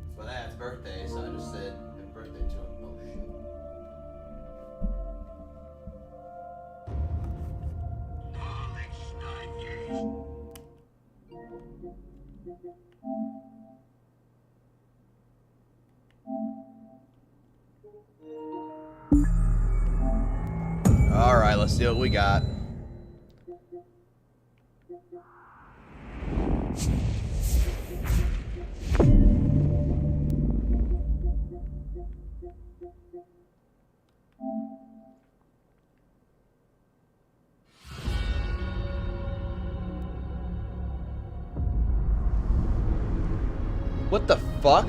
It's my dad's birthday, so I just said happy birthday to him. Oh shit. All right, let's see what we got. What the fuck?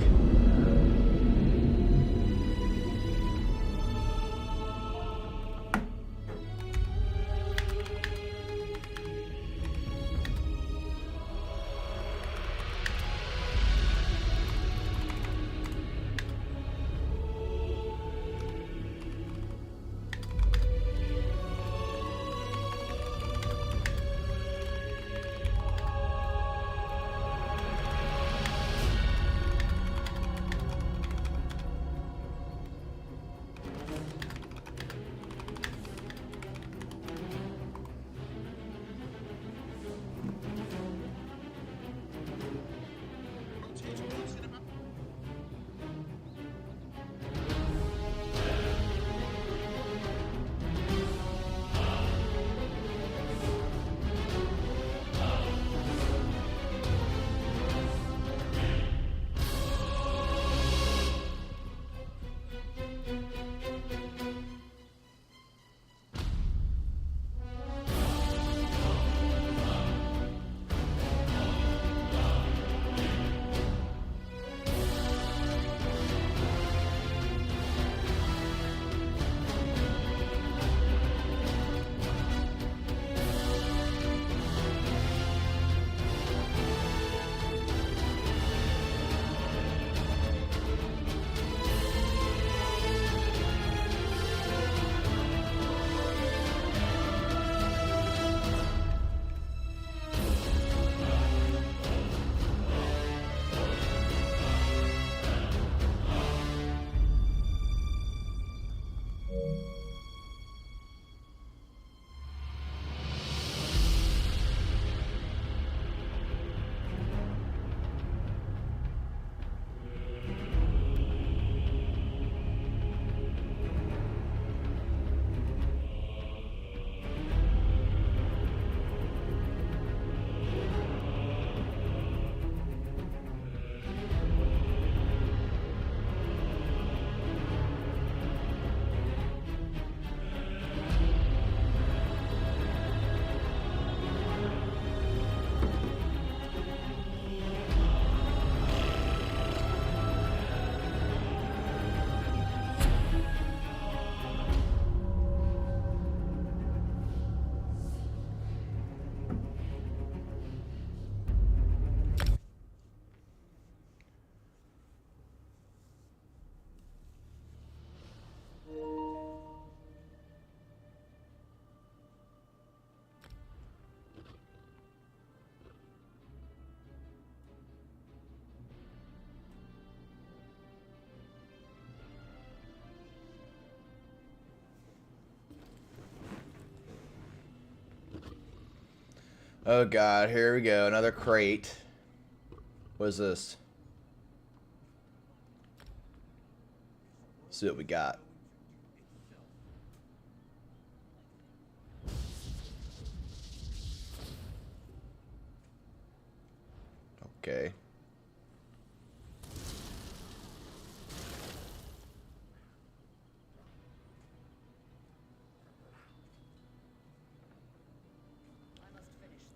Oh god, here we go. Another crate. What is this? Let's see what we got. Okay.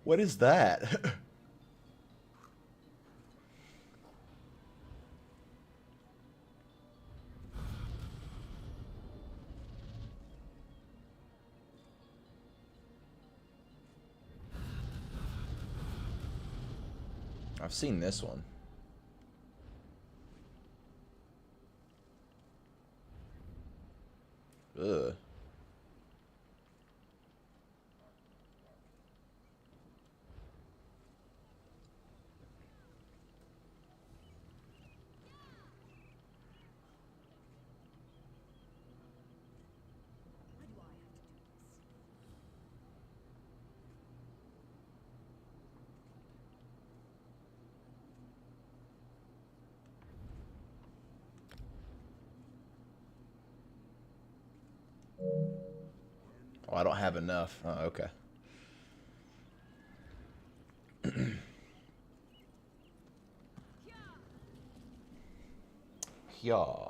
What is that? I've seen this one. Ugh. I don't have enough. Oh, okay. Yeah.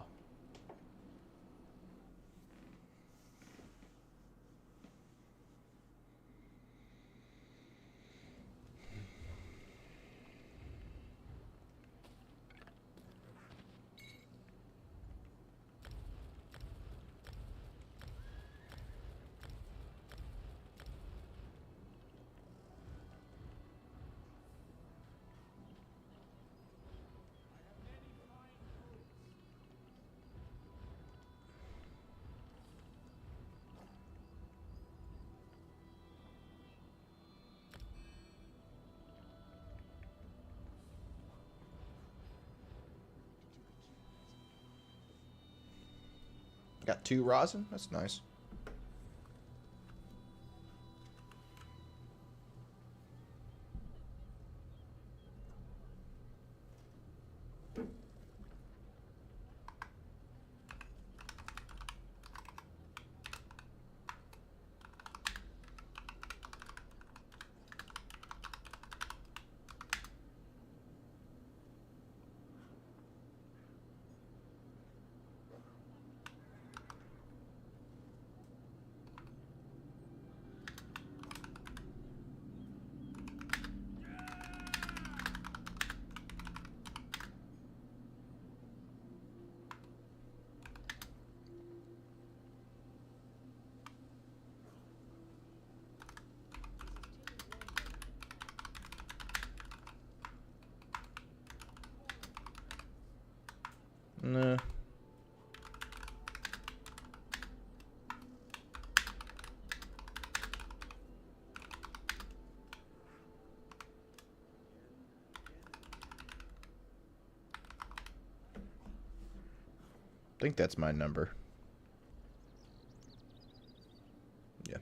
Got 2 rosin? That's nice. Nah. I think that's my number. Yeah.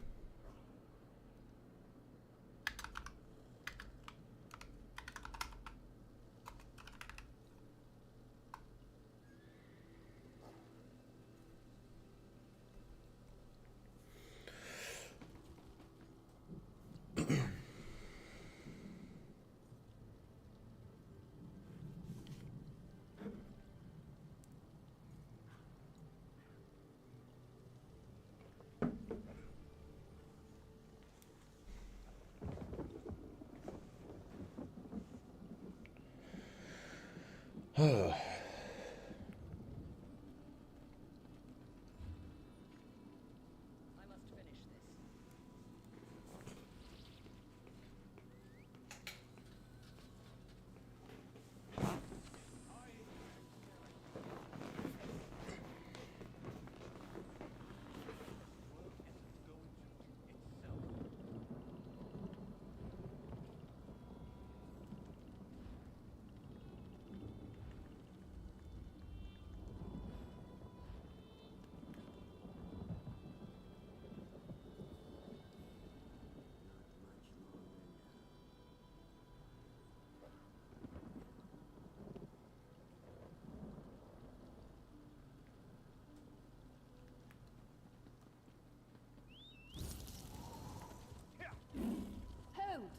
Hold!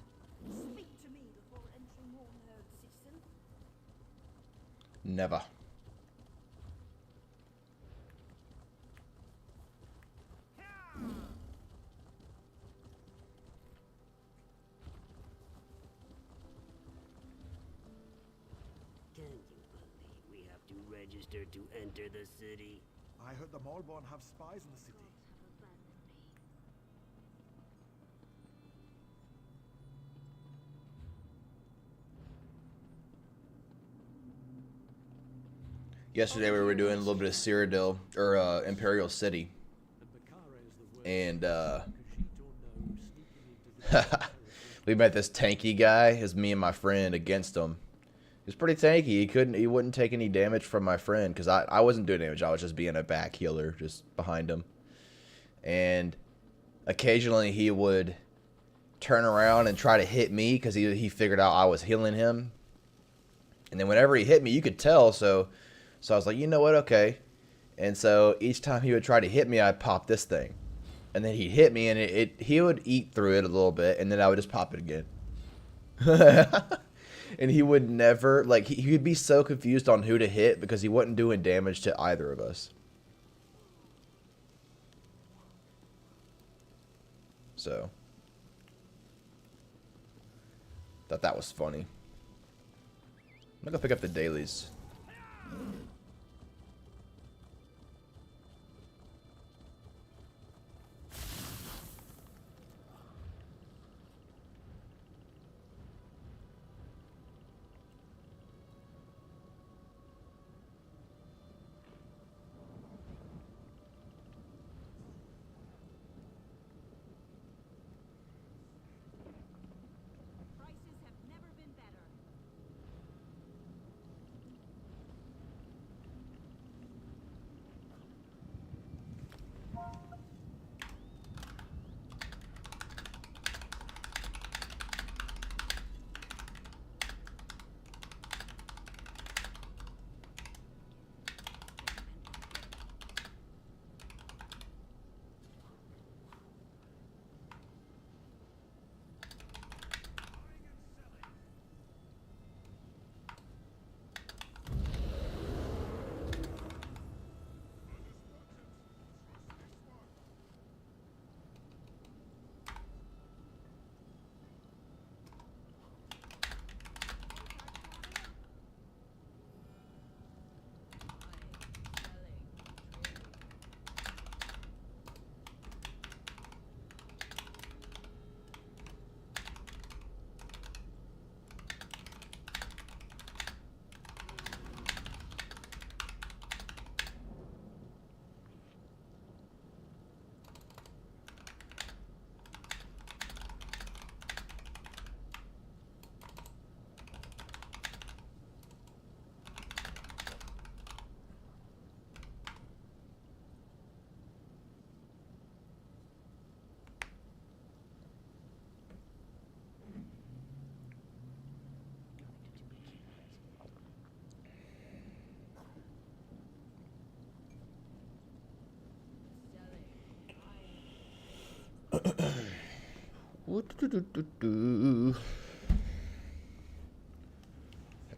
Speak to me before entering Warnherd, citizen. Never. Can you believe we have to register to enter the city? I heard the Maulborn have spies in the city. Yesterday we were doing a little bit of Cyrodiil, or Imperial City. And we met this tanky guy. It was me and my friend against him. He was pretty tanky. He wouldn't take any damage from my friend because I wasn't doing damage. I was just being a back healer just behind him. And occasionally he would turn around and try to hit me because he figured out I was healing him. And then whenever he hit me, you could tell. So I was like, you know what? Okay. And so each time he would try to hit me, I'd pop this thing. and then he'd hit me, and he would eat through it a little bit, and then I would just pop it again. And he would never, like, he would be so confused on who to hit because he wasn't doing damage to either of us. So, thought that was funny. I'm gonna go pick up the dailies. Prices have never been better.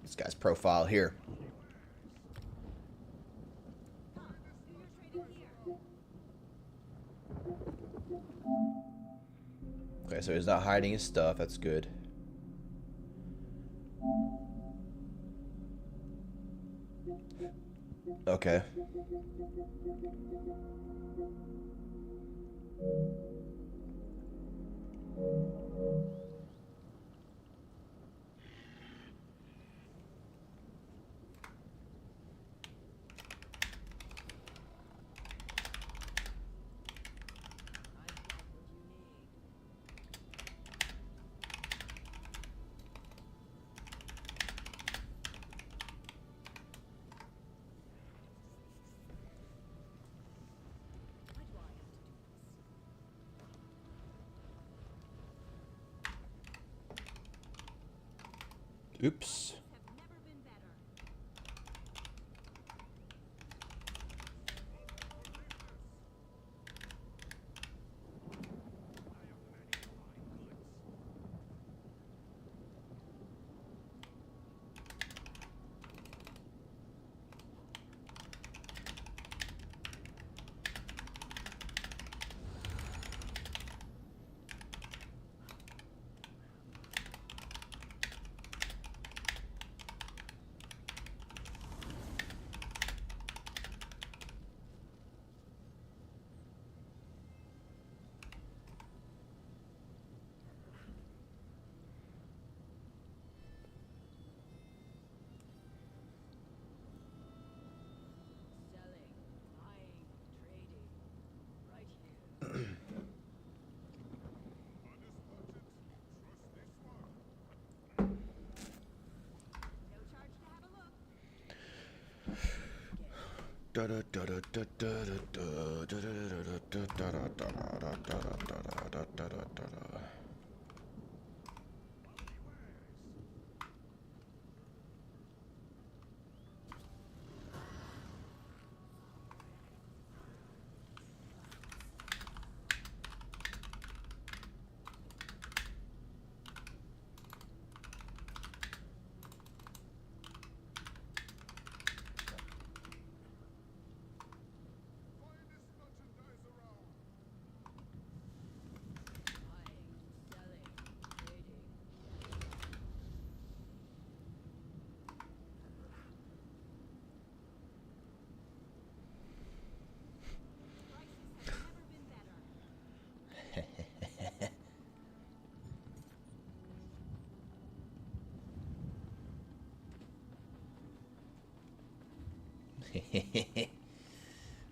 This guy's profile here. Okay, so he's not hiding his stuff. That's good. Okay. Oops. Have never been better. Selling, buying, trading. Right here. No charge to have a look.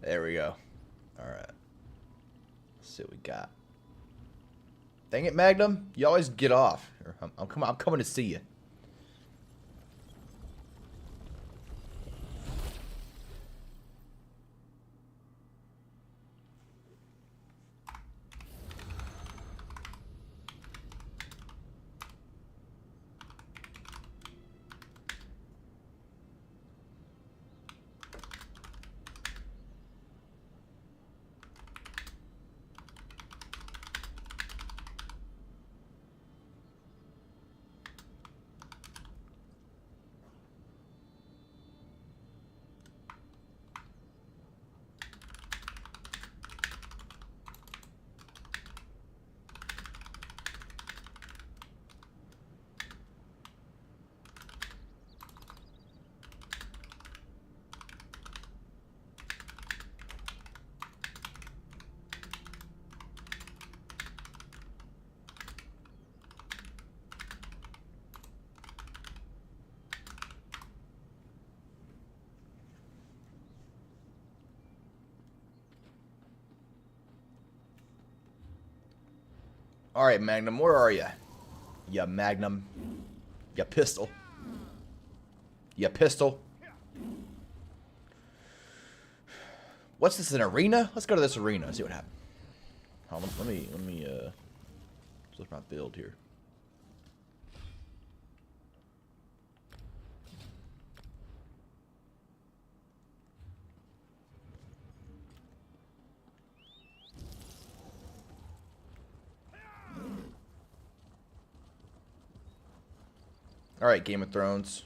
There we go. All right. Let's see what we got. Dang it, Magnum! You always get off. I'm coming to see you. All right, Magnum, where are you? Ya Magnum. Ya pistol. Ya pistol. What's this, an arena? Let's go to this arena, see what happens. Hold on, let me switch my build here. All right, Game of Thrones.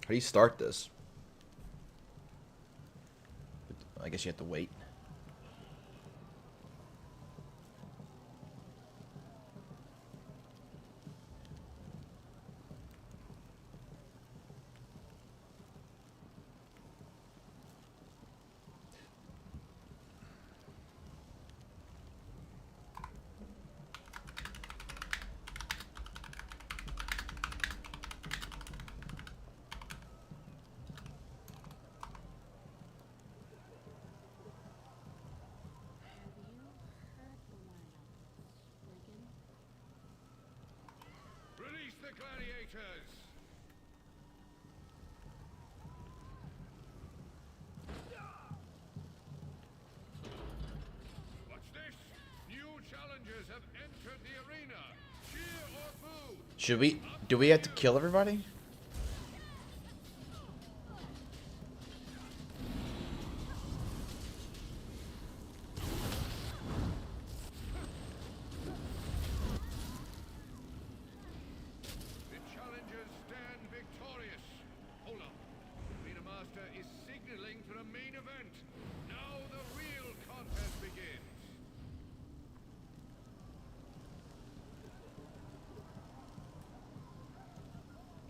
How do you start this? I guess you have to wait. Release the gladiators! What's this? New challengers have entered the arena. Cheer or boo! Should we? Do we have to kill everybody? The challengers stand victorious. Hold up. Arena Master is signaling for a main event. Now the real contest begins.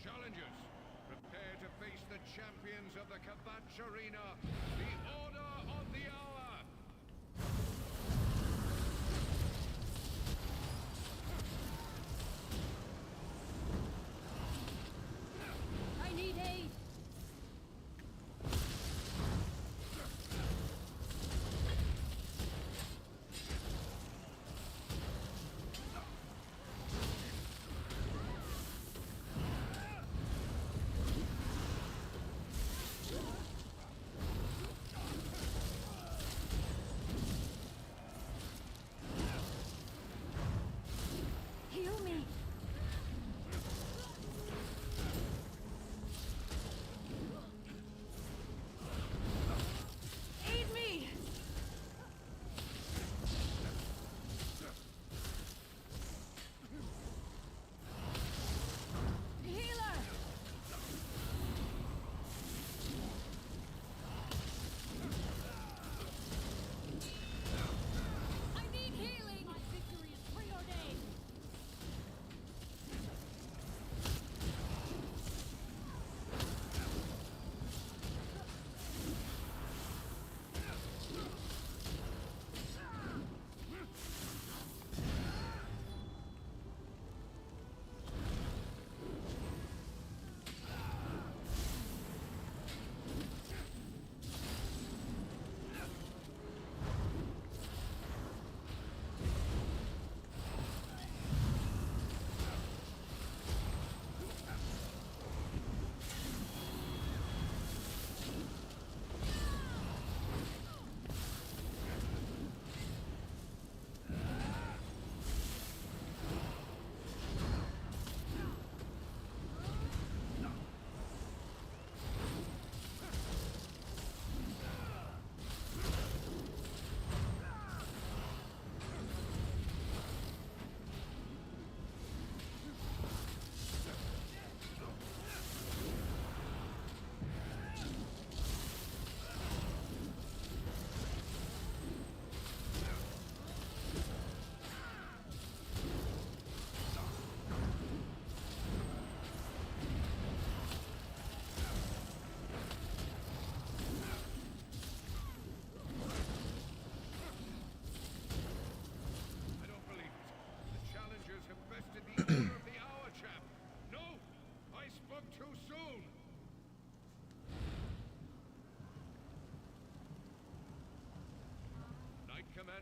Challengers, prepare to face the champions of the Kvatch Arena, the Order of the Hour. I need aid.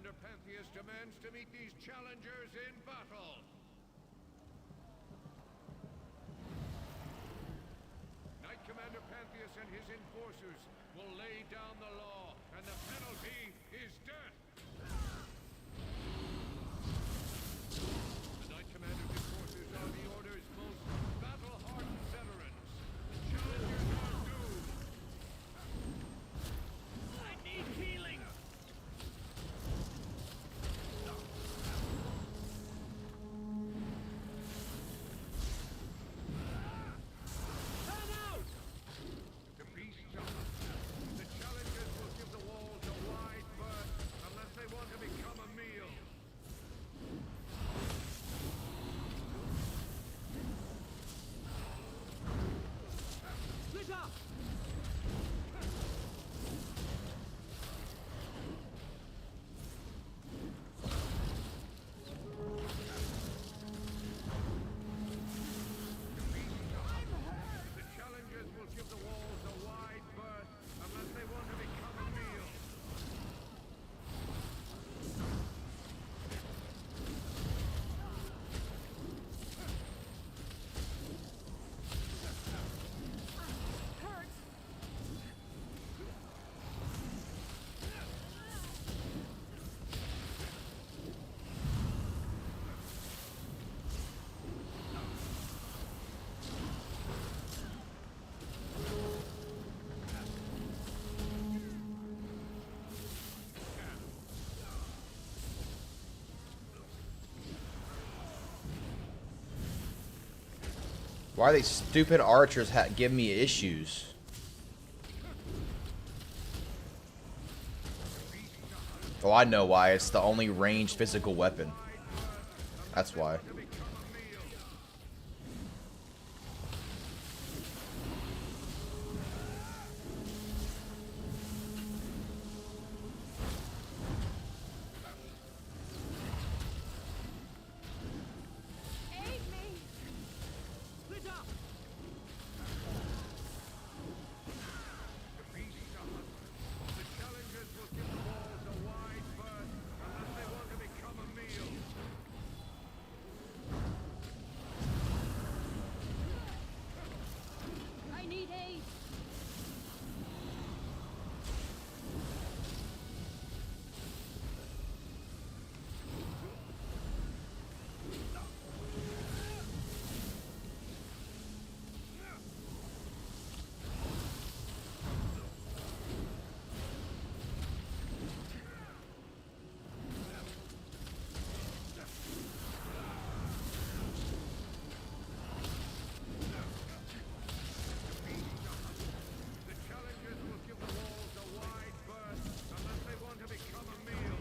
Commander Pantheus demands to meet these challengers in battle. Knight Commander Pantheus and his enforcers will lay down the law, and the penalty is death. The Knight Commander's enforcers are the Order's most battle-hardened veterans. The challengers are doomed. I need healing! Come out! The beasts are hungry. The challengers will give the walls a wide berth unless they want to become a meal. Split up! The challengers will give the walls a wide berth unless they want to become a meal. Hurts. Why are these stupid archers give me issues? Oh, I know why. It's the only ranged physical weapon. That's why. Aid me. Split up! The beasts are hungry. The challengers will give the walls a wide berth unless they want to become a meal. I need aid. The challengers will give the walls a wide berth unless they want to become a meal.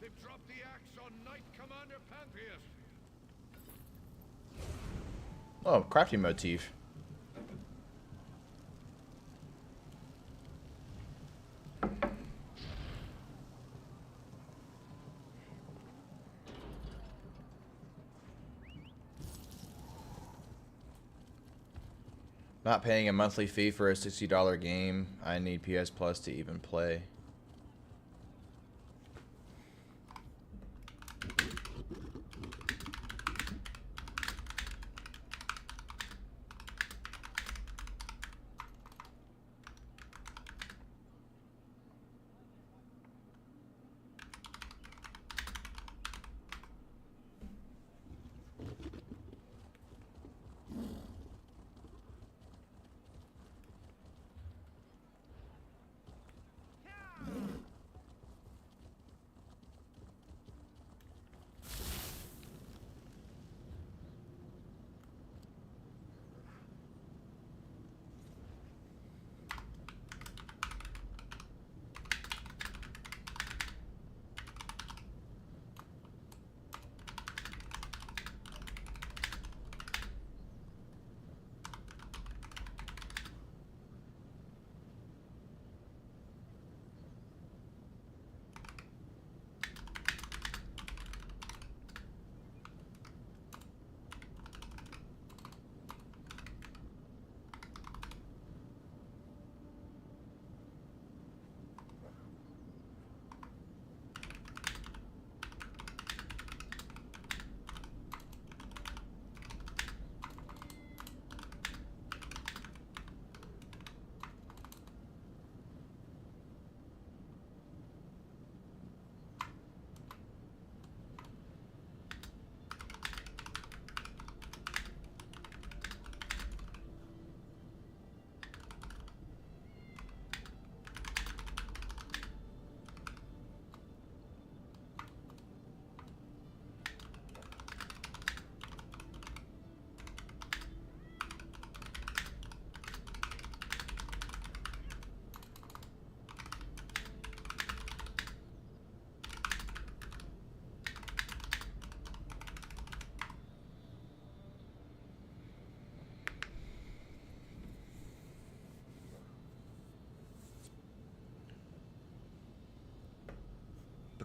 They've dropped the axe on Knight Commander Pantheus. Oh, crafting motif. Not paying a monthly fee for a $60 game. I need PS Plus to even play.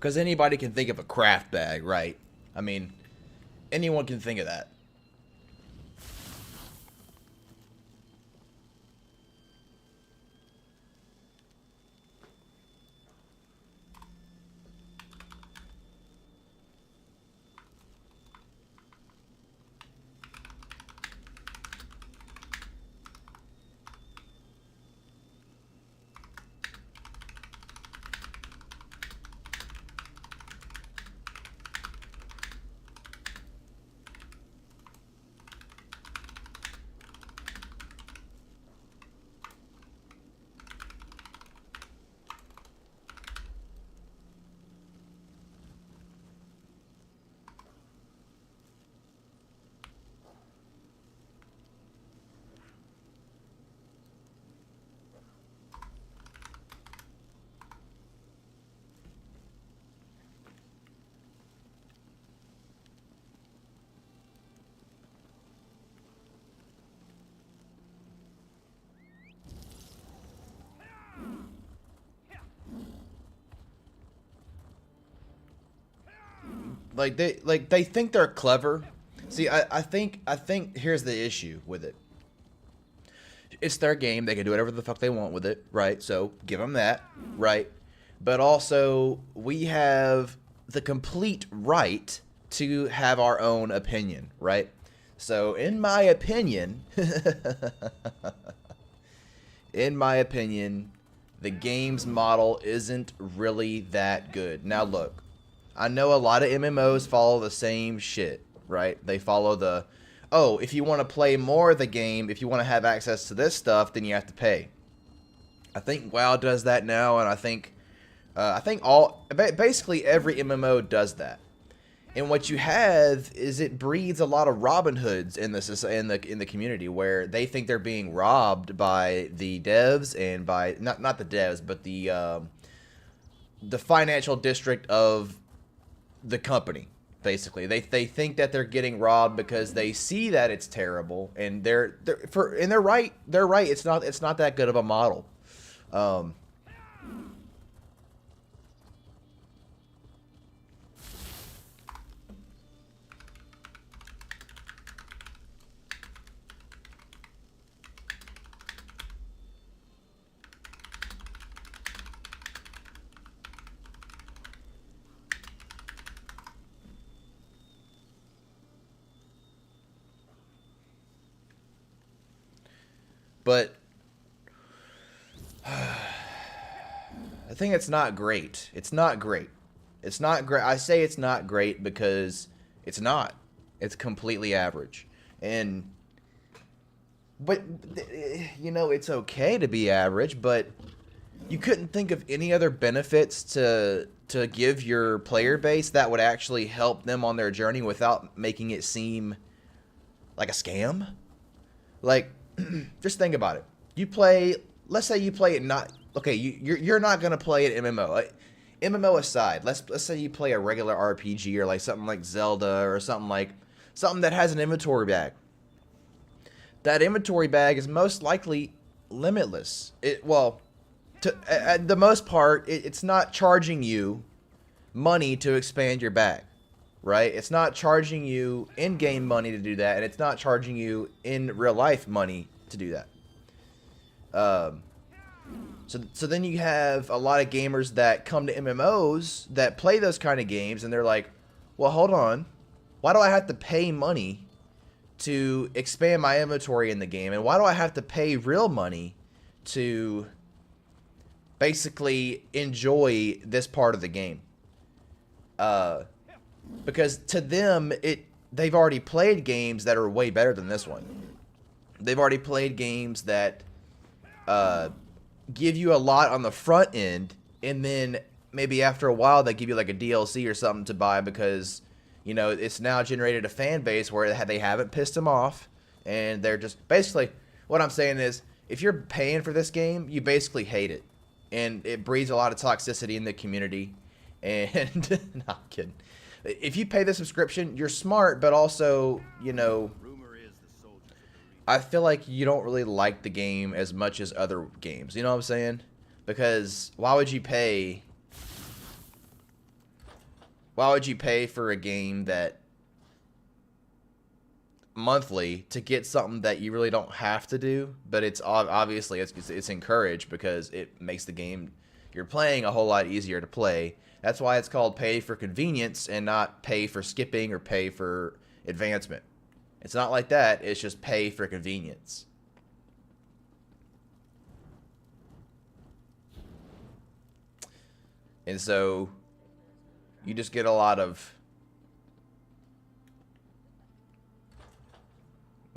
Because anybody can think of a craft bag, right? I mean, anyone can think of that. Like they think they're clever. See, I think here's the issue with it. It's their game. They can do whatever the fuck they want with it, right? So give them that, right? But also, we have the complete right to have our own opinion, right? So, in my opinion, the game's model isn't really that good. Now, look, I know a lot of MMOs follow the same shit, right? They follow the, oh, if you want to play more of the game, if you want to have access to this stuff, then you have to pay. I think WoW does that now, and I think basically every MMO does that. And what you have is it breeds a lot of Robin Hoods in the community, where they think they're being robbed by the devs and by not the devs, but the financial district of the company. Basically, they think that they're getting robbed because they see that it's terrible, and they're right. They're right. It's not that good of a model. But I think it's not great. It's not great. It's not great. I say it's not great because it's not. It's completely average. But you know, it's okay to be average, but you couldn't think of any other benefits to give your player base that would actually help them on their journey without making it seem like a scam? Like, just think about it. You play, let's say you play it not, okay, you're not going to play an MMO. MMO aside, let's say you play a regular RPG or like something like Zelda or something that has an inventory bag. That inventory bag is most likely limitless. At the most part, it's not charging you money to expand your bag. Right? It's not charging you in-game money to do that, and it's not charging you in real life money to do that. So then you have a lot of gamers that come to MMOs that play those kind of games, and they're like, well, hold on. Why do I have to pay money to expand my inventory in the game? And why do I have to pay real money to basically enjoy this part of the game? Because to them, they've already played games that are way better than this one. They've already played games that give you a lot on the front end, and then maybe after a while they give you like a DLC or something to buy because, you know, it's now generated a fan base where they haven't pissed them off, and they're just basically, what I'm saying is, if you're paying for this game, you basically hate it, and it breeds a lot of toxicity in the community. And not kidding. If you pay the subscription, you're smart, but also, you know, I feel like you don't really like the game as much as other games. You know what I'm saying? Because why would you pay Why would you pay for a game that monthly to get something that you really don't have to do? But it's obviously it's encouraged because it makes the game you're playing a whole lot easier to play. That's why it's called pay for convenience and not pay for skipping or pay for advancement. It's not like that. It's just pay for convenience. And so you just get a lot of,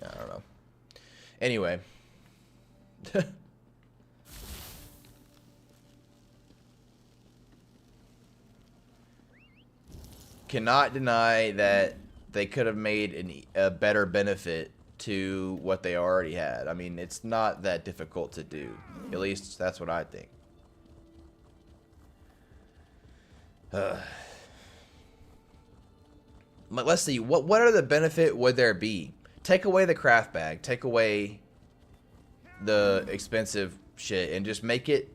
I don't know. Anyway. Cannot deny that they could have made a better benefit to what they already had. I mean, it's not that difficult to do. At least that's what I think. Let's see. What other benefit would there be? Take away the craft bag. Take away the expensive shit and just make it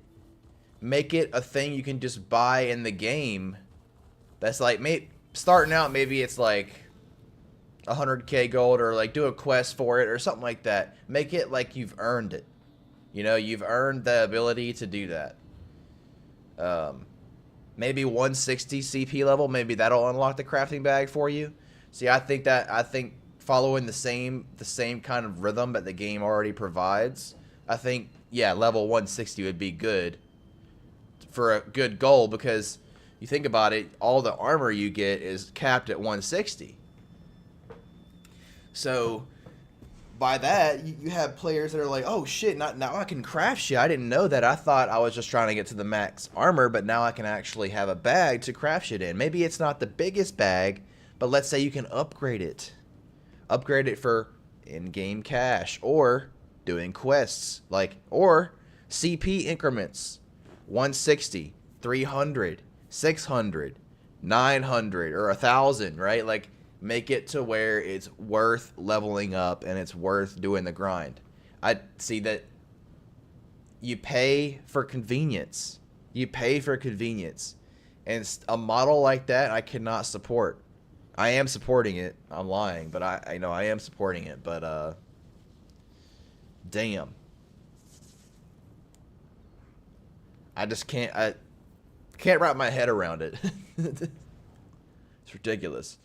a thing you can just buy in the game. That's like starting out. Maybe it's like 100k gold, or like do a quest for it or something like that. Make it like you've earned it. You know, you've earned the ability to do that. Maybe 160 CP level. Maybe that'll unlock the crafting bag for you. See, I think following the same kind of rhythm that the game already provides, I think, yeah, level 160 would be good for a good goal, because you think about it, all the armor you get is capped at 160. So by that, you have players that are like, oh shit, now I can craft shit. I didn't know that. I thought I was just trying to get to the max armor, but now I can actually have a bag to craft shit in. Maybe it's not the biggest bag, but let's say you can upgrade it. Upgrade it for in-game cash, or doing quests, or CP increments. 160, 300, 600, 900, or 1,000, right? Like, make it to where it's worth leveling up and it's worth doing the grind. I see that you pay for convenience. You pay for convenience. And a model like that I cannot support. I am supporting it. I'm lying, but I know I am supporting it, but damn. I just can't wrap my head around it. It's ridiculous.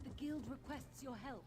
The guild requests your help.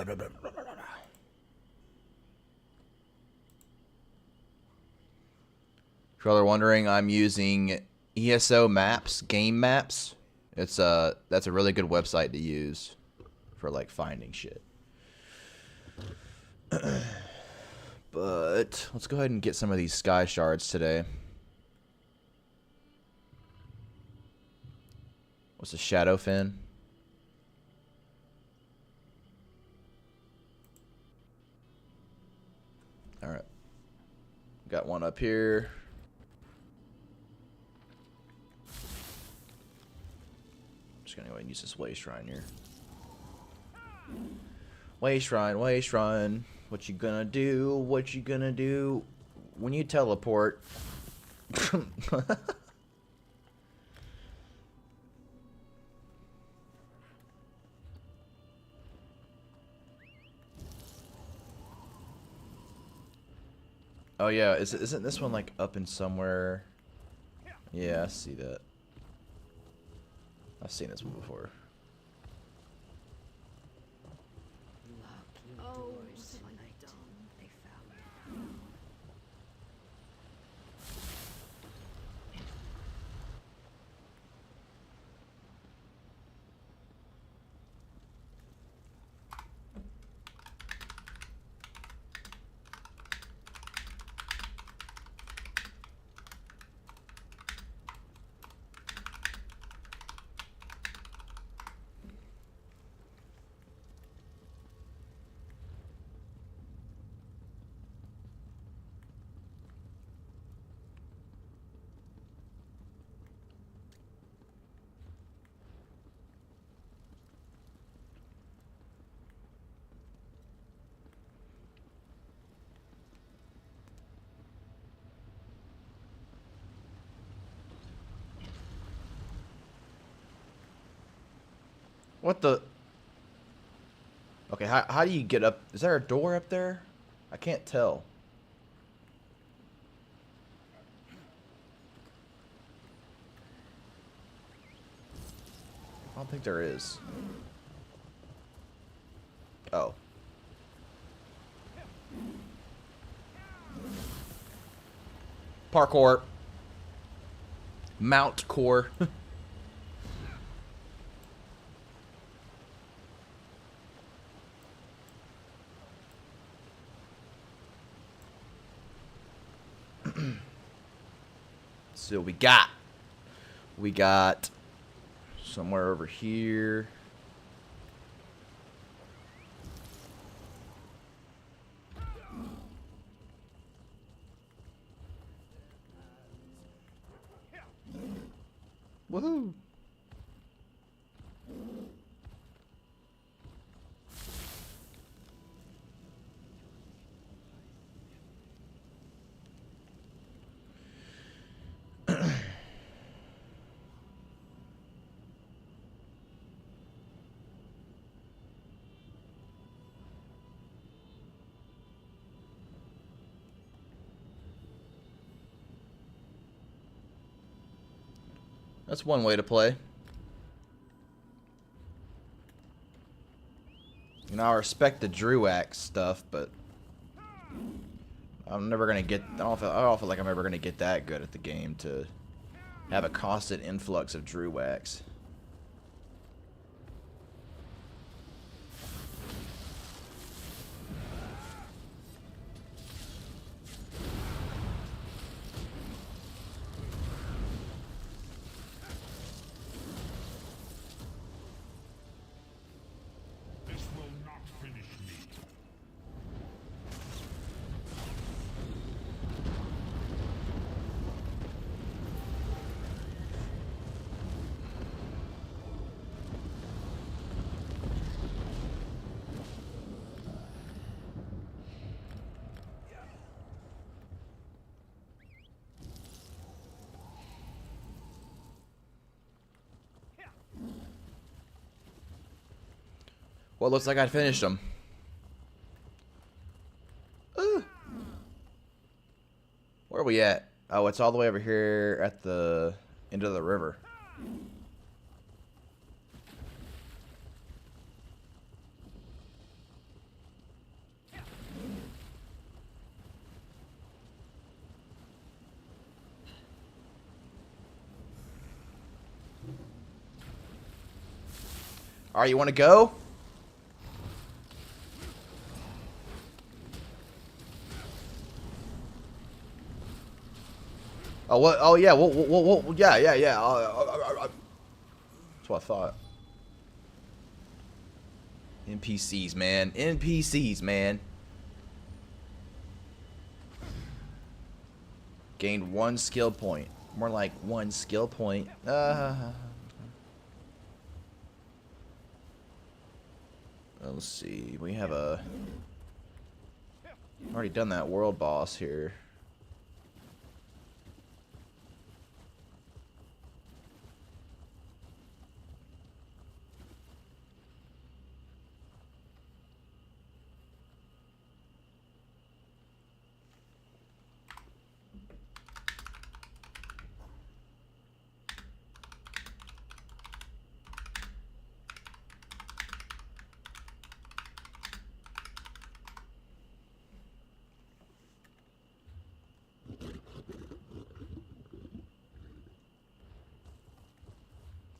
If y'all are wondering, I'm using ESO Maps, Game Maps. That's a really good website to use for like finding shit. But let's go ahead and get some of these sky shards today. What's a Shadowfin? Alright. Got one up here. Just gonna go ahead and use this way shrine here. Way shrine, way shrine. What you gonna do? What you gonna do when you teleport? Oh yeah, isn't this one like up in somewhere? Yeah, I see that. I've seen this one before. Oh, They found it. What the? Okay, how do you get up? Is there a door up there? I can't tell. I don't think there is. Oh. Parkour. Mount core. So we got somewhere over here. Woohoo! That's one way to play. You know, I respect the Druax stuff, but I'm never gonna get. I don't feel like I'm ever gonna get that good at the game to have a constant influx of Druax. This will not finish me. Well, it looks like I finished them. Where are we at? Oh, it's all the way over here at the end of the river. All right, you want to go? Oh, what? Oh, yeah. Yeah. That's what I thought. NPCs, man. NPCs, man. Gained 1 skill point. More like 1 skill point. Let's see. We have a... already done that world boss here.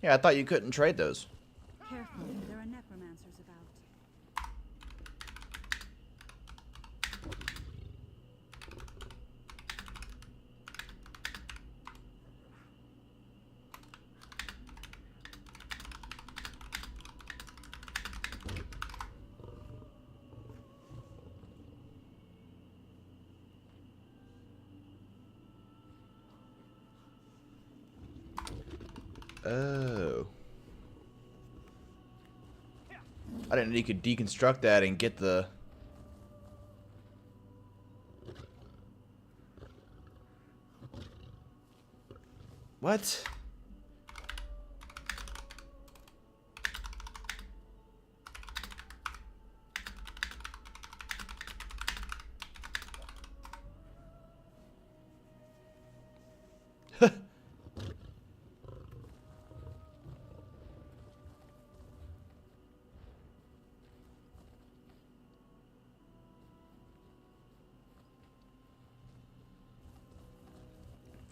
Yeah, I thought you couldn't trade those. Careful, there are necromancers about. Oh. I didn't know you could deconstruct that and get the... What?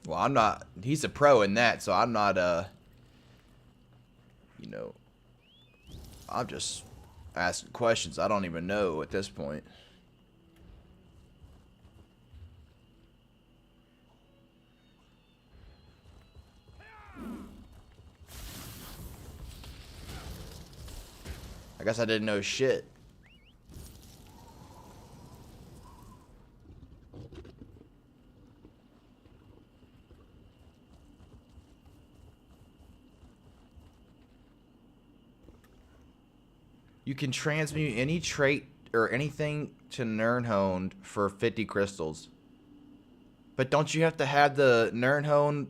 Well, I'm not... He's a pro in that, so I'm not, you know... I'm just asking questions I don't even know at this point. I guess I didn't know shit. You can transmute any trait or anything to Nirnhoned for 50 crystals. But don't you have to have the Nirnhoned...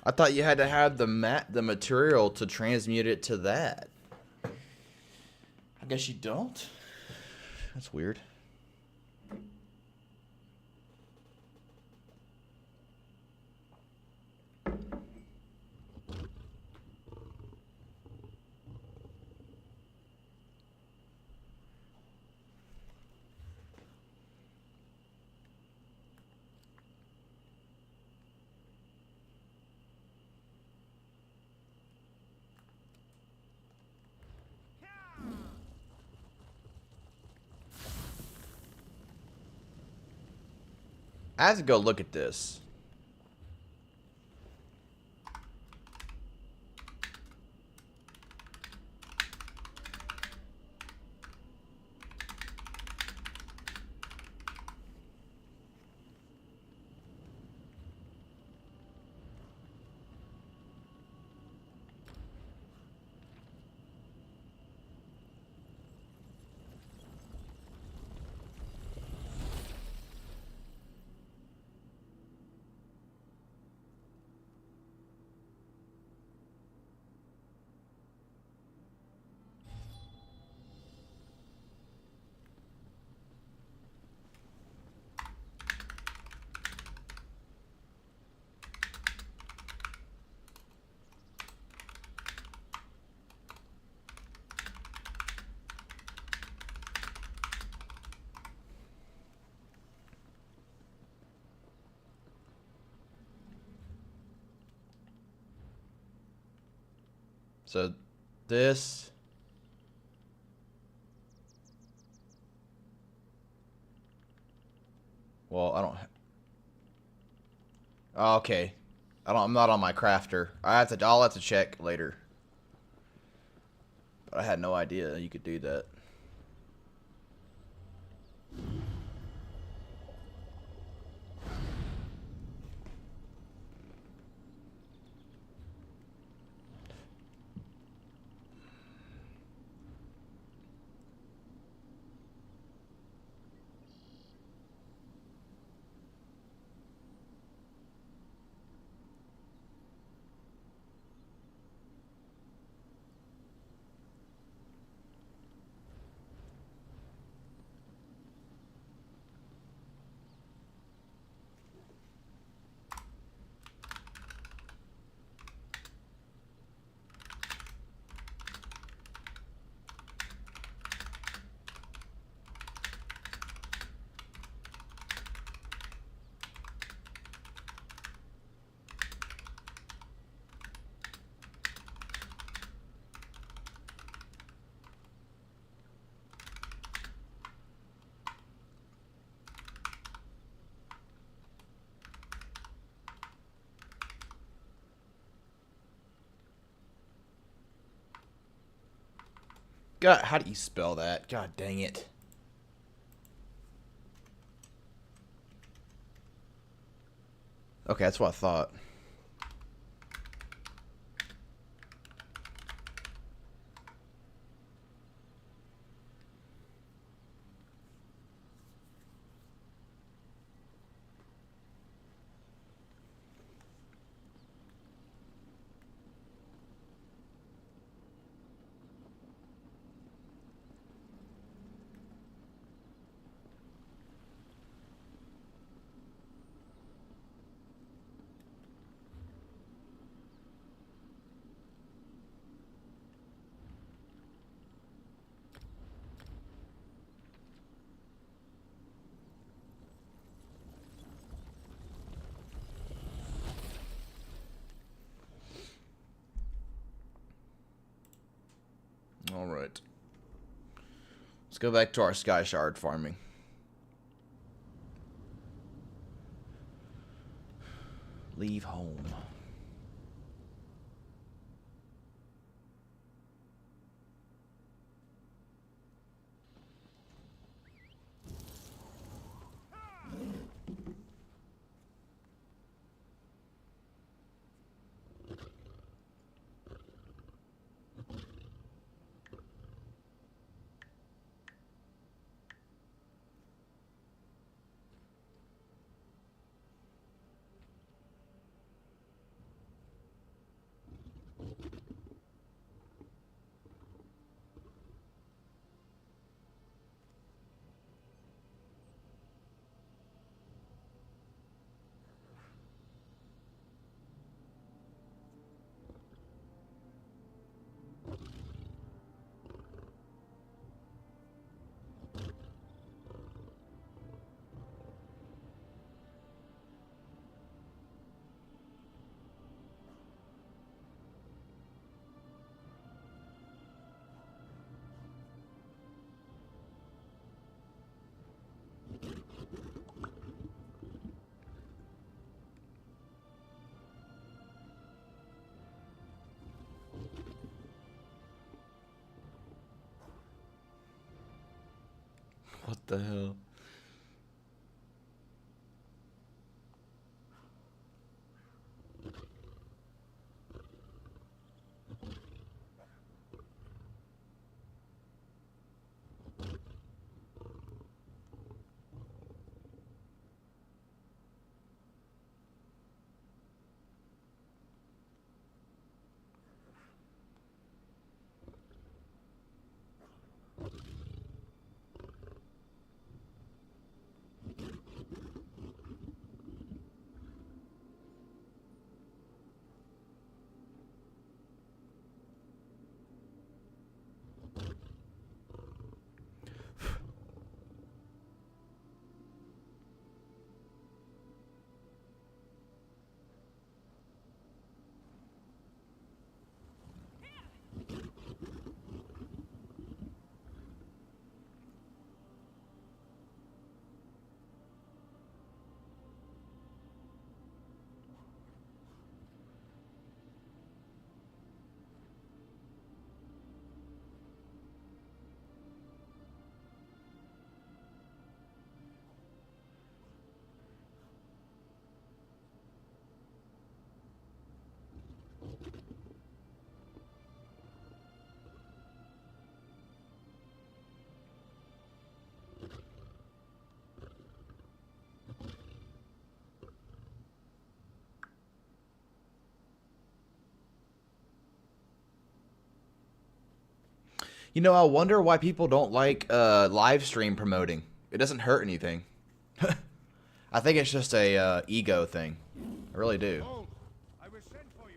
I thought you had to have the material to transmute it to that. I guess you don't. That's weird. I have to go look at this. So this. Well, I don't. Oh, okay. I'm not on my crafter. I'll have to check later. But I had no idea you could do that. God, how do you spell that? God dang it. Okay, that's what I thought. All right. Let's go back to our Sky Shard farming. Leave home. What the hell? You know, I wonder why people don't like live stream promoting. It doesn't hurt anything. I think it's just a ego thing. I really do. Oh, I was sent for you.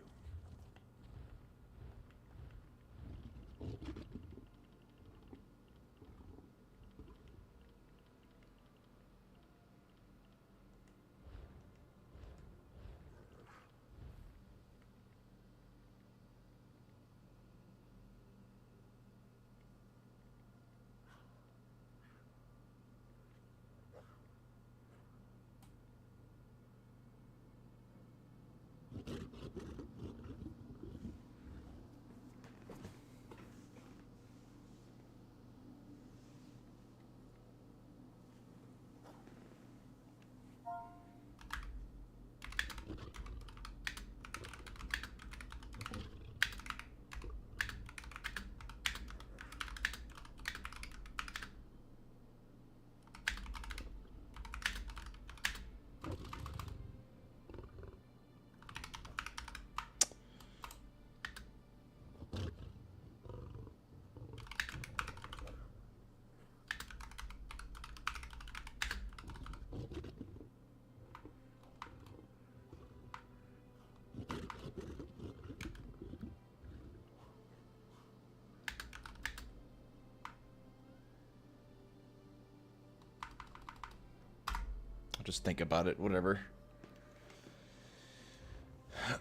I'll just think about it, whatever.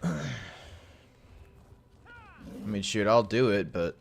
I mean, shoot, I'll do it, but...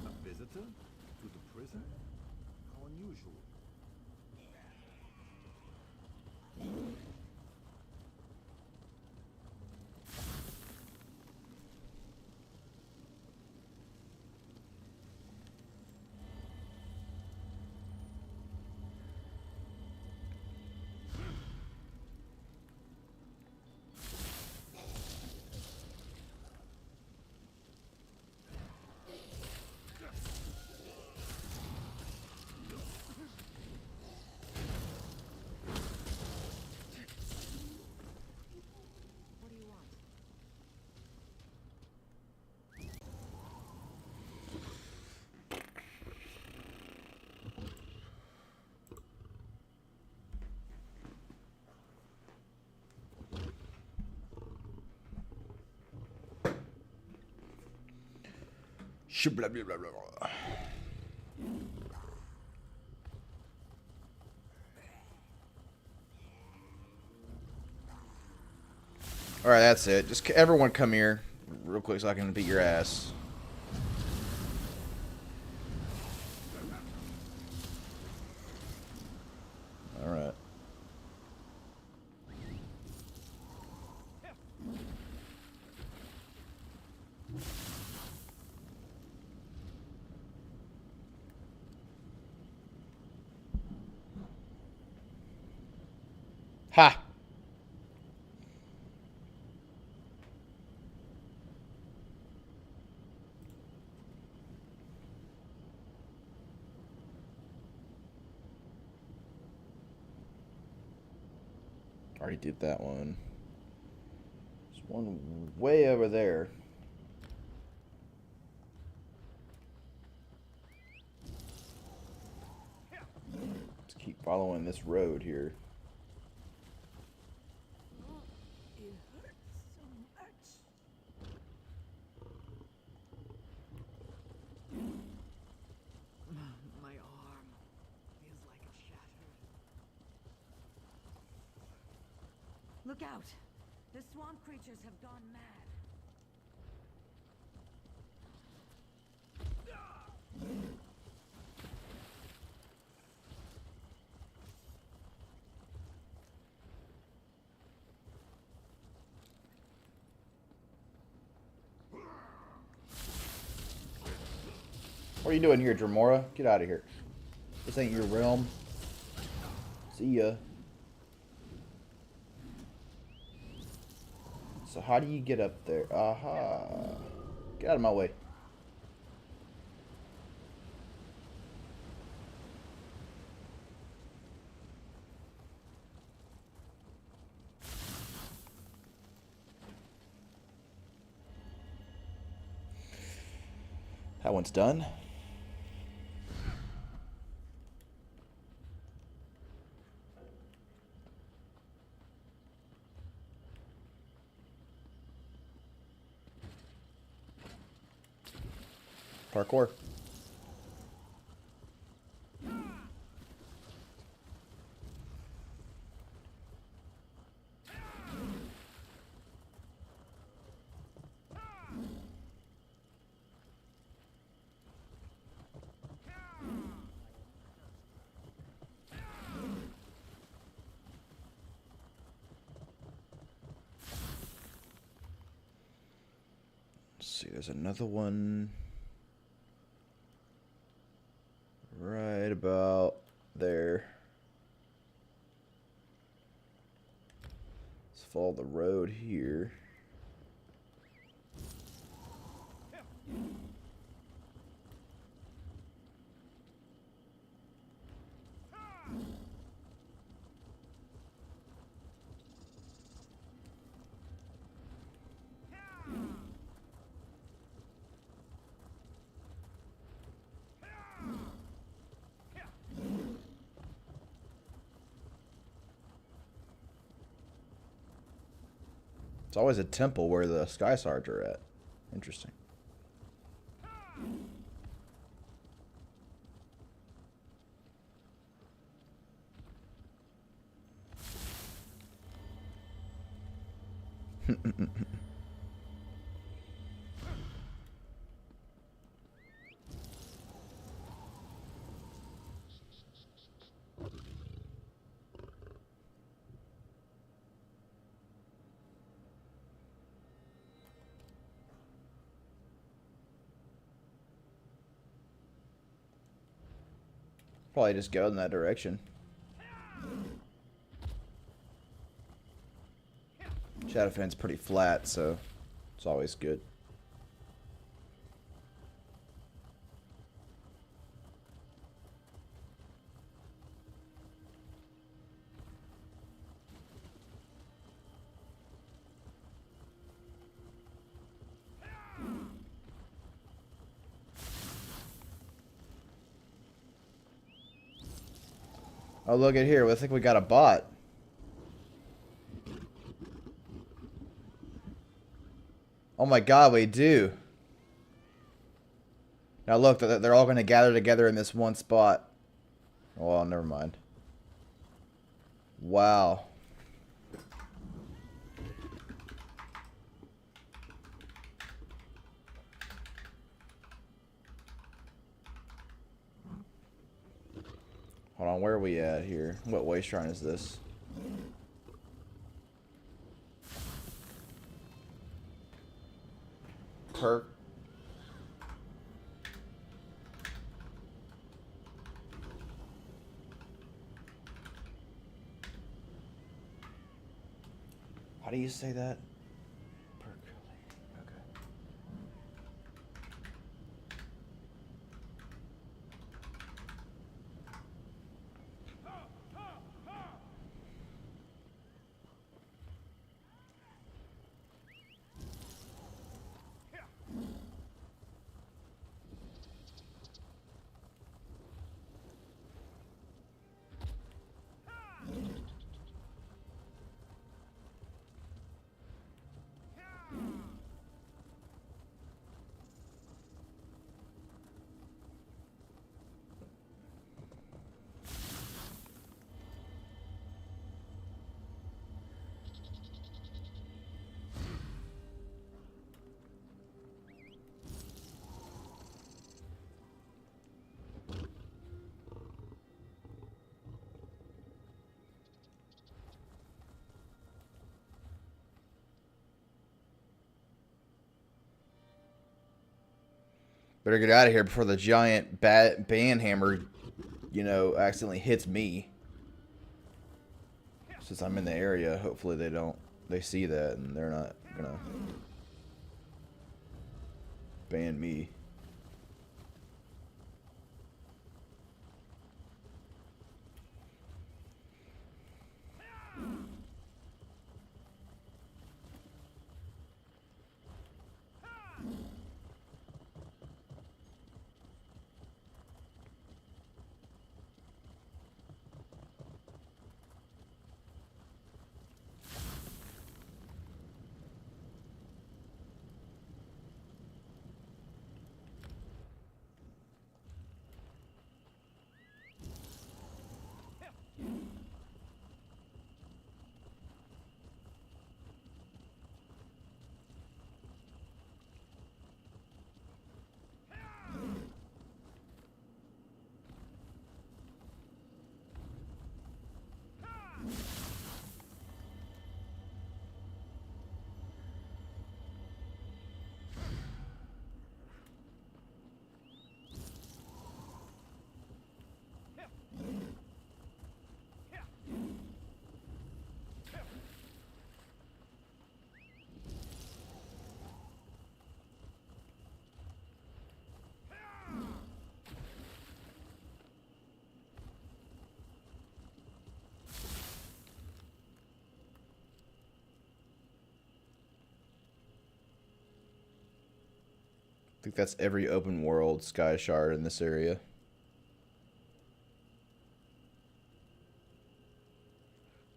A visitor to the prison? How unusual. What do you want? Blah, blah, blah, blah. Alright, that's it. Just everyone come here real quick so I can beat your ass. Alright. Ha! Already did that one. There's one way over there. Let's keep following this road here. It hurts so much. My arm feels like it's shattered. Look out! The swamp creatures have gone mad. What are you doing here, Dremora? Get out of here. This ain't your realm. See ya. So how do you get up there? Aha. Get out of my way. That one's done. Parkour. Let's see, there's another one right about there. Let's follow the road here. It's always a temple where the Sky Sarge are at. Interesting. Probably just go in that direction. Shadowfan's pretty flat, so it's always good. Oh, look at here. I think we got a bot. Oh my god, we do. Now look, they're all going to gather together in this one spot. Oh, well, never mind. Wow. Hold on, where are we at here? What way shrine is this? Perk. How do you say that? Perk. Okay. Better get out of here before the giant band hammer, you know, accidentally hits me. Since I'm in the area, hopefully they see that and they're not gonna ban me. I think that's every open world sky shard in this area.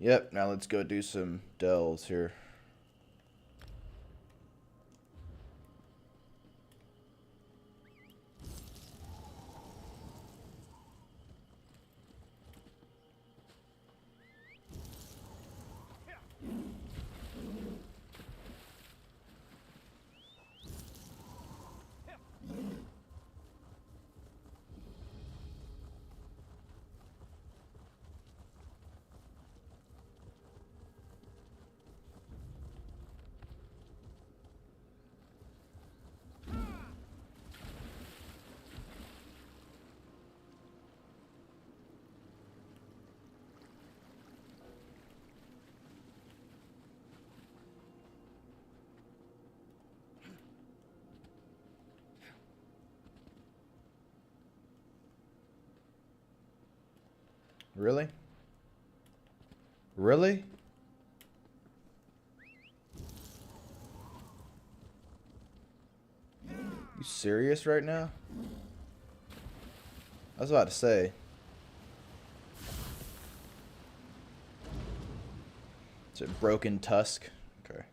Yep, now let's go do some delves here. Really? Really? You serious right now? I was about to say. Is it Broken Tusk? Okay.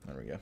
There we go.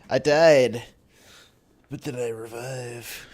I died, but then I revive.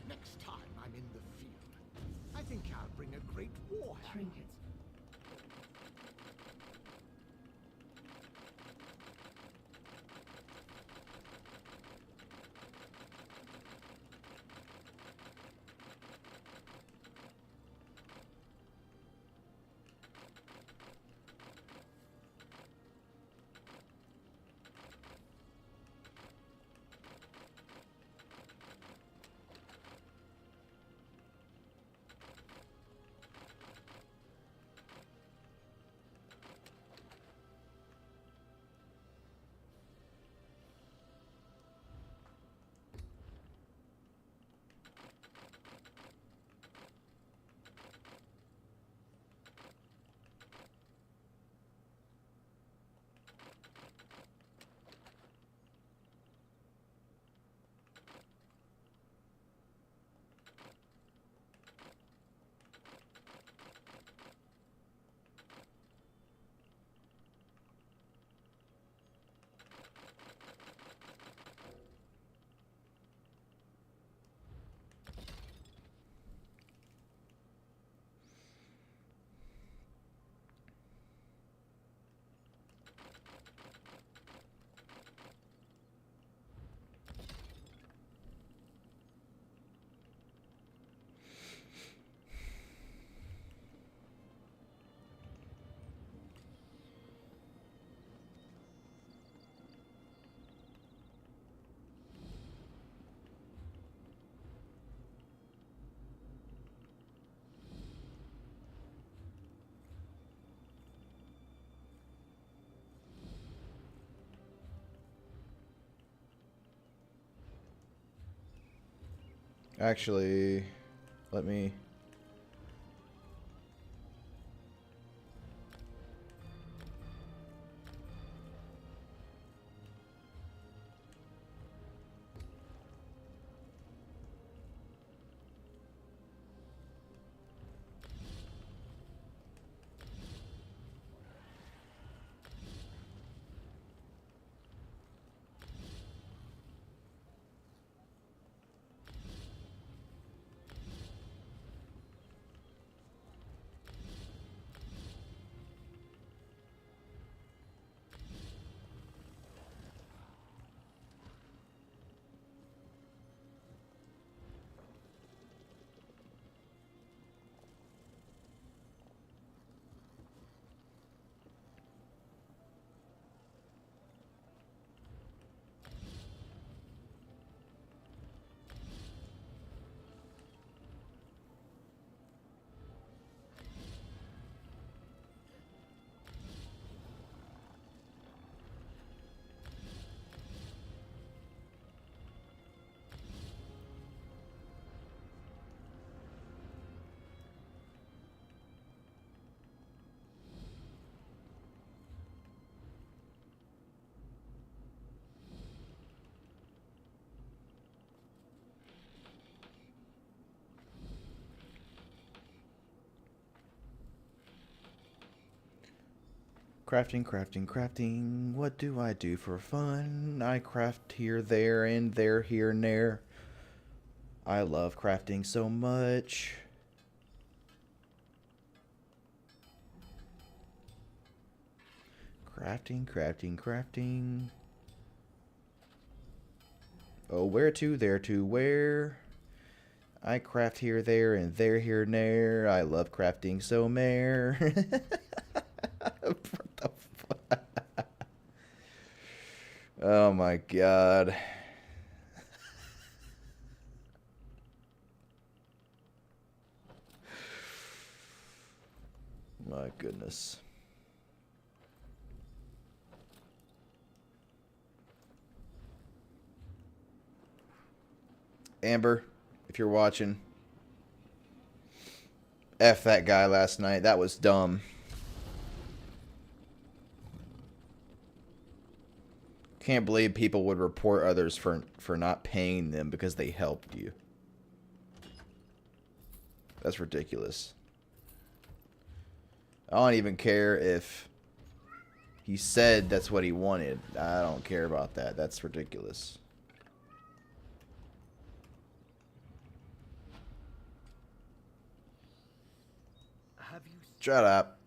Next time I'm in the field, I think I'll bring a great war hammer. Trinkets. Actually, let me... Crafting, crafting, crafting. What do I do for fun? I craft here, there, and there, here, and there. I love crafting so much. Crafting, crafting, crafting. Oh, where to, there to, where? I craft here, there, and there, here, and there. I love crafting so mare. What the fuck? Oh my god. My goodness. Amber, if you're watching, F that guy last night. That was dumb. Can't believe people would report others for not paying them because they helped you. That's ridiculous. I don't even care if he said that's what he wanted. I don't care about that. That's ridiculous. Have you Shut up.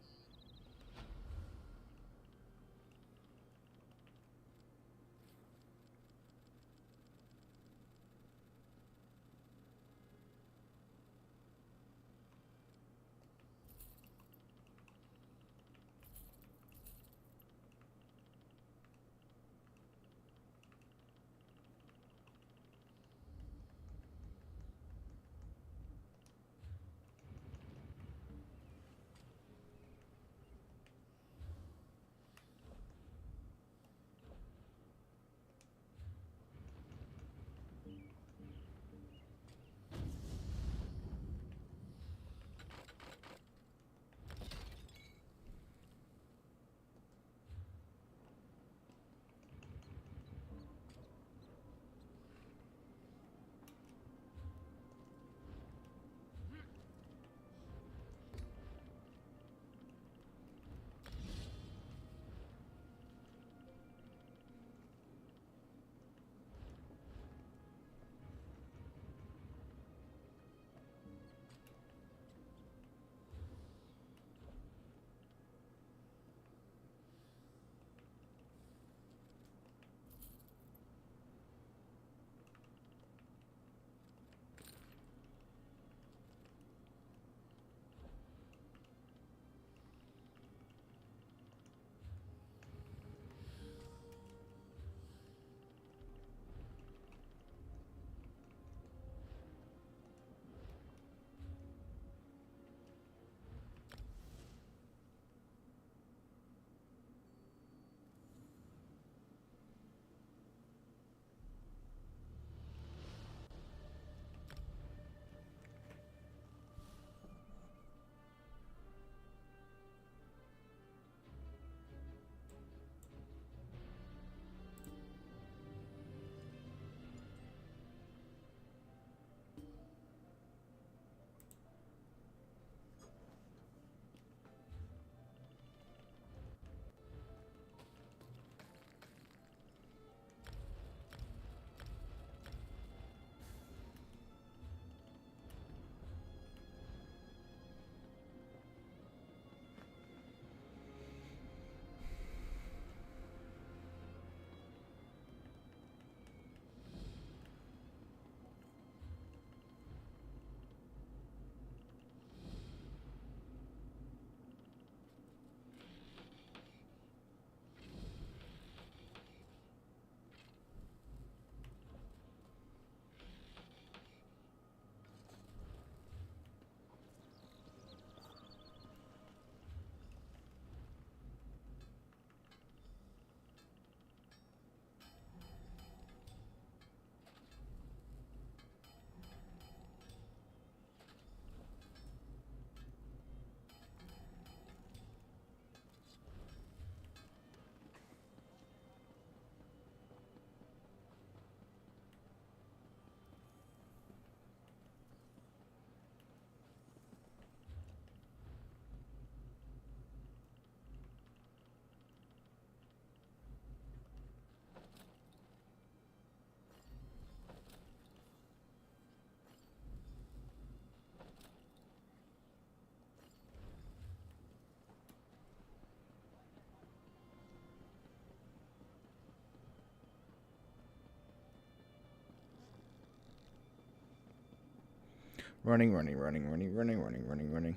Running, running, running, running, running, running, running, running.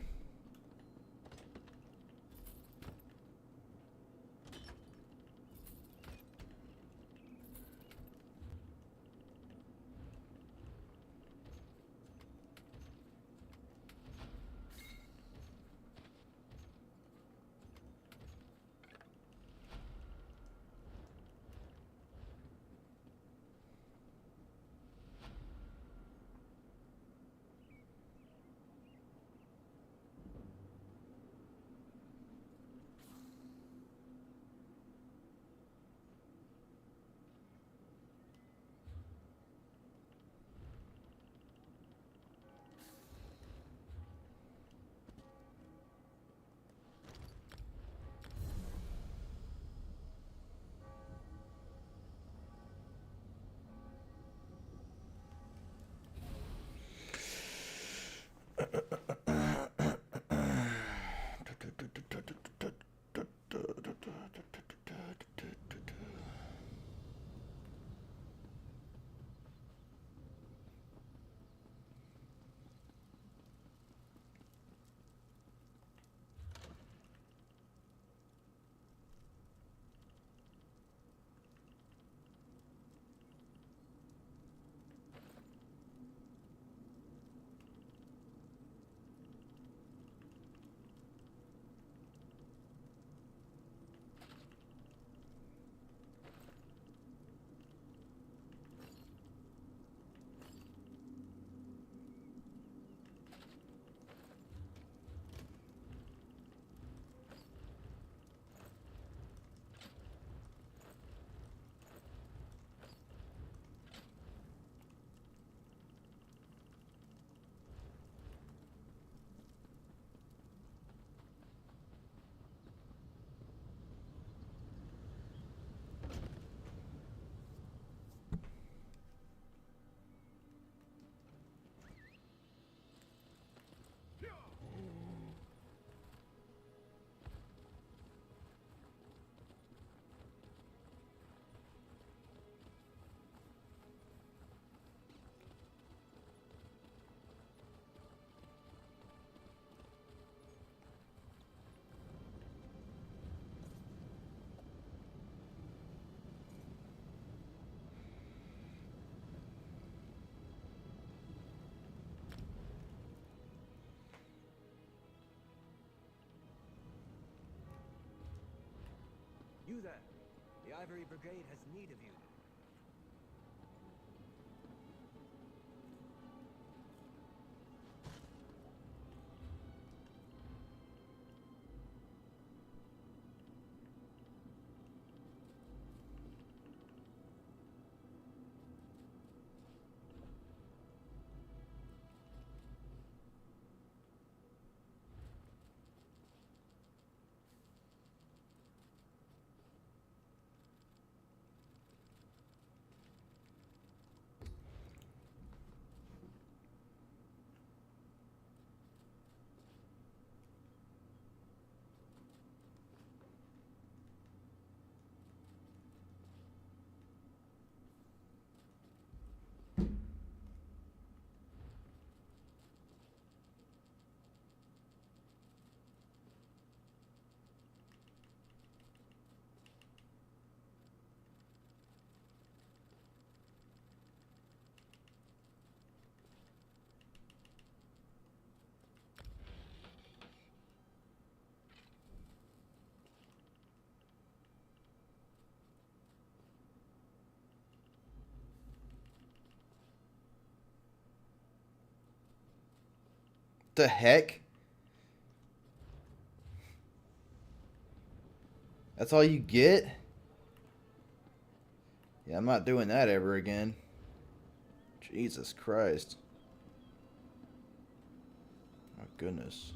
You there! The Ivory Brigade has need of you. The heck? That's all you get? Yeah, I'm not doing that ever again. Jesus Christ. My goodness.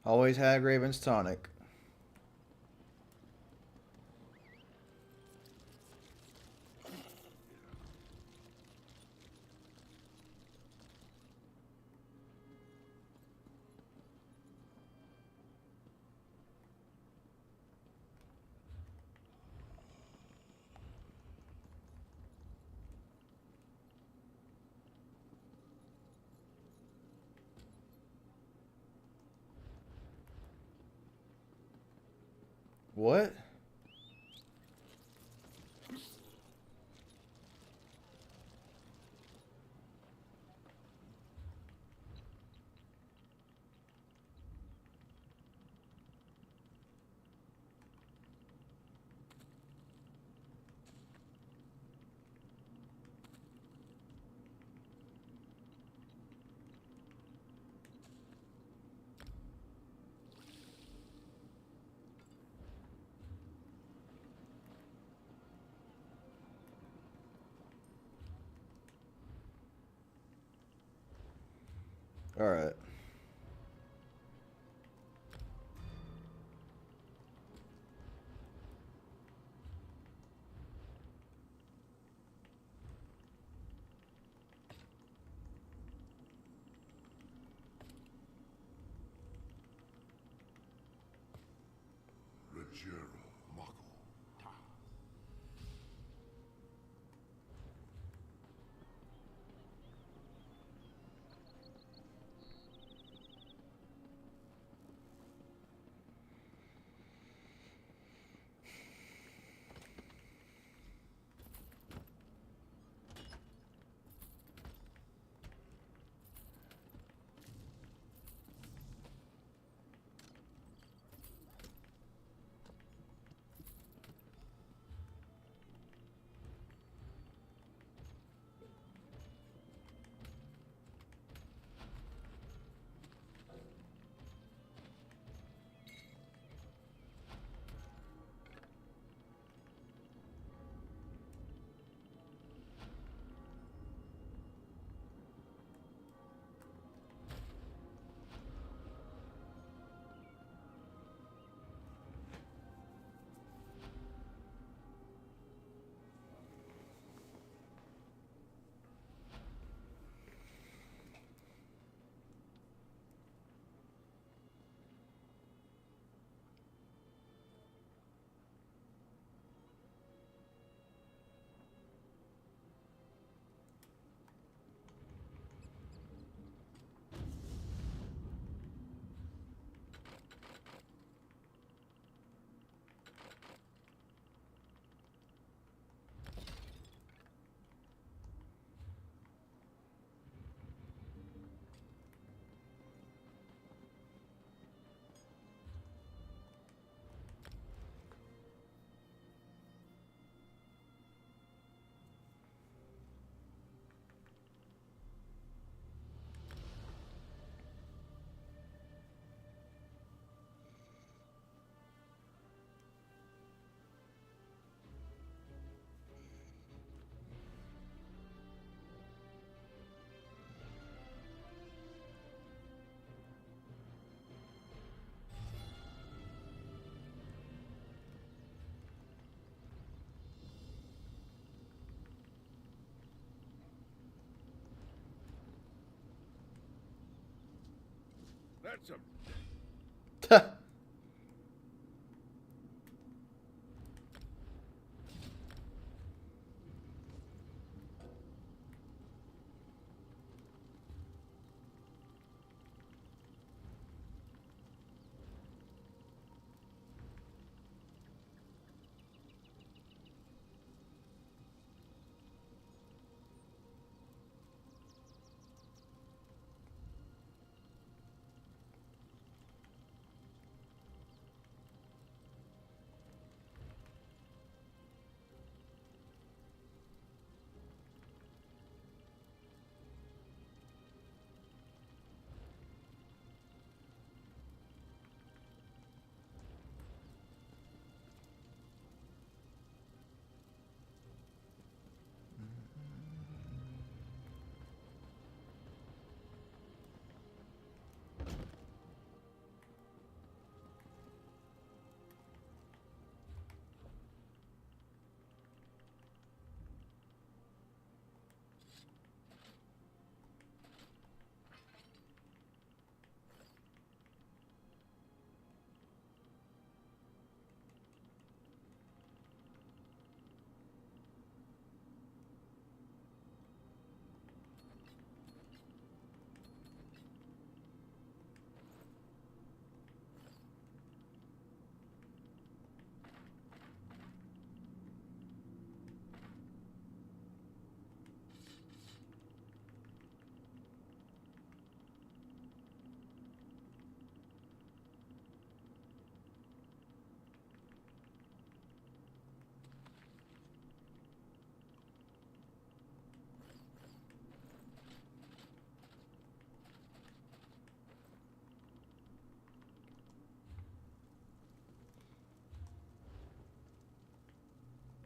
Always Hagraven's tonic. What? All right. Rogero Mako Ta. That's a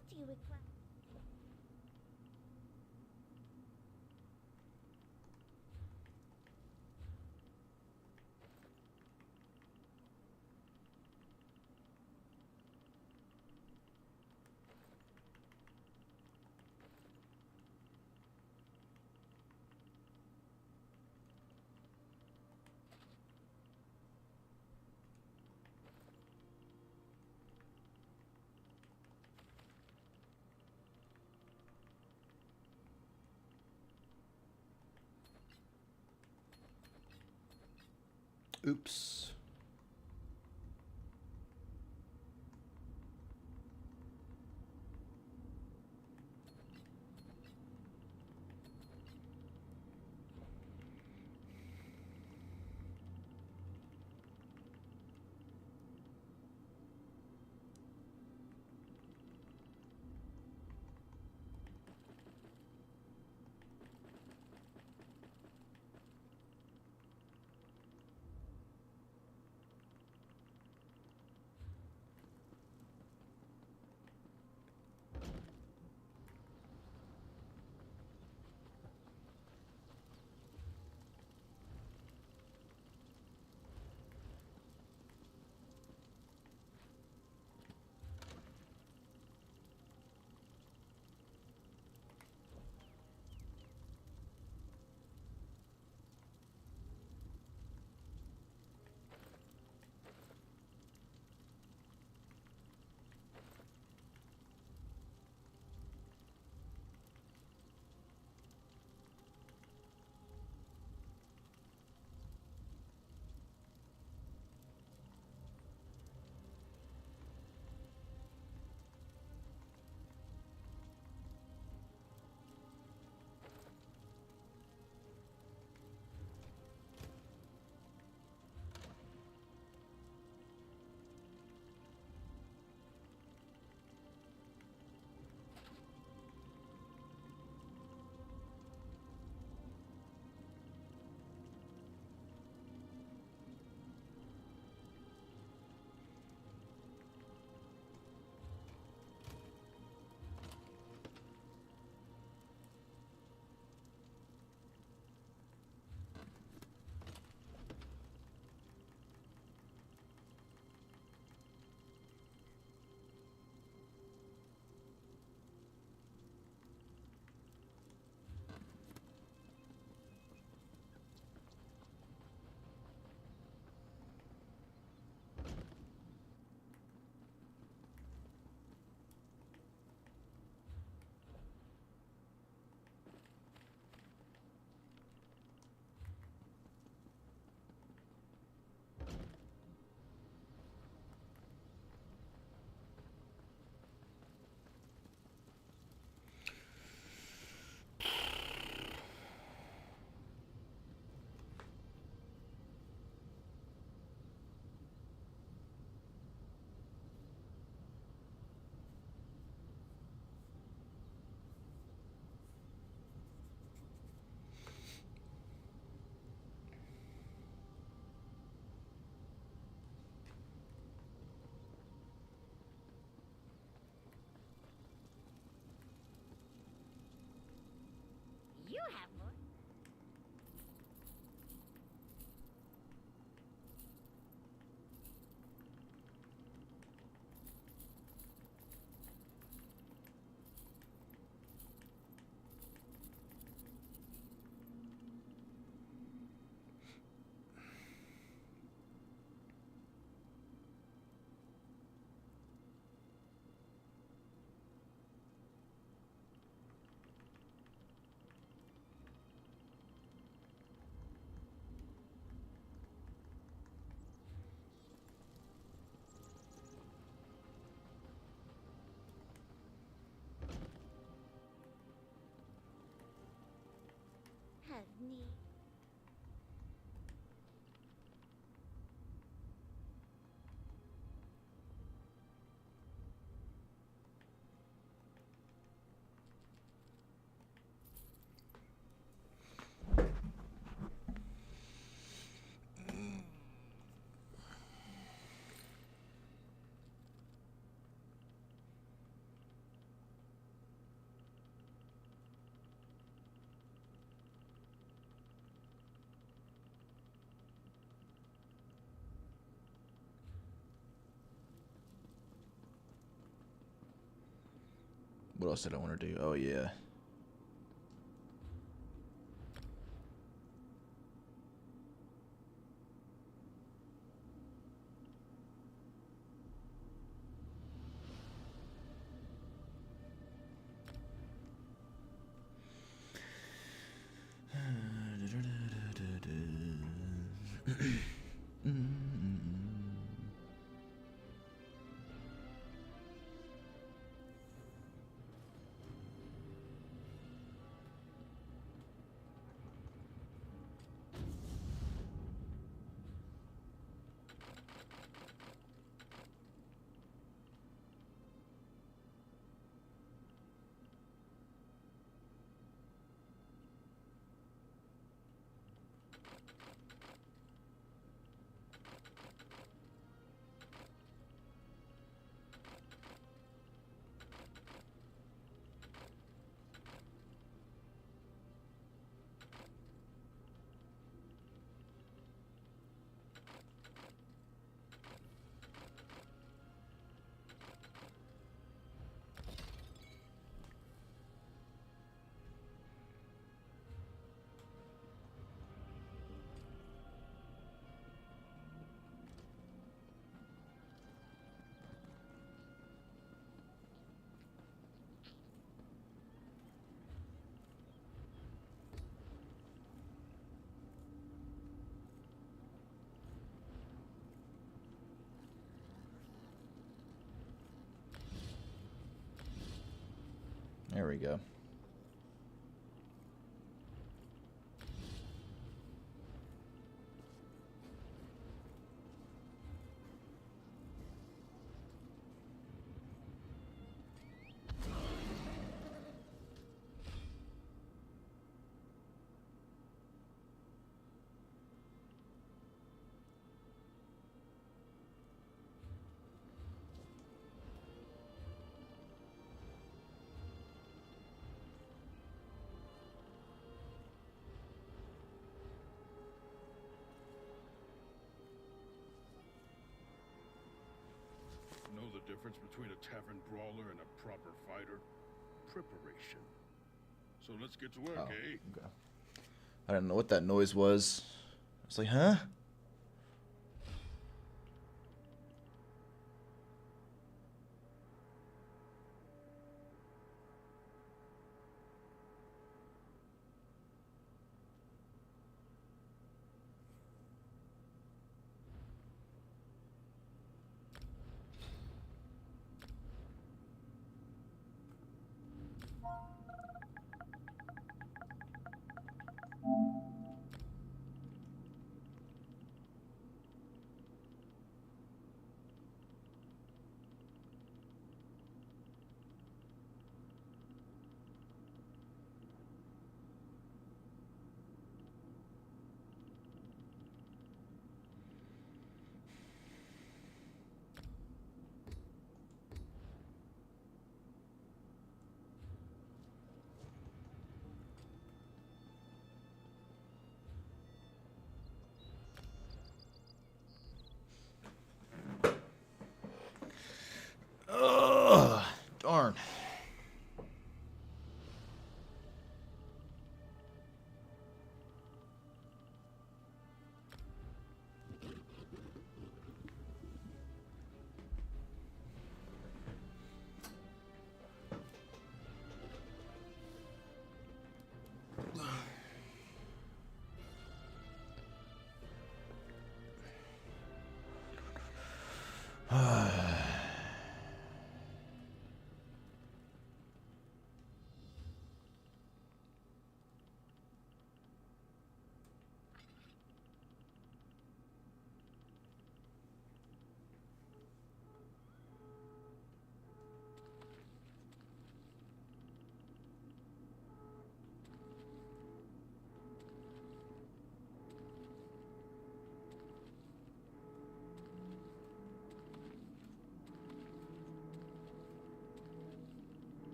What do you require? Oops. You have more. Have need. What else did I want to do? Oh, yeah. There we go. Know the difference between a tavern brawler and a proper fighter? Preparation. So let's get to work, Oh, eh? okay. I don't know what that noise was. I was like, huh?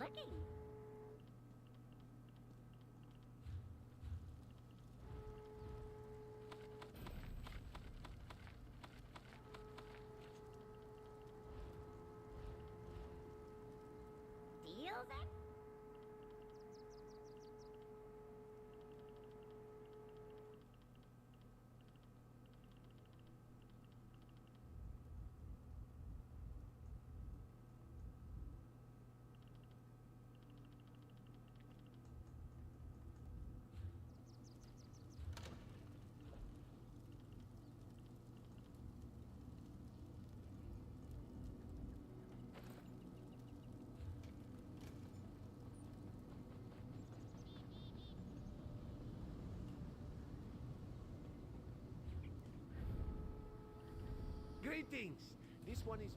clicking. Deal then? Greetings! This one is...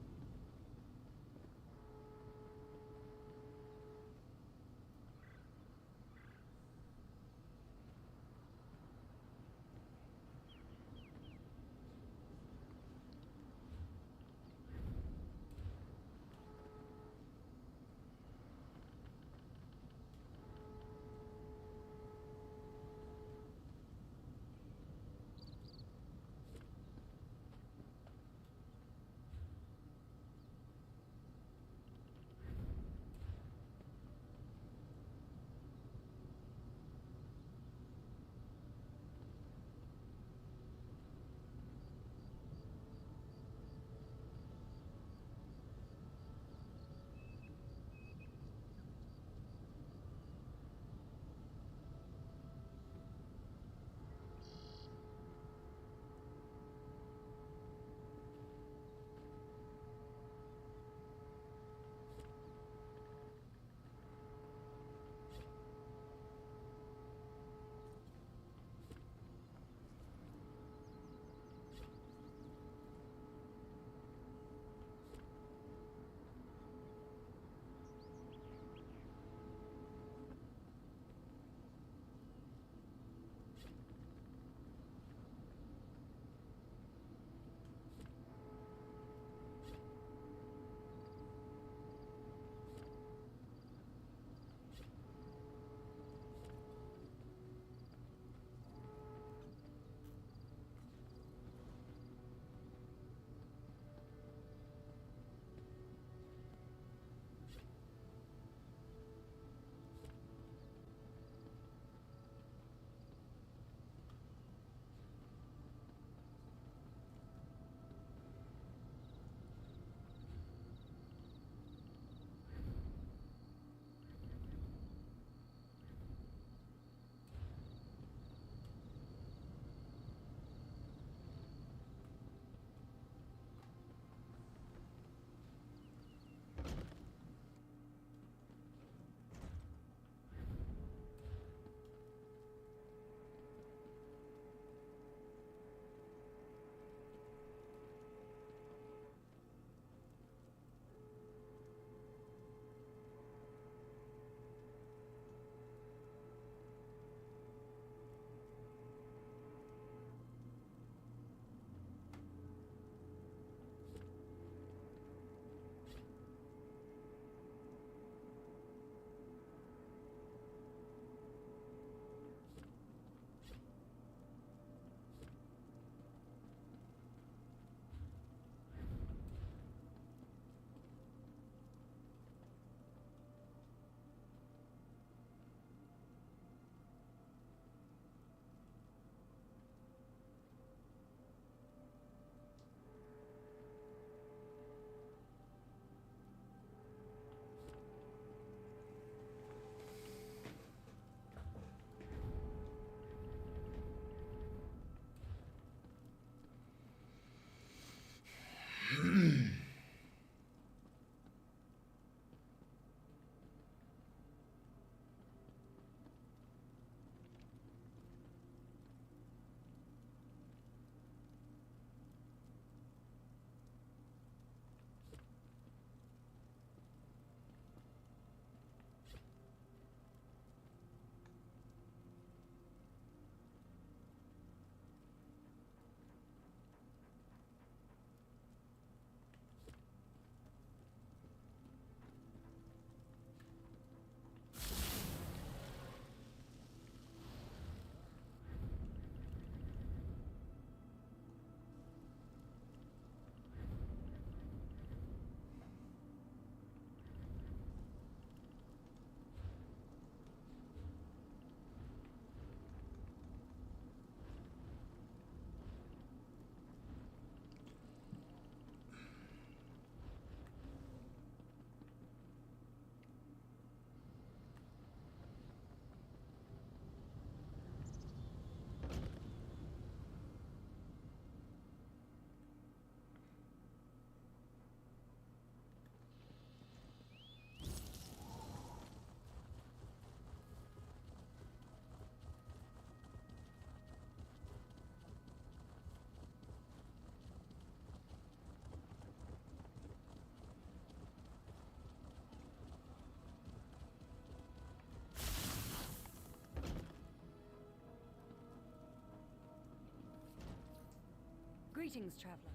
Greetings, traveler.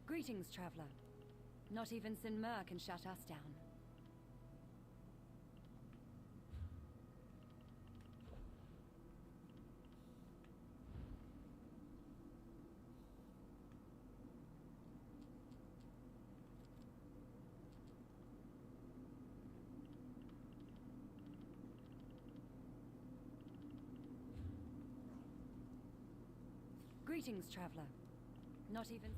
Greetings, traveler. Not even Sin Mer can shut us down. Greetings, traveler. Not even...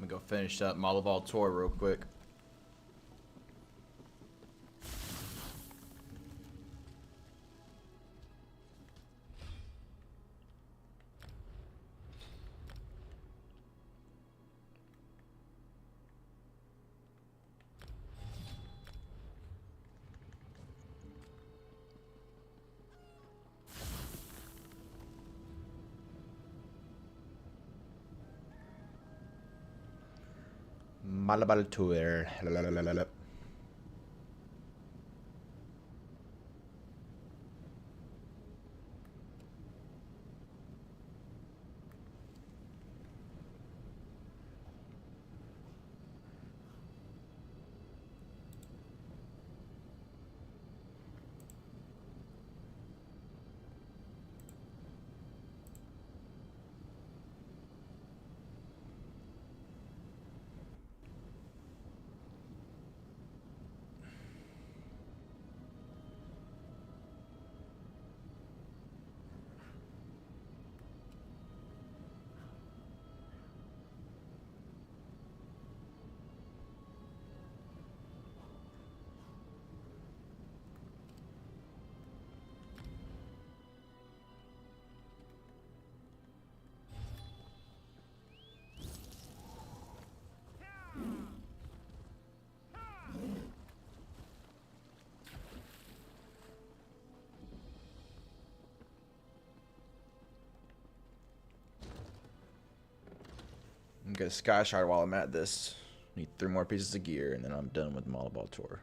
go finish up Malaval Tour real quick. Malaval Tour. Lalalala. I'm gonna Sky Shard while I'm at this. Need 3 more pieces of gear, and then I'm done with Malaval Tour.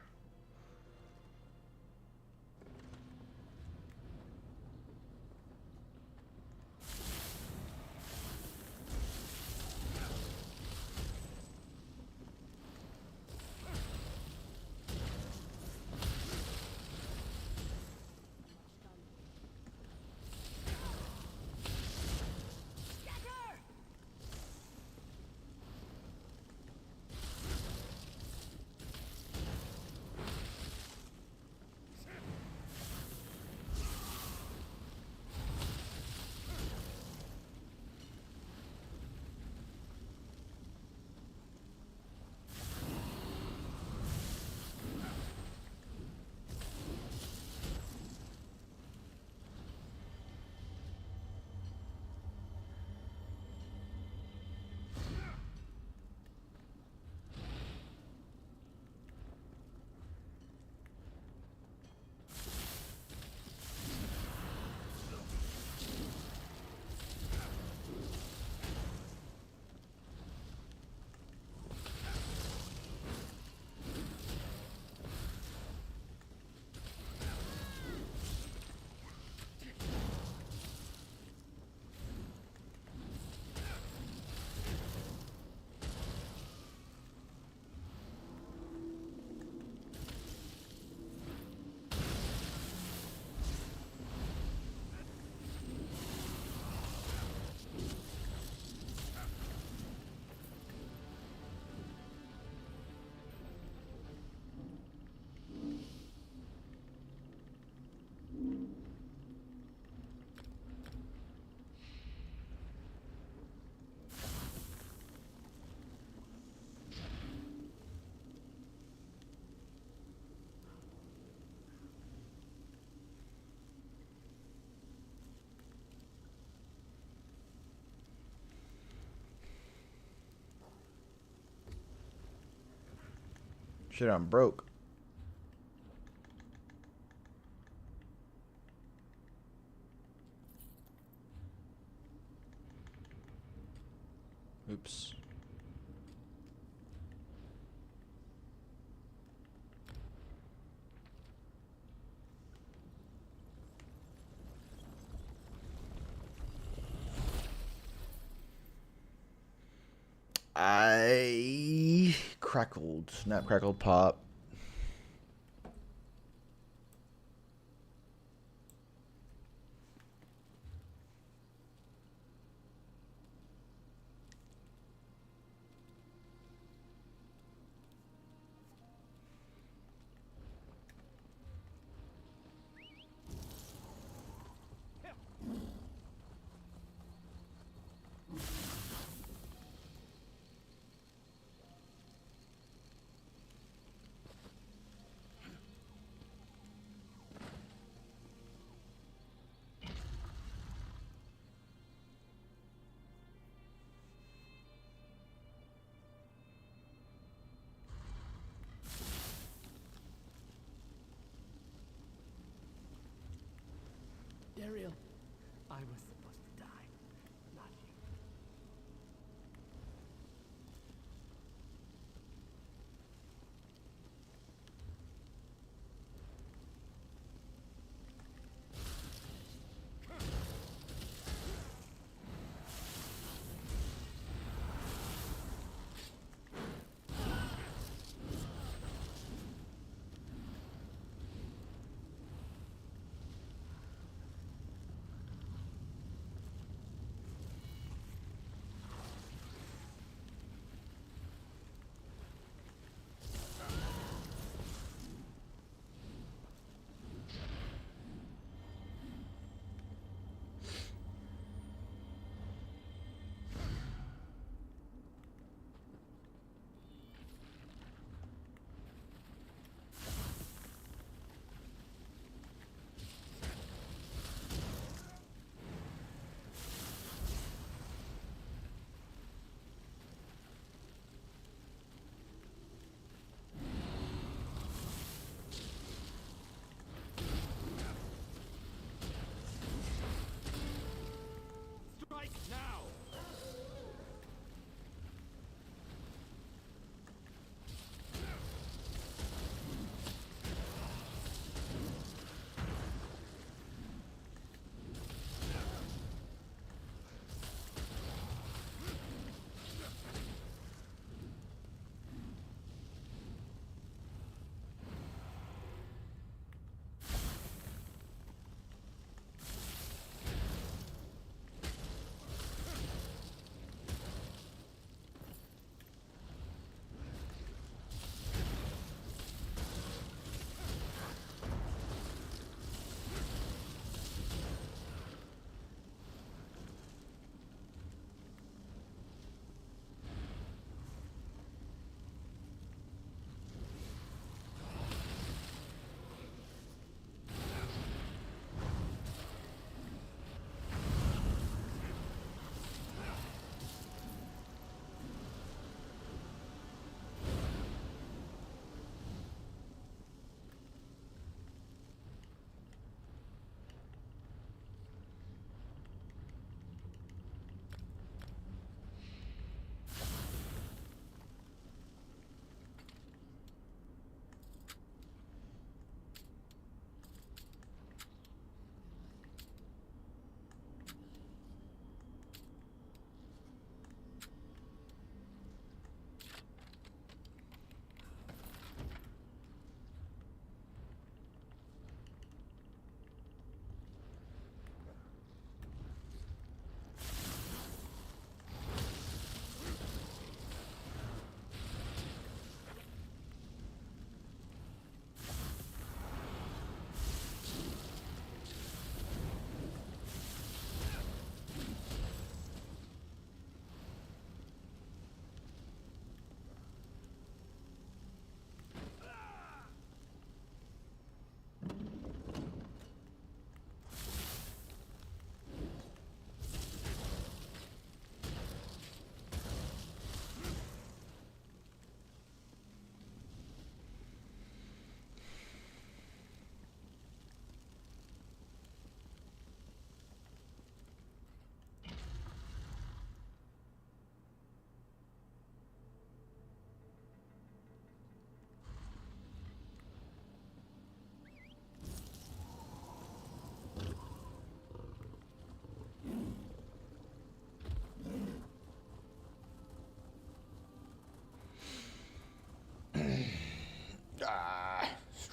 Shit, I'm broke. Oops. I crackled, snap, crackled, pop.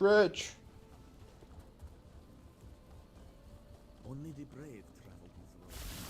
Stretch. Only the brave travel these roads.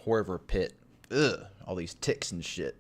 Horror pit. Ugh. All these ticks and shit.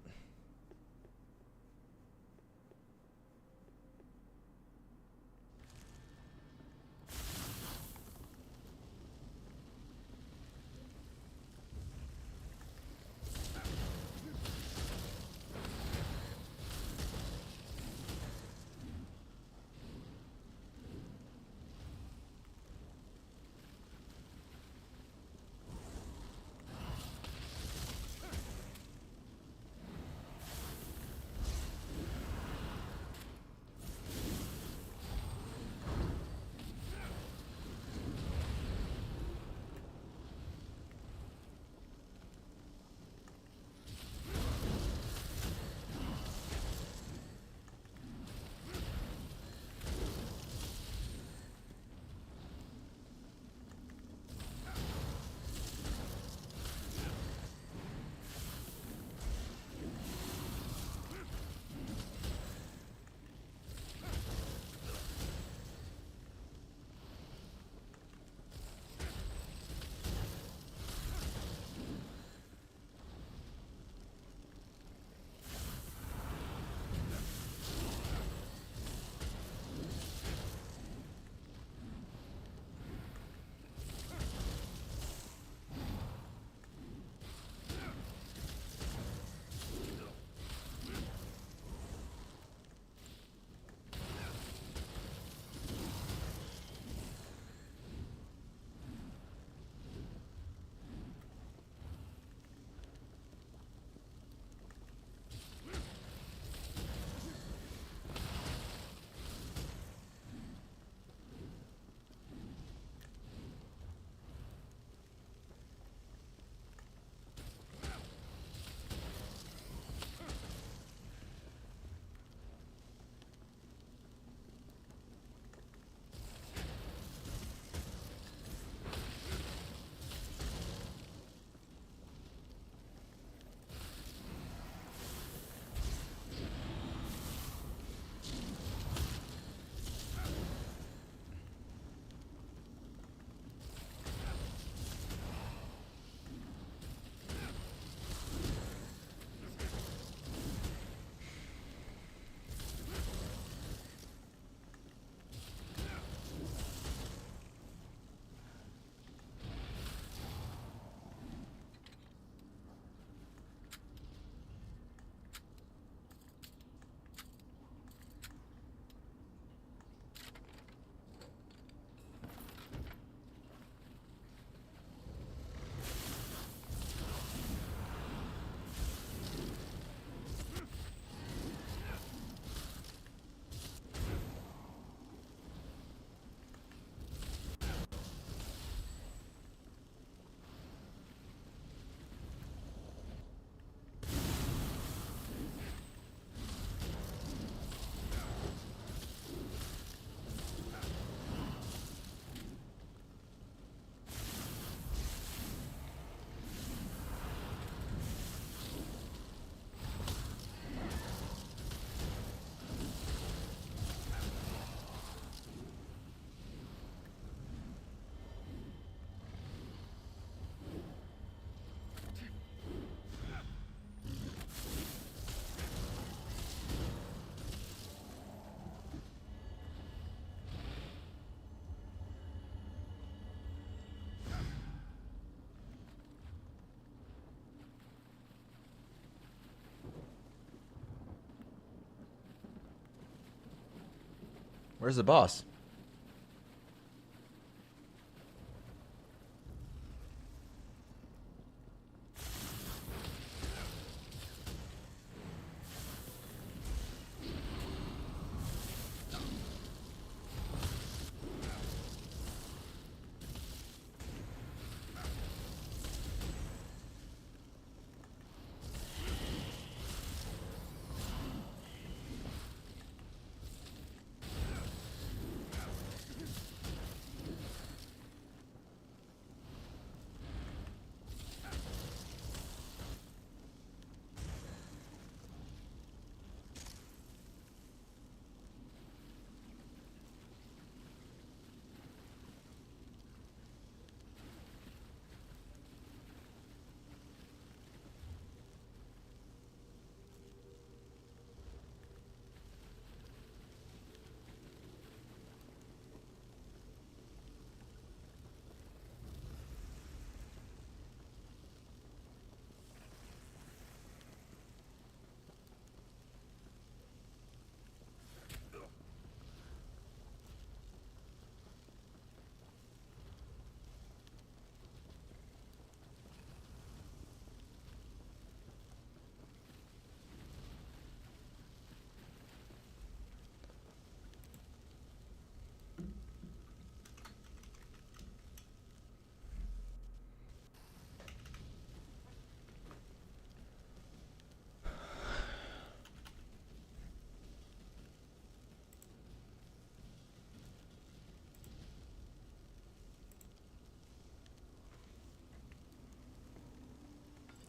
Where's the boss?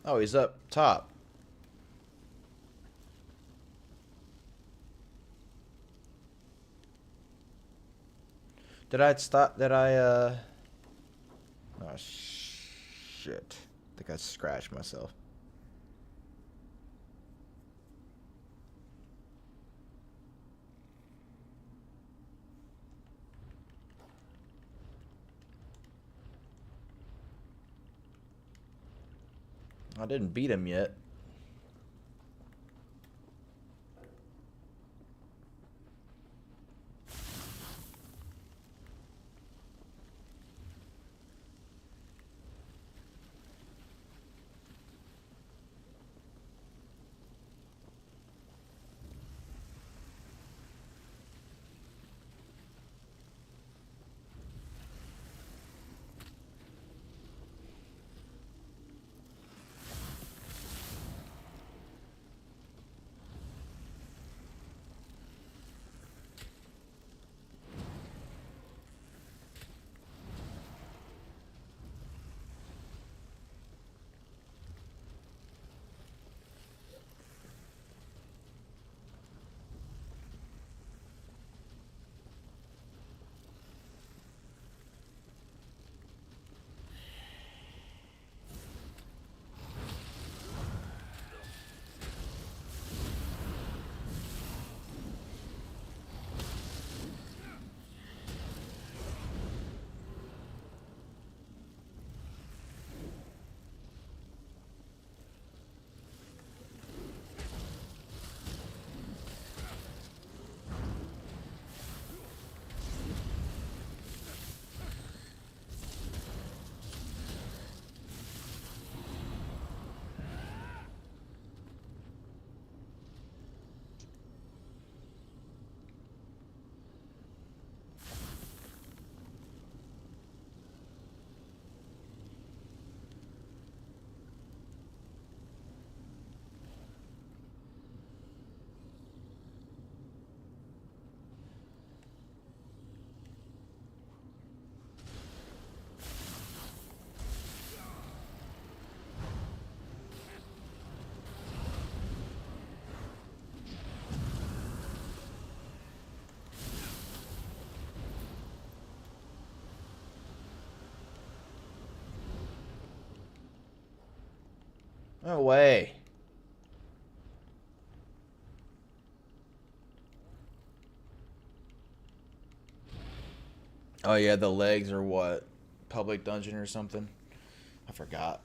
Oh, he's up top. Did I stop? Did I, Oh, shit. I think I scratched myself. I didn't beat him yet. No way. Oh yeah, the legs are what? Public dungeon or something? I forgot.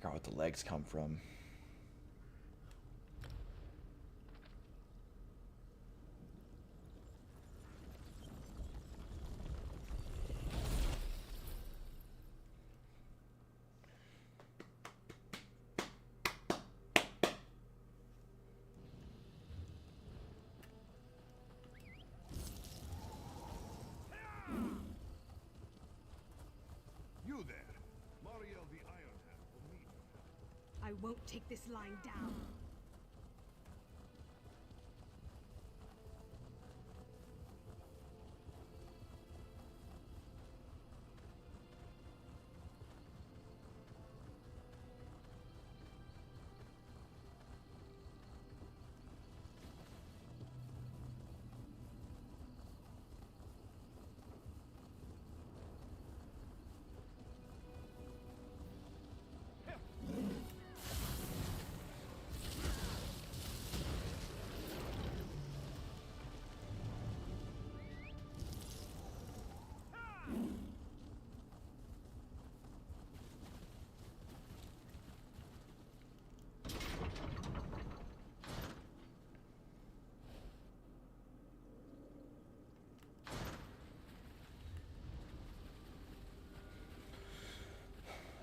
forgot what the legs come from. You there. Mariel the Ironhand will meet you. I won't take this lying down.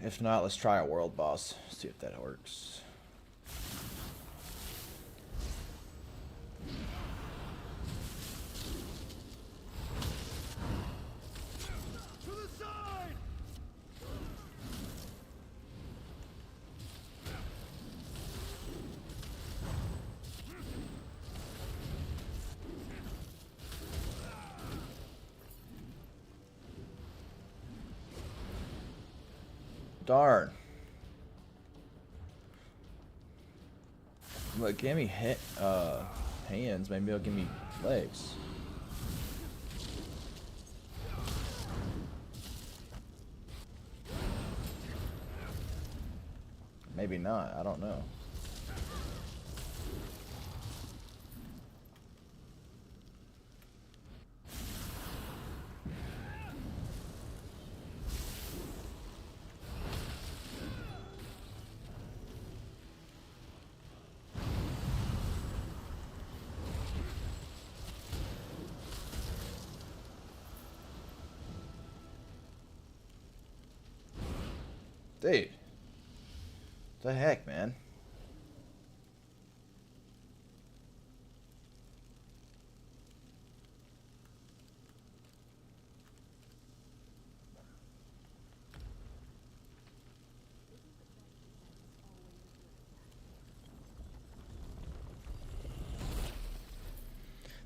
If not, let's try a world boss. See if that works. To the side! Darn. Look, give me hands. Maybe it'll give me legs. Maybe not. I don't know. Dude. What the heck, man?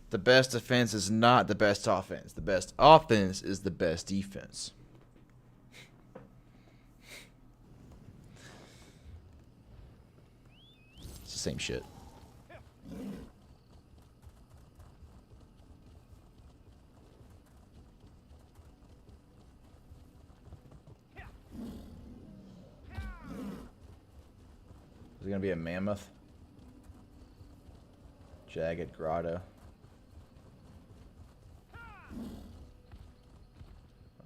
The best defense is not the best offense. The best offense is the best defense. It's the same shit. Is it gonna be a mammoth? Jagged grotto.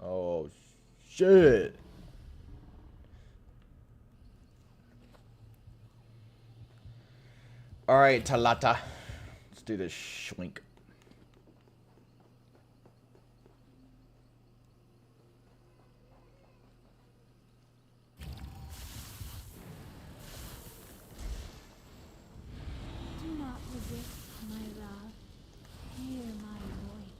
Oh shit. All right, Talata. Let's do this schwink. Do not resist, my love. Hear my voice.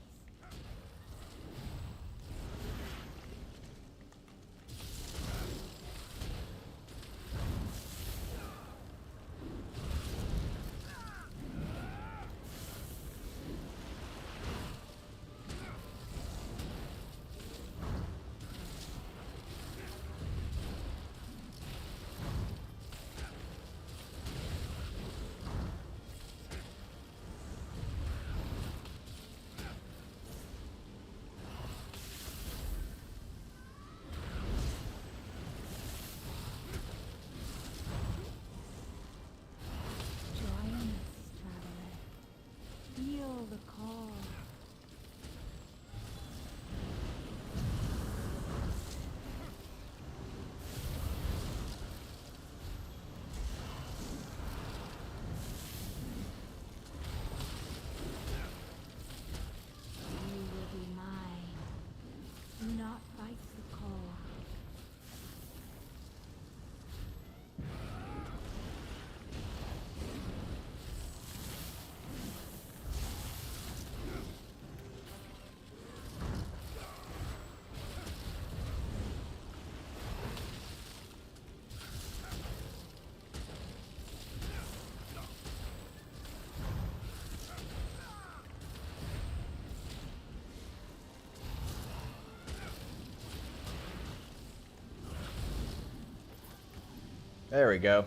There we go.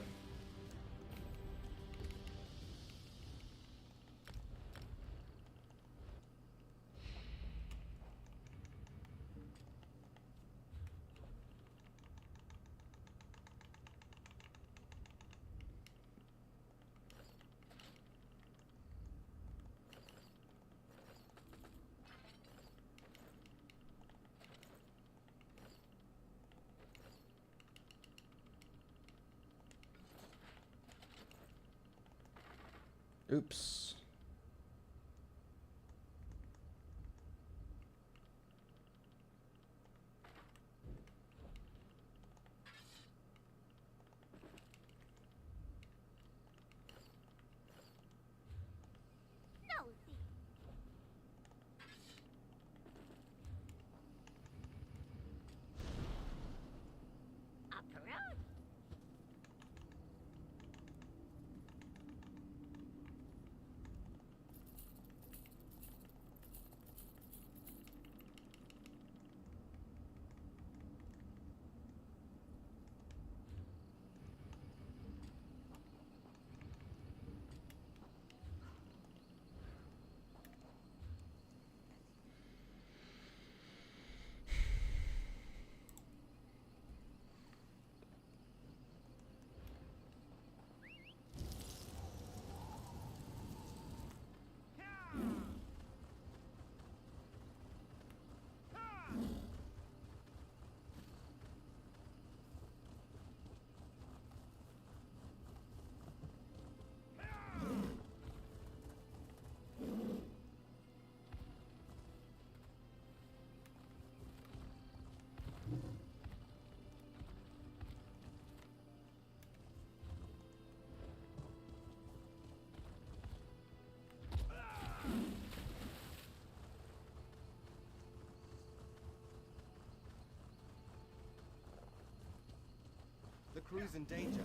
Oops. Nosy. Up around. The crew's in danger.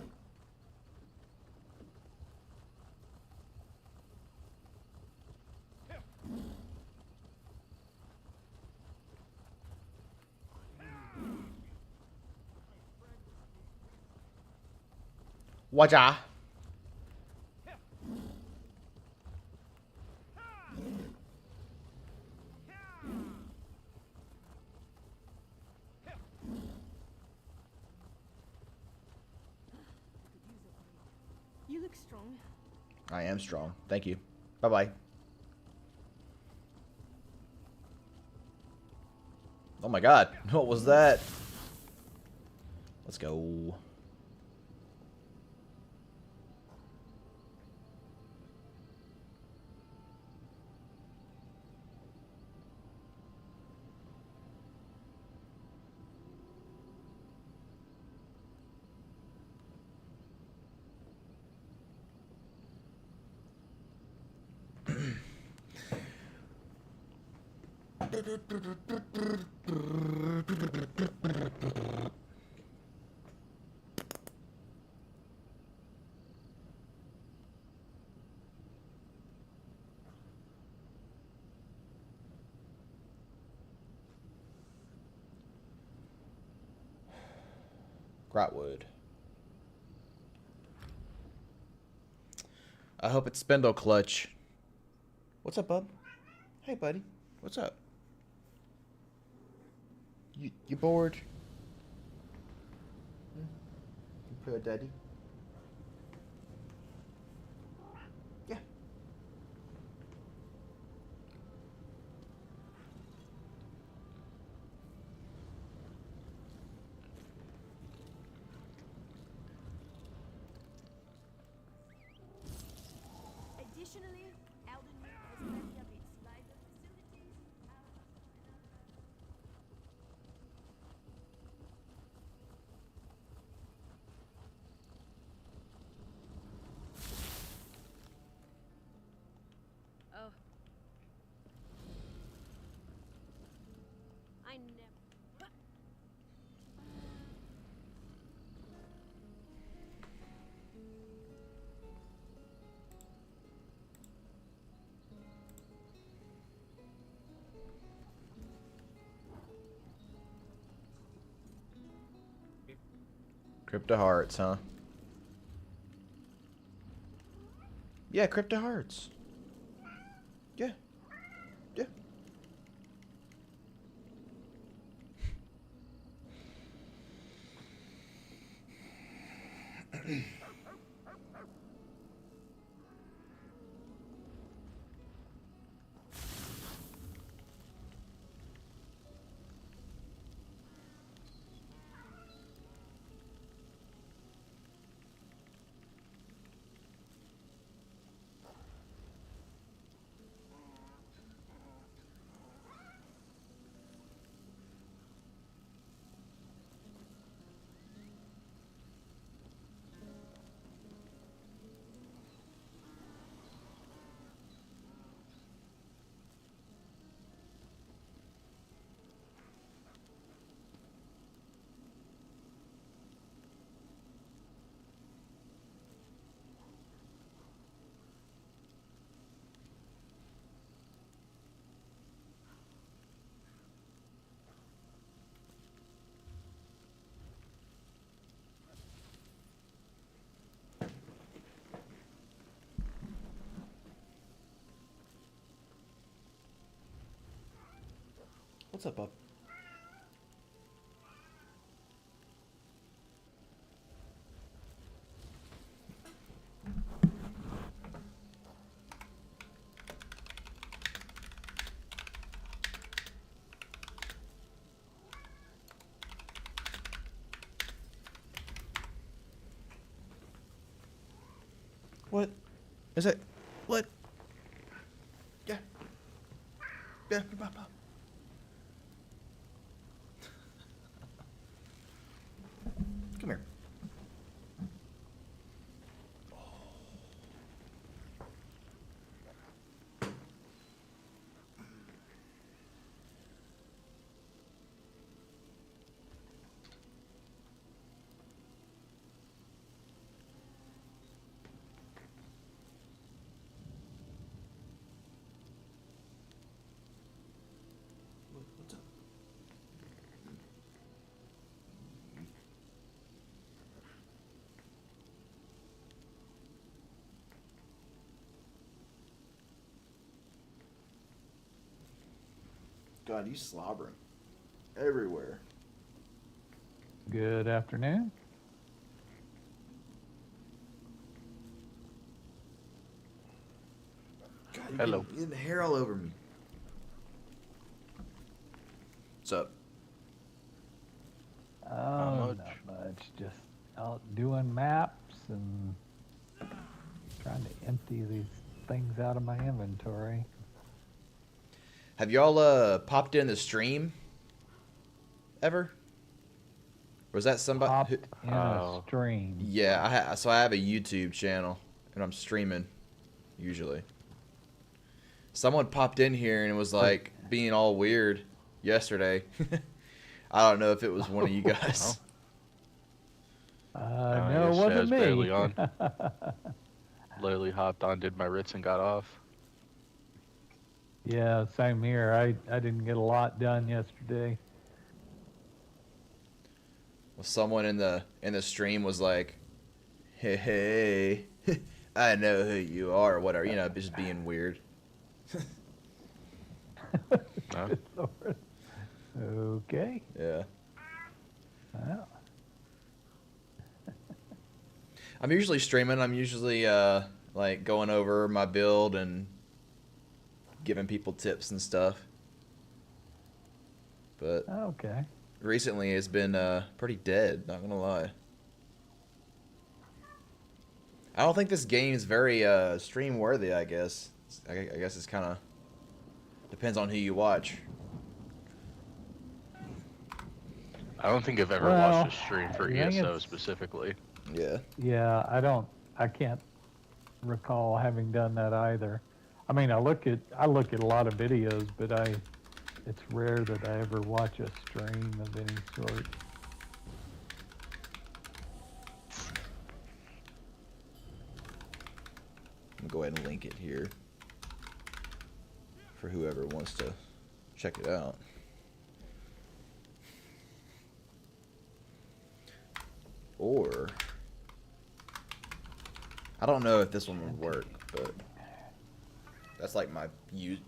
Waja. You look strong. I am strong. Thank you. Bye-bye. Oh my god. What was that? Let's go. Grotwood. I hope it's Spindle Clutch. What's up, bub? Hey, buddy. What's up? You bored? You play with daddy? Yeah. Additionally, Elden Ring has many of its library facilities. Oh. I never. Crypto Hearts, huh? Yeah, Crypto Hearts. Yeah. Yeah. What's up, bub? What? Is it? What? Yeah. Yeah. Bub, bub. Come here. What's up? God, you slobbering everywhere. Good afternoon. God, you're Hello. getting hair all over me. What's up? Oh, much. not much. Just out doing maps and trying to empty these things out of my inventory. Have y'all popped in the stream ever? Was that somebody? Popped Who, in a stream. yeah, so I have a YouTube channel and I'm streaming usually. Someone popped in here and was like being all weird yesterday. I don't know if it was one of you guys. No, it yes, I wasn't was me. barely on. Literally hopped on, did my writs, and got off. Yeah, same here. I didn't get a lot done yesterday. Well, someone in the stream was like, "Hey, I know who you are," or whatever. You know, just being weird. No? Okay. Yeah. Well, I'm usually streaming. I'm usually like going over my build and giving people tips and stuff. But okay. recently it's been pretty dead, not gonna lie. I don't think this game is very stream worthy, I guess. I guess it's kind of depends on who you watch. I don't think I've ever Well, watched a stream for I think ESO it's- specifically. Yeah. Yeah, I can't recall having done that either. I mean, I look at a lot of videos, but it's rare that I ever watch a stream of any sort. I'm gonna go ahead and link it here for whoever wants to check it out. Or I don't know if this one would work, but that's like my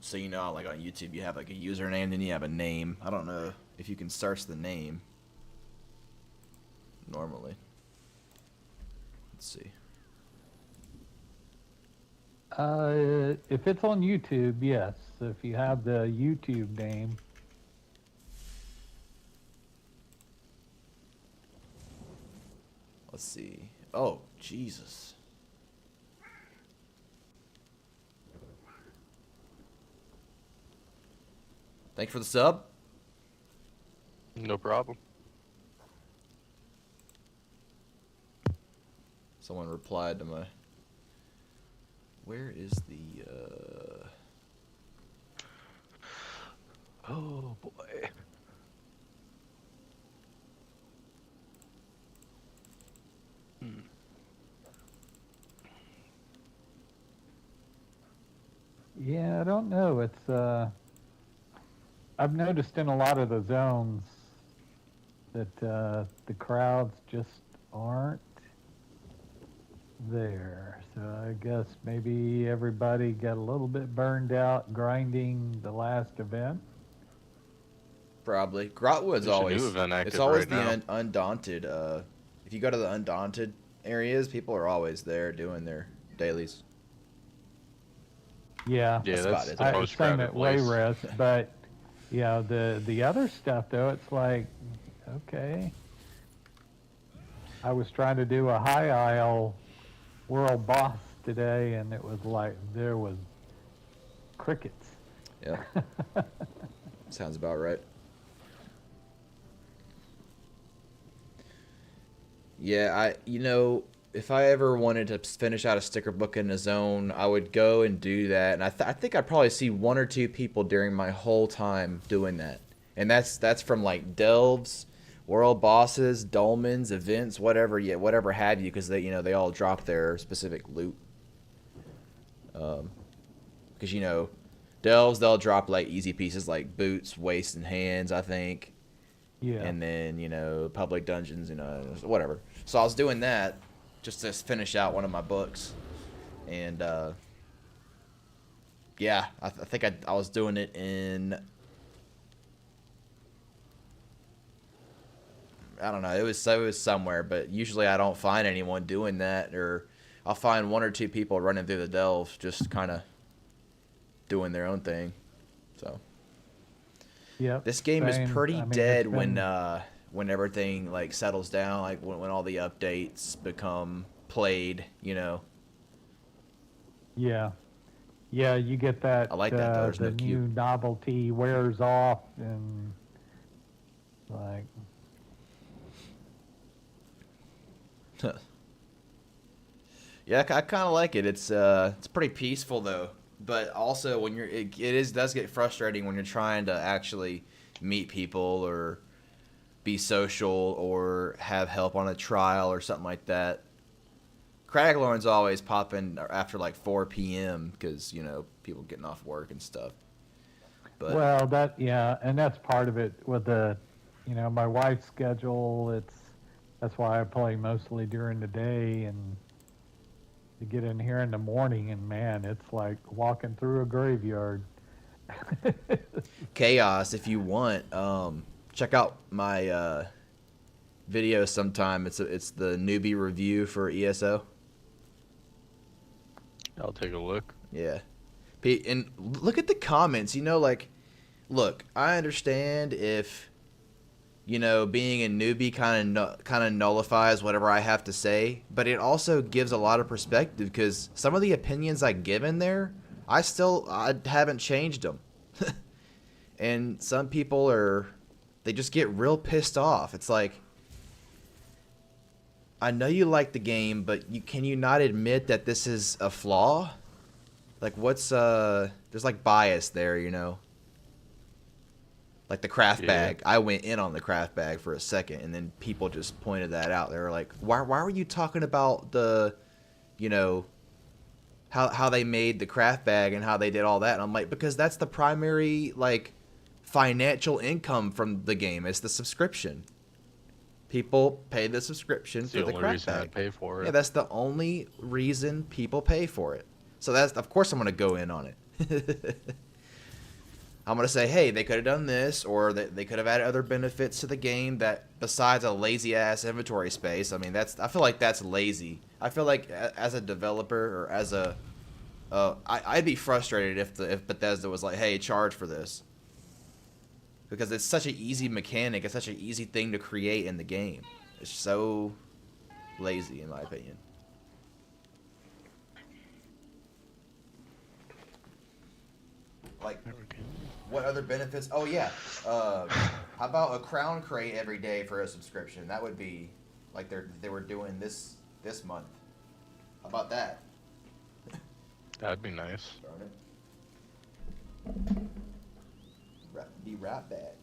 so you know, like on YouTube you have like a username, then you have a name. I don't know if you can search the name normally. Let's see. If it's on YouTube, yes. If you have the YouTube name. Let's see. Oh, Jesus. Thanks for the sub. No problem. Someone replied to my... Where is the... Oh boy. Yeah, I don't know. It's I've noticed in a lot of the zones that the crowds just aren't there. So I guess maybe everybody got a little bit burned out grinding the last event. Probably. Grotwood's There's a always... new event active It's always right the now. Undaunted. If you go to the Undaunted areas, people are always there doing their dailies. Yeah, Yeah, That's that's about it. the most same crowded at place. Wayrest, but yeah, the other stuff though, it's like, okay. I was trying to do a high aisle world boss today, and it was like there was crickets. Yeah. Sounds about right. Yeah, if I ever wanted to finish out a sticker book in a zone, I would go and do that. And I think I'd probably see 1 or 2 people during my whole time doing that. And that's from like delves, world bosses, dolmens, events, whatever have you, because they all drop their specific loot. Because delves, they'll drop like easy pieces like boots, waist, and hands, I think. Yeah. And then, public dungeons, whatever. So I was doing that just to finish out one of my books. And, yeah, I think I was doing it in... I don't know. It was somewhere, but usually I don't find anyone doing that, or I'll find 1 or 2 people running through the delves just kind of doing their own thing. So... Yep. This game same. is pretty I mean, dead it's been- when everything like settles down, like when all the updates become played, Yeah. Yeah, you get that. I like that, though. There's the no new cube. novelty wears off, and like, Yeah, I kind of like it. It's pretty peaceful though, but also when it does get frustrating when you're trying to actually meet people or be social or have help on a trial or something like that. Craglorn's always popping after like 4 p.m. because people getting off work and stuff. But well, and that's part of it with the, my wife's schedule. That's why I play mostly during the day, and to get in here in the morning, and man, it's like walking through a graveyard. Chaos, if you want, check out my video sometime. It's the newbie review for ESO. I'll take a look. Yeah. And look at the comments, look, I understand if, being a newbie kind of nullifies whatever I have to say, but it also gives a lot of perspective because some of the opinions I give in there, I haven't changed them. And some people they just get real pissed off. It's like, I know you like the game, but can you not admit that this is a flaw? Like, there's like bias there, Like the craft bag. I went in on the craft bag for a second, and then people just pointed that out. They were like, why were you talking about the, how they made the craft bag and how they did all that? And I'm like, because that's the primary, like, financial income from the game. It's the subscription. People pay the subscription It's for the the only crack reason pack. I'd pay for it. Yeah, that's the only reason people pay for it. So that's, of course, I'm gonna go in on it. I'm gonna say, hey, they could have done this, or they could have added other benefits to the game that besides a lazy ass inventory space. I mean, I feel like that's lazy. I feel like as a developer or as a, I'd be frustrated if Bethesda was like, hey, charge for this, because it's such an easy mechanic. It's such an easy thing to create in the game. It's so lazy, in my opinion. Like, what other benefits? Oh yeah, how about a crown crate every day for a subscription? That would be like they were doing this month. How about that? That'd be nice. Darn it. Be right back.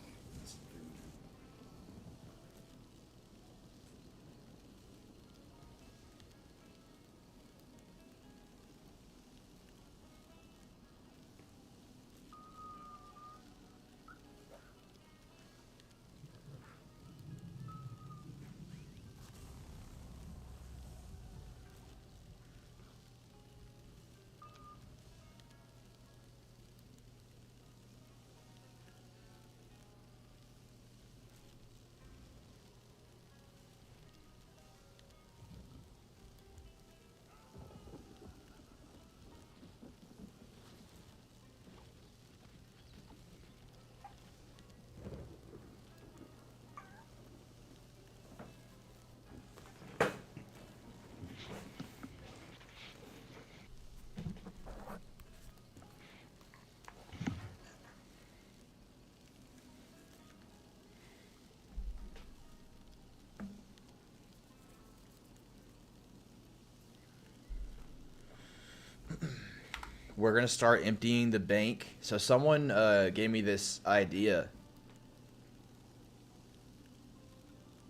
We're gonna start emptying the bank. So someone gave me this idea.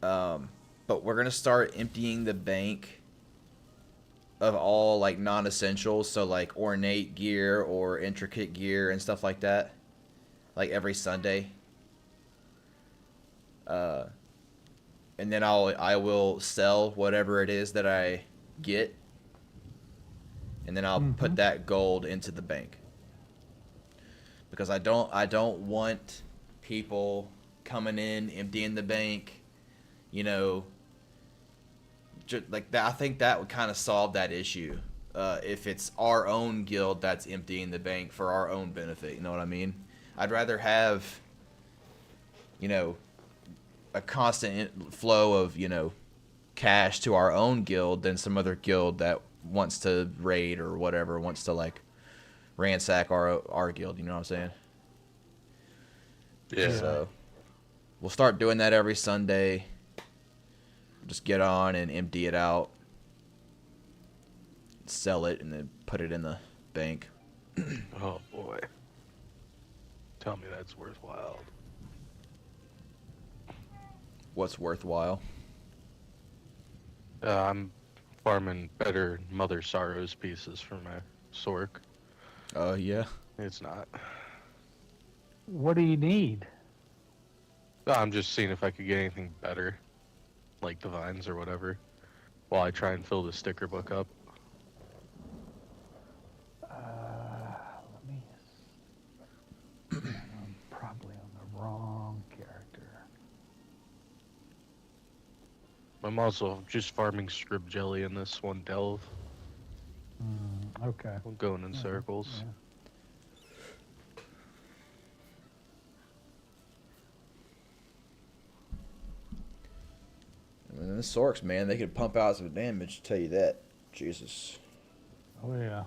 But we're gonna start emptying the bank of all like non-essentials, so like ornate gear or intricate gear and stuff like that, like every Sunday. And then I will sell whatever it is that I get, and then I'll put that gold into the bank, because I don't want people coming in emptying the bank, you know, like that. I think that would kind of solve that issue if it's our own guild that's emptying the bank for our own benefit. You know what I mean? I'd rather have, you know, a constant flow of, you know, cash to our own guild than some other guild that wants to raid or whatever, wants to like ransack our guild. You know what I'm saying? Yeah. So we'll start doing that every Sunday. Just get on and empty it out, sell it, and then put it in the bank. Oh boy. Tell me that's worthwhile. What's worthwhile? I'm farming better Mother Sorrows pieces for my Sork. Oh, yeah. It's not. What do you need? I'm just seeing if I could get anything better, like divines or whatever, while I try and fill the sticker book up. Let me. I'm probably on the wrong character. I'm also just farming scrib jelly in this one delve. Okay. I'm going in circles. Yeah. I mean, the Sorks, man, they could pump out some damage, tell you that. Jesus. Oh yeah.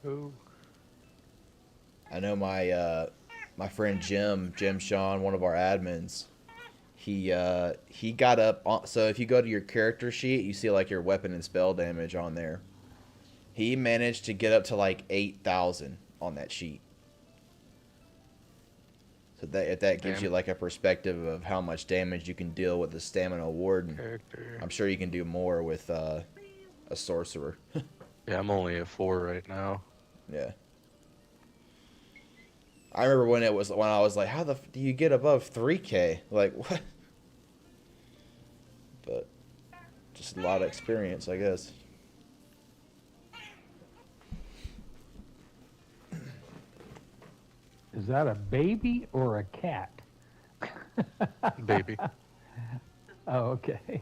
Oh. I know my friend Jim Sean, one of our admins, he got up on, so if you go to your character sheet, you see like your weapon and spell damage on there. He managed to get up to like 8,000 on that sheet. So that if that gives you like a perspective of how much damage you can deal with the stamina warden, Character. I'm sure you can do more with a sorcerer. Yeah, I'm only at 4 right now. Yeah. I remember when I was like, how the do you get above 3K? Like, what? But just a lot of experience, I guess. Is that a baby or a cat? Baby. Oh, okay.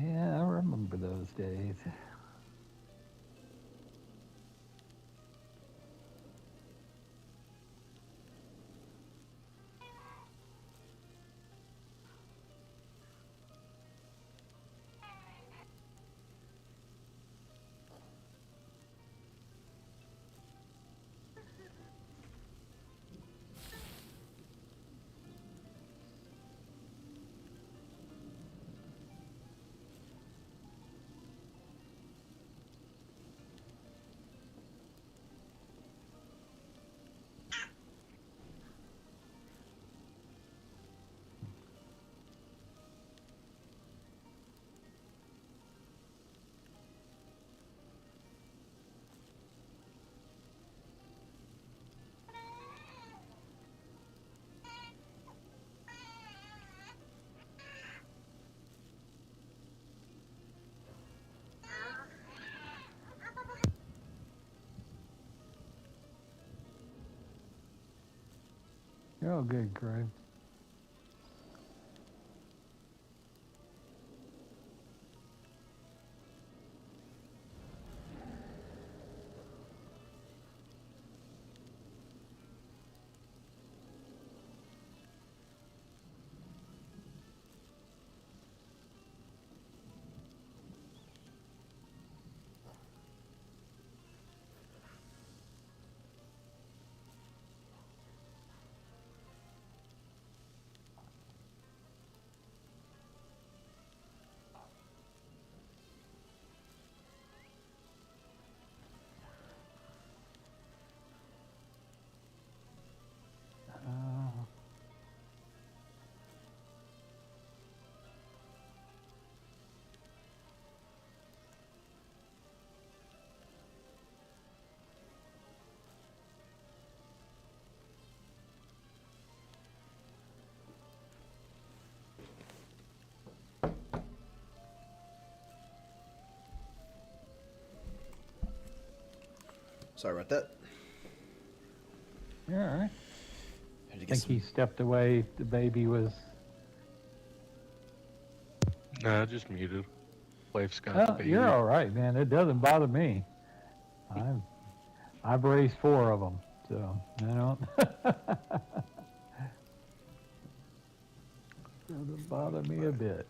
Yeah, I remember those days. You're all good, Craig. Sorry about that. You're all right. Had to I get think some- he stepped away. The baby was. Nah, just muted. Wife's got the Oh, baby. you're all right, man. It doesn't bother me. I've raised 4 of them, so you know. Doesn't bother me a bit.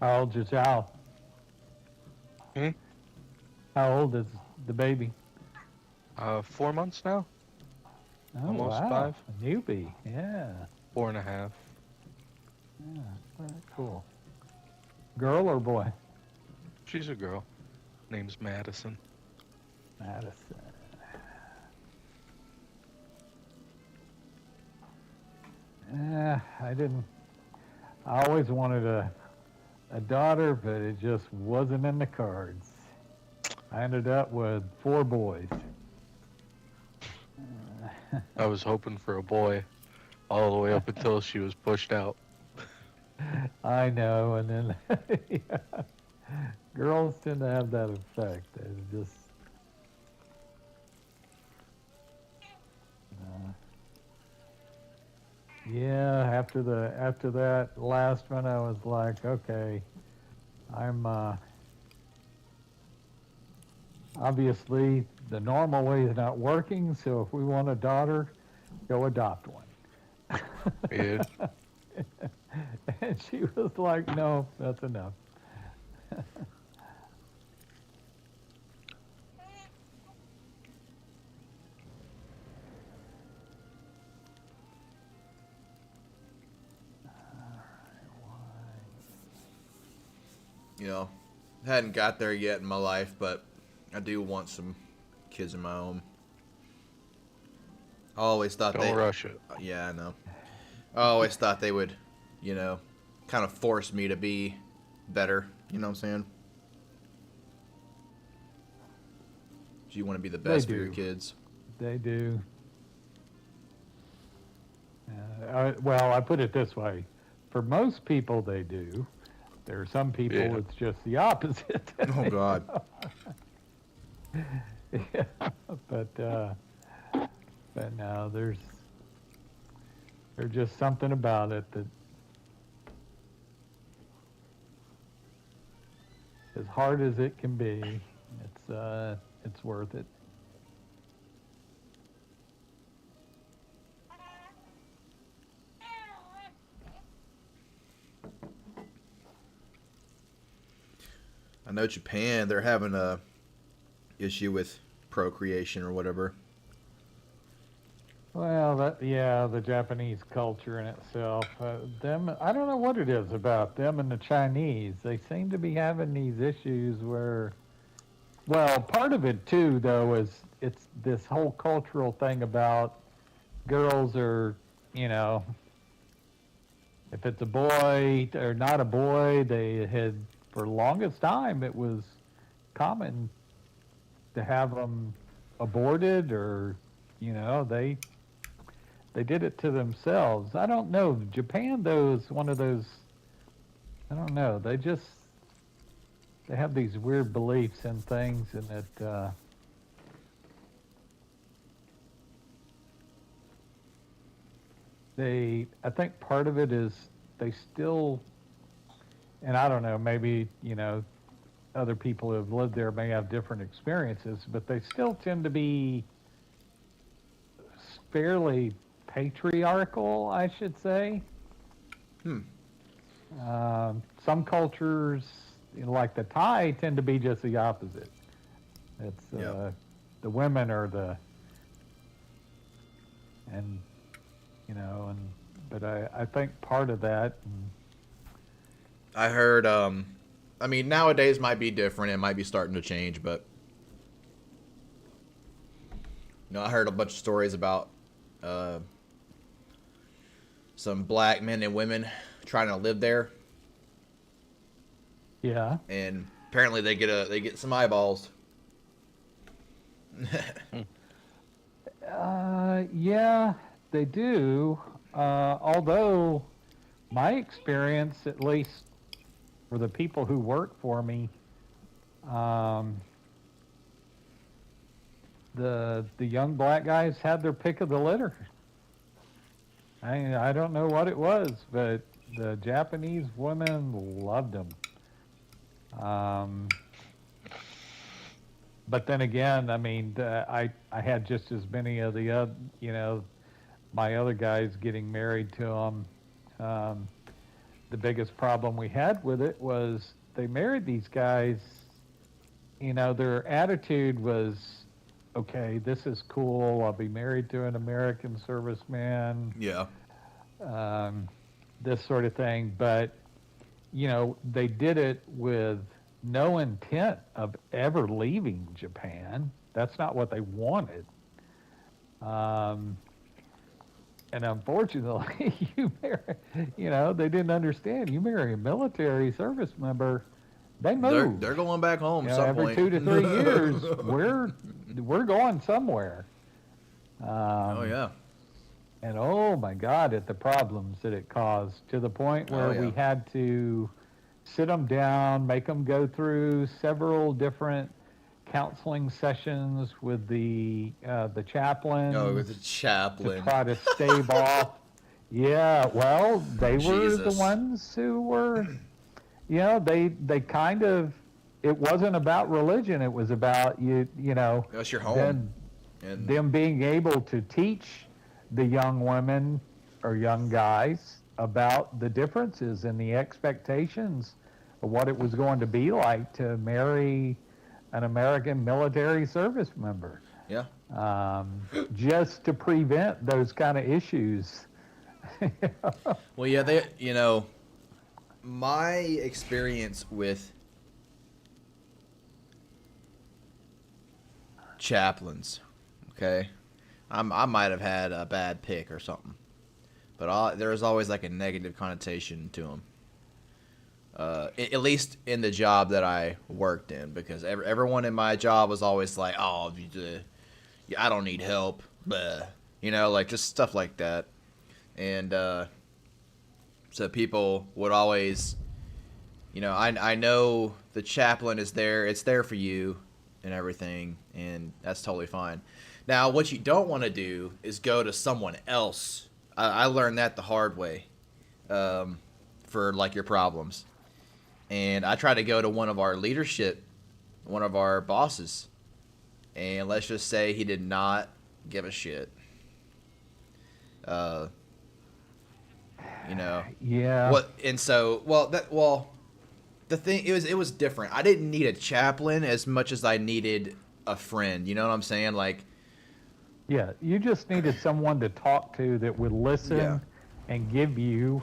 How old's your child? Hmm? How old is the baby? 4 months now? Oh, Almost wow. 5. A newbie, yeah. 4.5. Yeah, very cool. Girl or boy? She's a girl. Name's Madison. Madison. I always wanted a daughter, but it just wasn't in the cards. I ended up with 4 boys. I was hoping for a boy all the way up until she was pushed out. I know, and then yeah, girls tend to have that effect. It's just yeah. After that last one, I was like, okay, I'm obviously the normal way is not working. So if we want a daughter, go adopt one. Yeah. And she was like, no, that's enough. you know, hadn't got there yet in my life, but I do want some kids of my own. I always thought Don't rush it. Yeah, I know. I always thought they would, you know, kind of force me to be better. You know what I'm saying? Do you want to be the best for your kids? They do. Well, I put it this way. For most people, they do. There are some people it's just the opposite. Oh, God. Yeah, but no, there's just something about it that, as hard as it can be, it's worth it. I know Japan, they're having a issue with procreation or whatever. Well, the Japanese culture in itself, I don't know what it is about them and the Chinese. They seem to be having these issues where, well, part of it too, though, is it's this whole cultural thing about girls are, you know, if it's a boy or not a boy, they had, for the longest time, it was common to have them aborted, or, you know, they did it to themselves. I don't know. Japan, though, is one of those, I don't know. They have these weird beliefs and things, and that I think part of it is they still, and I don't know, maybe, you know, other people who have lived there may have different experiences, but they still tend to be fairly patriarchal, I should say. Some cultures, you know, like the Thai, tend to be just the opposite. It's the women are and you know, but I think part of that. I heard, I mean, nowadays might be different. It might be starting to change, but, you know, I heard a bunch of stories about some black men and women trying to live there. Yeah. And apparently they get some eyeballs. Yeah, they do. Although my experience, at least for the people who work for me, the young black guys had their pick of the litter. I don't know what it was, but the Japanese women loved them. But then again, I mean, I had just as many of the other, you know, my other guys getting married to them. The biggest problem we had with it was they married these guys, you know, their attitude was, okay, this is cool. I'll be married to an American serviceman. Yeah. This sort of thing. But, you know, they did it with no intent of ever leaving Japan. That's not what they wanted. And unfortunately, you know, they didn't understand. You marry a military service member, they move. They're going back home. You know, some every point. 2 to 3 years, we're going somewhere. Oh yeah. And oh my God, at the problems that it caused, to the point where we had to sit them down, make them go through several different counseling sessions with the chaplain. Oh, with the chaplain. To try to stave off. Yeah, well, they were the Jesus. ones who were, you know, they kind of, it wasn't about religion. It was about, you know. That's your home. Them being able to teach the young women or young guys about the differences and the expectations of what it was going to be like to marry an American military service member. Yeah. Just to prevent those kind of issues. Well, yeah, you know, my experience with chaplains. Okay, I might have had a bad pick or something, but there was always like a negative connotation to them. At least in the job that I worked in, because everyone in my job was always like, "Oh, I don't need help," bleh. You know, like just stuff like that, and so people would always, you know, I know the chaplain is there, it's there for you, and everything, and that's totally fine. Now, what you don't want to do is go to someone else. I learned that the hard way, for like your problems. And I tried to go to one of our bosses, and let's just say he did not give a shit. You know. Yeah. The thing it was different. I didn't need a chaplain as much as I needed a friend. You know what I'm saying? Like, Yeah, you just needed someone to talk to that would listen Yeah. and give you,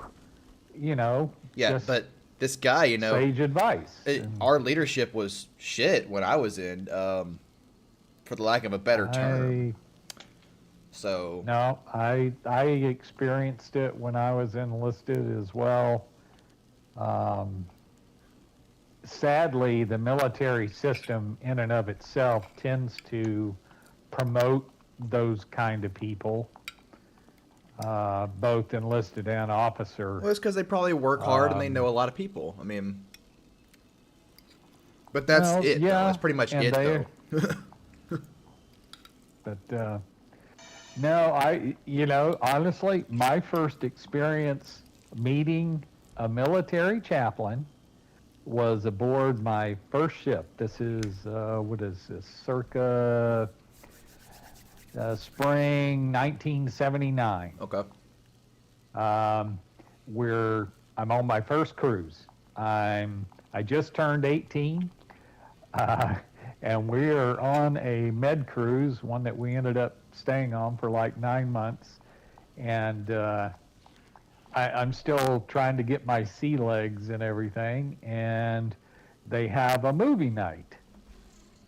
you know, yeah, just but this guy, you know, sage advice. And our leadership was shit when I was in, for the lack of a better term. So I experienced it when I was enlisted as well. Sadly, the military system in and of itself tends to promote those kind of people, both enlisted and officer. Well, it's because they probably work hard and they know a lot of people. I mean, but that's well, it. yeah, though. That's pretty much and it, though. But no, honestly, my first experience meeting a military chaplain was aboard my first ship. This is, what is this, circa spring 1979. Okay. Where I'm on my first cruise. I just turned 18, and we are on a med cruise, one that we ended up staying on for like 9 months, and I'm still trying to get my sea legs and everything, and they have a movie night.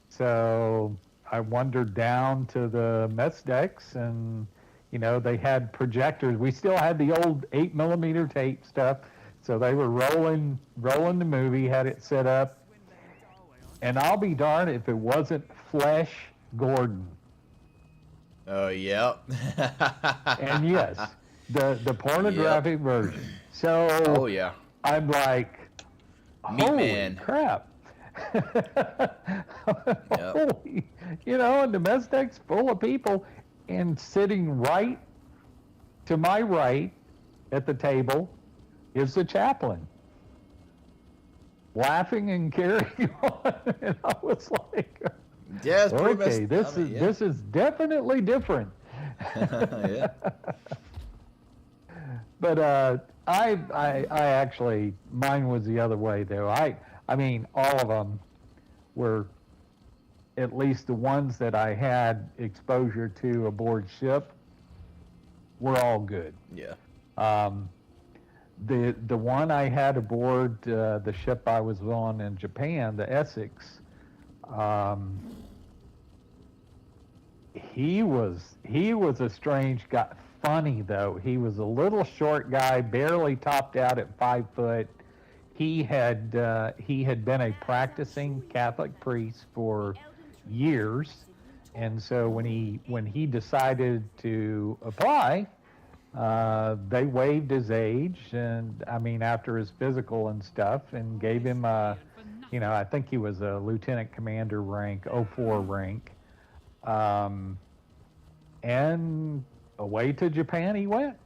So I wandered down to the mess decks, and you know, they had projectors. We still had the old 8mm tape stuff, so they were rolling the movie, had it set up, and I'll be darned if it wasn't Flesh Gordon. Oh, yeah. And yes, the pornographic version. So Oh, yeah. I'm like, Meat holy Man. crap. Yep. Holy, you know, and the mess deck's full of people, and sitting right to my right at the table is the chaplain, laughing and carrying on. And I was like, Yeah, it's pretty okay, messed up, this is definitely different. Yeah. But I actually, mine was the other way though. I mean, all of them were, at least the ones that I had exposure to aboard ship, were all good. Yeah. The one I had aboard the ship I was on in Japan, the Essex, he was a strange guy. Funny though, he was a little short guy, barely topped out at 5 foot. He had been a practicing Catholic priest for years, and so when he decided to apply, they waived his age, and I mean after his physical and stuff, and gave him a, you know, I think he was a lieutenant commander rank, 04 rank, and away to Japan he went,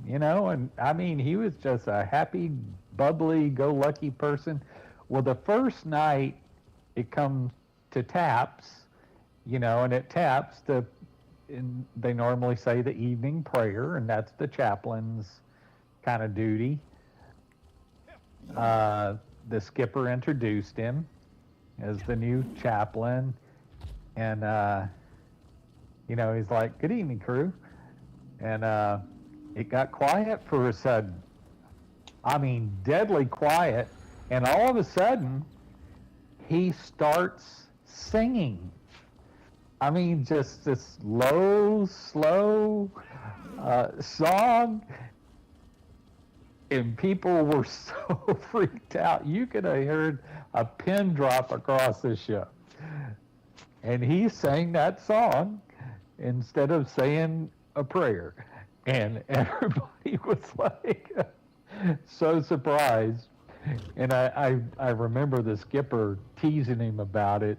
you know, and I mean he was just a happy, bubbly, go lucky person. Well, the first night it comes to taps, you know, and at taps they normally say the evening prayer, and that's the chaplain's kind of duty. The skipper introduced him as the new chaplain, and you know, he's like, "Good evening, crew," and it got quiet for a sudden. I mean, deadly quiet, and all of a sudden, he starts singing. I mean, just this low, slow song, and people were so freaked out. You could have heard a pin drop across the show. And he sang that song instead of saying a prayer. And everybody was like so surprised. And I remember the skipper teasing him about it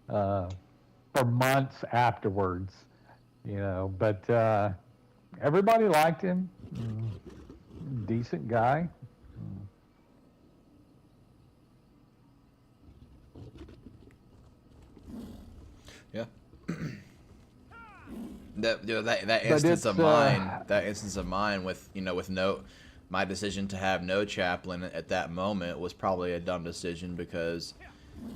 for months afterwards, you know. But everybody liked him. Decent guy. Yeah. That instance of mine, with my decision to have no chaplain at that moment was probably a dumb decision because,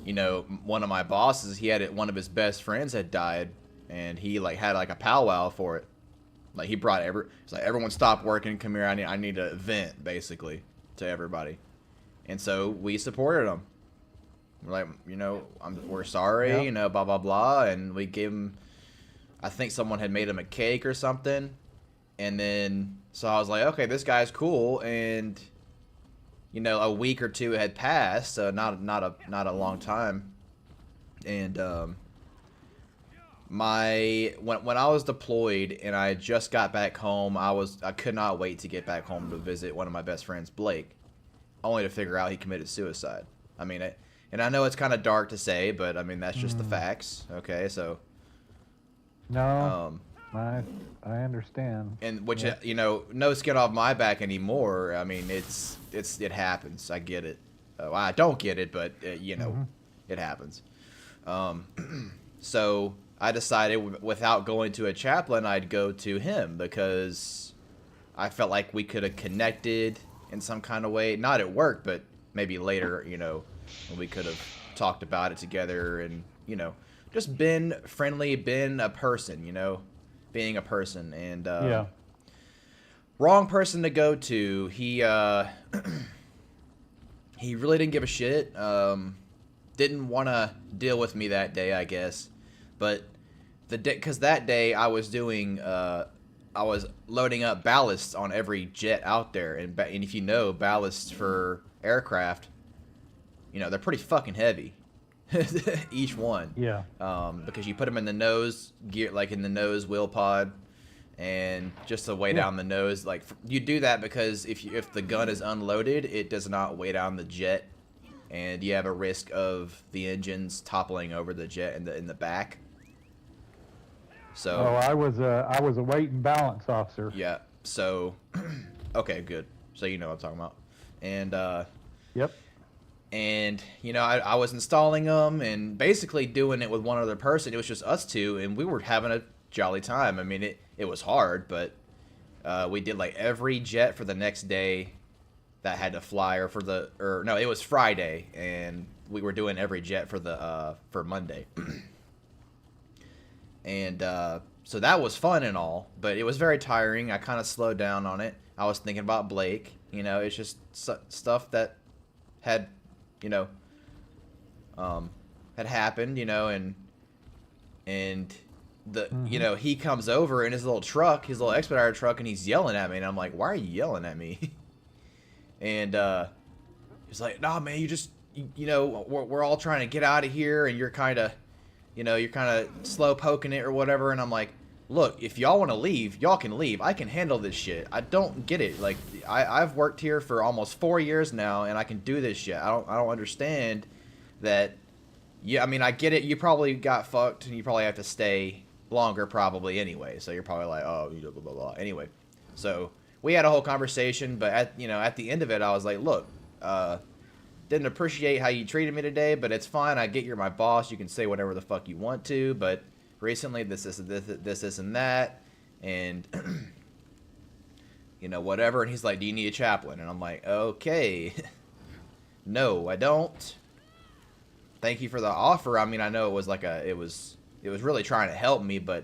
one of my bosses, one of his best friends had died, and he had a powwow for it. Like he brought it's like, everyone stop working, come here, I need a vent basically to everybody, and so we supported him. We're like, we're sorry, Yeah. Blah blah blah, and we gave him. I think someone had made him a cake or something, and then so I was like, okay, this guy's cool, and a week or two had passed, so not a long time, and when I was deployed and I just got back home, I could not wait to get back home to visit one of my best friends, Blake, only to figure out he committed suicide. I mean, and I know it's kind of dark to say, but I mean that's just the facts. Okay, so. No, I understand. And which no skin off my back anymore. I mean, it happens. I get it. I don't get it, but it happens. So I decided without going to a chaplain, I'd go to him because I felt like we could have connected in some kind of way. Not at work, but maybe later. When we could have talked about it together and just been friendly, been a person, being a person, and yeah. Wrong person to go to. He he really didn't give a shit. Didn't want to deal with me that day, I guess. But because that day I was doing, I was loading up ballasts on every jet out there, and if ballasts for aircraft, they're pretty fucking heavy. Each one. Yeah. Because you put them in the nose gear, like in the nose wheel pod, and just to weigh down the nose. Like you do that because if the gun is unloaded, it does not weigh down the jet, and you have a risk of the engines toppling over the jet in the back. So. Oh, I was a weight and balance officer. Yeah. So. Okay. Good. So you know what I'm talking about, and. Yep. And, I was installing them and basically doing it with one other person. It was just us two, and we were having a jolly time. I mean, it was hard, but we did, every jet for the next day that had to fly, it was Friday, and we were doing every jet for Monday. And so that was fun and all, but it was very tiring. I kind of slowed down on it. I was thinking about Blake. It's just stuff that had... had happened, and the, he comes over in his little expediter truck, and he's yelling at me, and I'm like, why are you yelling at me? And, he's like, nah, man, we're all trying to get out of here, and you're kind of slow poking it or whatever, and I'm like, look, if y'all want to leave, y'all can leave. I can handle this shit. I don't get it. Like, I've worked here for almost 4 years now, and I can do this shit. I don't understand that. Yeah, I mean, I get it. You probably got fucked, and you probably have to stay longer probably anyway. So you're probably like, oh, blah, blah, blah. Anyway, so we had a whole conversation, but at the end of it, I was like, look, didn't appreciate how you treated me today, but it's fine. I get you're my boss. You can say whatever the fuck you want to, but recently this, and that, and whatever. And he's like, do you need a chaplain? And I'm like, okay. No, I don't. Thank you for the offer. I mean, I know it was it was really trying to help me, but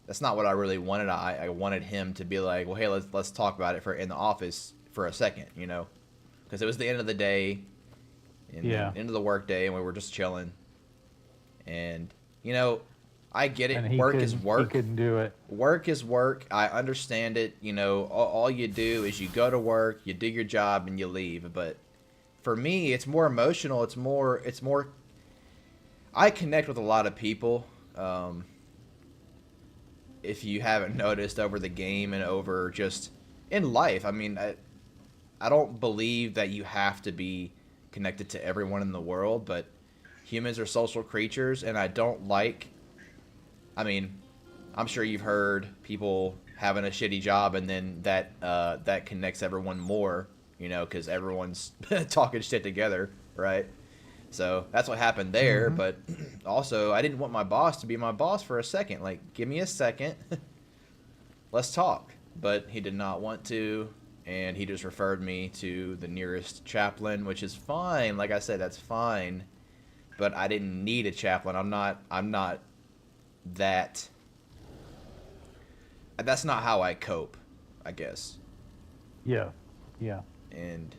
that's not what I really wanted. I wanted him to be like, well, hey, let's talk about it in the office for a second, because it was the end of the day, end of the work day, and we were just chilling. And you know, I get And it. he Work couldn't, is work. He couldn't do it. Work is work. I understand it. You know, all you do is you go to work, you do your job, and you leave. But for me, it's more emotional. It's more. I connect with a lot of people. If you haven't noticed, over the game and over just in life. I mean, I don't believe that you have to be connected to everyone in the world, but humans are social creatures, and I don't like. I mean, I'm sure you've heard people having a shitty job, and then that connects everyone more, you know, because everyone's talking shit together, right? So that's what happened there. But also, I didn't want my boss to be my boss for a second. Like, give me a second, let's talk. But he did not want to, and he just referred me to the nearest chaplain, which is fine. Like I said, that's fine. But I didn't need a chaplain. I'm not that. That's not how I cope, I guess. Yeah. And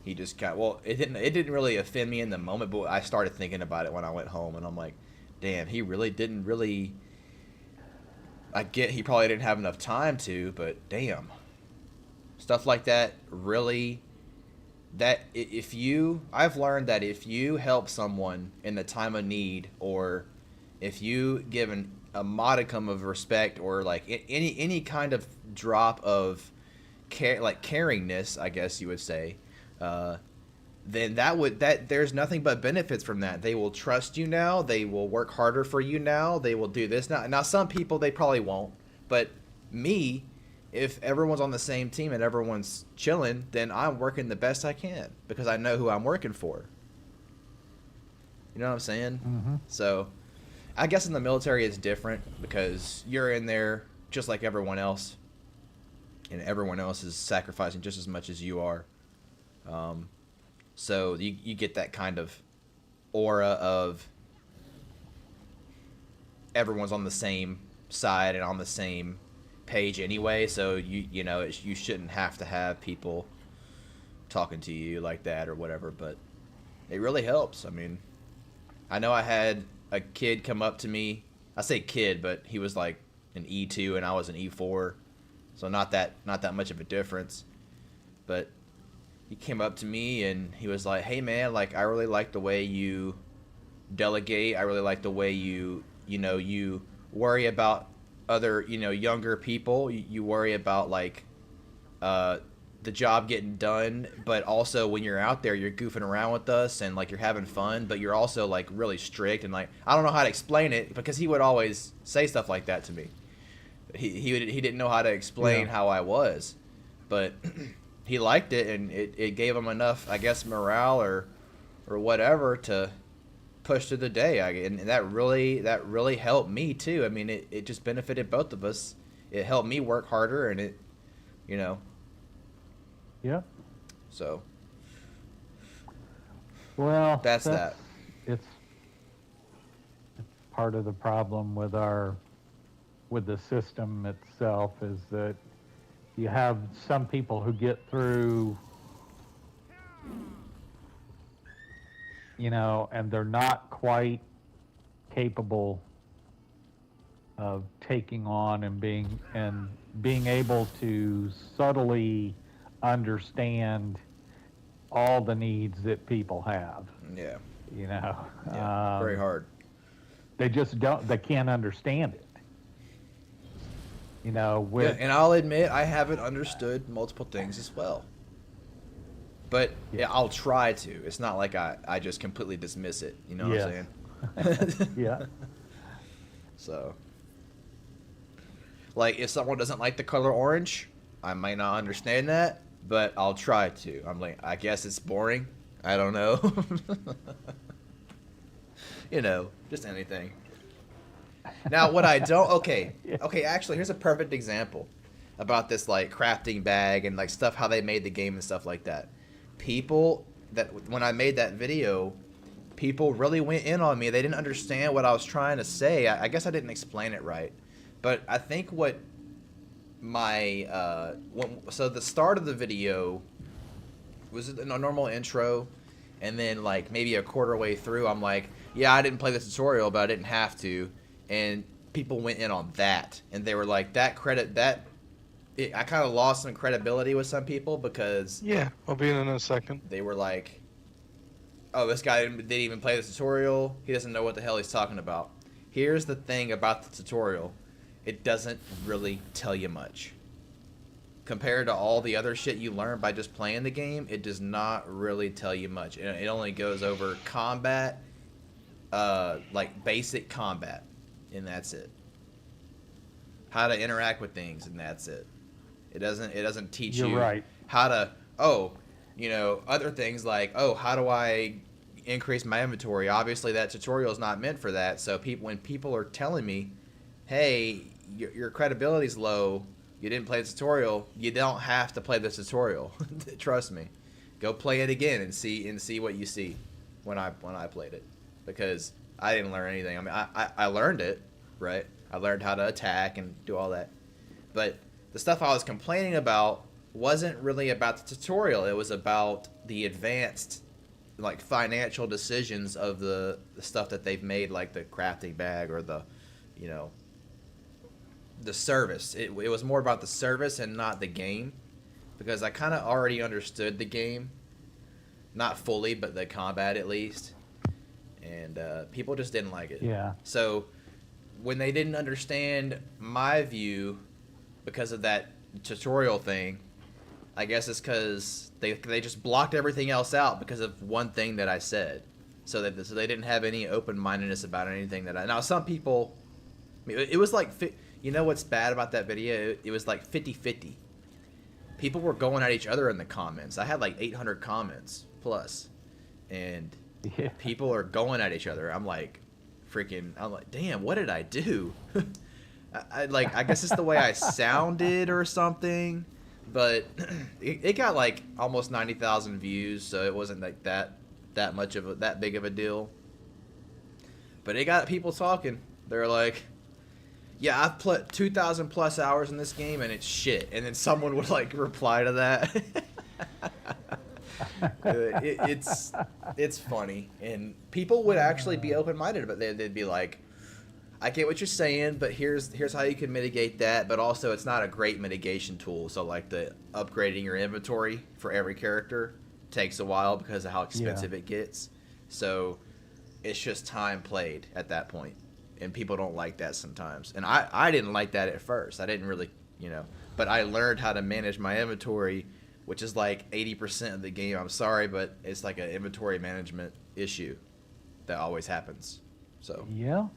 he just it didn't really offend me in the moment, but I started thinking about it when I went home, and I'm like, damn, he really didn't really. I get he probably didn't have enough time to, but damn, stuff like that really. I've learned that if you help someone in the time of need, or if you give a modicum of respect, or like any kind of drop of care, like caringness, I guess you would say, then there's nothing but benefits from that. They will trust you now. They will work harder for you now. They will do this now. Now, some people, they probably won't, but me, if everyone's on the same team and everyone's chilling, then I'm working the best I can because I know who I'm working for. You know what I'm saying? Mm-hmm. So I guess in the military it's different because you're in there just like everyone else, and everyone else is sacrificing just as much as you are. So you get that kind of aura of everyone's on the same side and on the same page anyway, so you know you shouldn't have to have people talking to you like that or whatever, but it really helps. I mean, I know I had a kid come up to me. I say kid, but he was like an E2 and I was an E4, so not that much of a difference. But he came up to me and he was like, "Hey man, like I really like the way you delegate. I really like the way you worry about other, younger people. You worry about like the job getting done, but also when you're out there, you're goofing around with us and like you're having fun, but you're also like really strict." And like, I don't know how to explain it because he would always say stuff like that to me. He didn't know how to explain how I was, but he liked it, and it gave him enough, I guess, morale or whatever to push through the day. And that really helped me too. I mean, it just benefited both of us. It helped me work harder, and it, Yeah. So. Well, that's that. It's part of the problem with the system itself is that you have some people who get through, and they're not quite capable of taking on and being able to subtly understand all the needs that people have. Yeah. Very hard. They just can't understand it. And I'll admit I haven't understood multiple things as well. But yeah, I'll try to. It's not like I just completely dismiss it. You know what I'm saying? Yeah. So, like, if someone doesn't like the color orange, I might not understand that, but I'll try to. I'm like, I guess it's boring. I don't know. Just anything. Now, what I don't... Okay, actually, here's a perfect example about this, like, crafting bag and, like, stuff, how they made the game and stuff like that. People when I made that video, people really went in on me. They didn't understand what I was trying to say. I guess I didn't explain it right. But I think what my... so the start of the video was a normal intro, and then, like, maybe a quarter way through, I'm like, yeah, I didn't play the tutorial, but I didn't have to, and people went in on that, and they were like, I kind of lost some credibility with some people because Yeah, I'll be in a second. they were like, oh, this guy didn't even play the tutorial. He doesn't know what the hell he's talking about. Here's the thing about the tutorial. It doesn't really tell you much. Compared to all the other shit you learn by just playing the game, it does not really tell you much. It only goes over combat, like basic combat, and that's it. How to interact with things, and that's it. It doesn't teach You're you right. how to, other things like, how do I increase my inventory? Obviously, that tutorial is not meant for that. So when people are telling me, hey, your credibility's low, you didn't play the tutorial, you don't have to play the tutorial. Trust me. Go play it again and see what you see when I played it. Because I didn't learn anything. I mean, I learned it, right? I learned how to attack and do all that. But the stuff I was complaining about wasn't really about the tutorial. It was about the advanced, like, financial decisions of the stuff that they've made, like the crafting bag or the service. It was more about the service and not the game, because I kind of already understood the game, not fully, but the combat at least, and people just didn't like it. Yeah. So when they didn't understand my view because of that tutorial thing, I guess it's because they just blocked everything else out because of one thing that I said. So they didn't have any open-mindedness about anything that now some people, I mean, it was like, you know what's bad about that video? It was like 50-50. People were going at each other in the comments. I had like 800 comments plus, and people are going at each other. I'm like, damn, what did I do? I guess it's the way I sounded or something, but it got like almost 90,000 views, so it wasn't like that big of a deal. But it got people talking. They're like, yeah, I've put 2,000 plus hours in this game and it's shit. And then someone would like reply to that. It's funny, and people would actually be open-minded, but they'd be like, I get what you're saying, but here's how you can mitigate that, but also it's not a great mitigation tool. So like the upgrading your inventory for every character takes a while because of how expensive it gets. So it's just time played at that point, and people don't like that sometimes. And I didn't like that at first. I didn't really, but I learned how to manage my inventory, which is like 80% of the game. I'm sorry, but it's like an inventory management issue that always happens. So Yeah.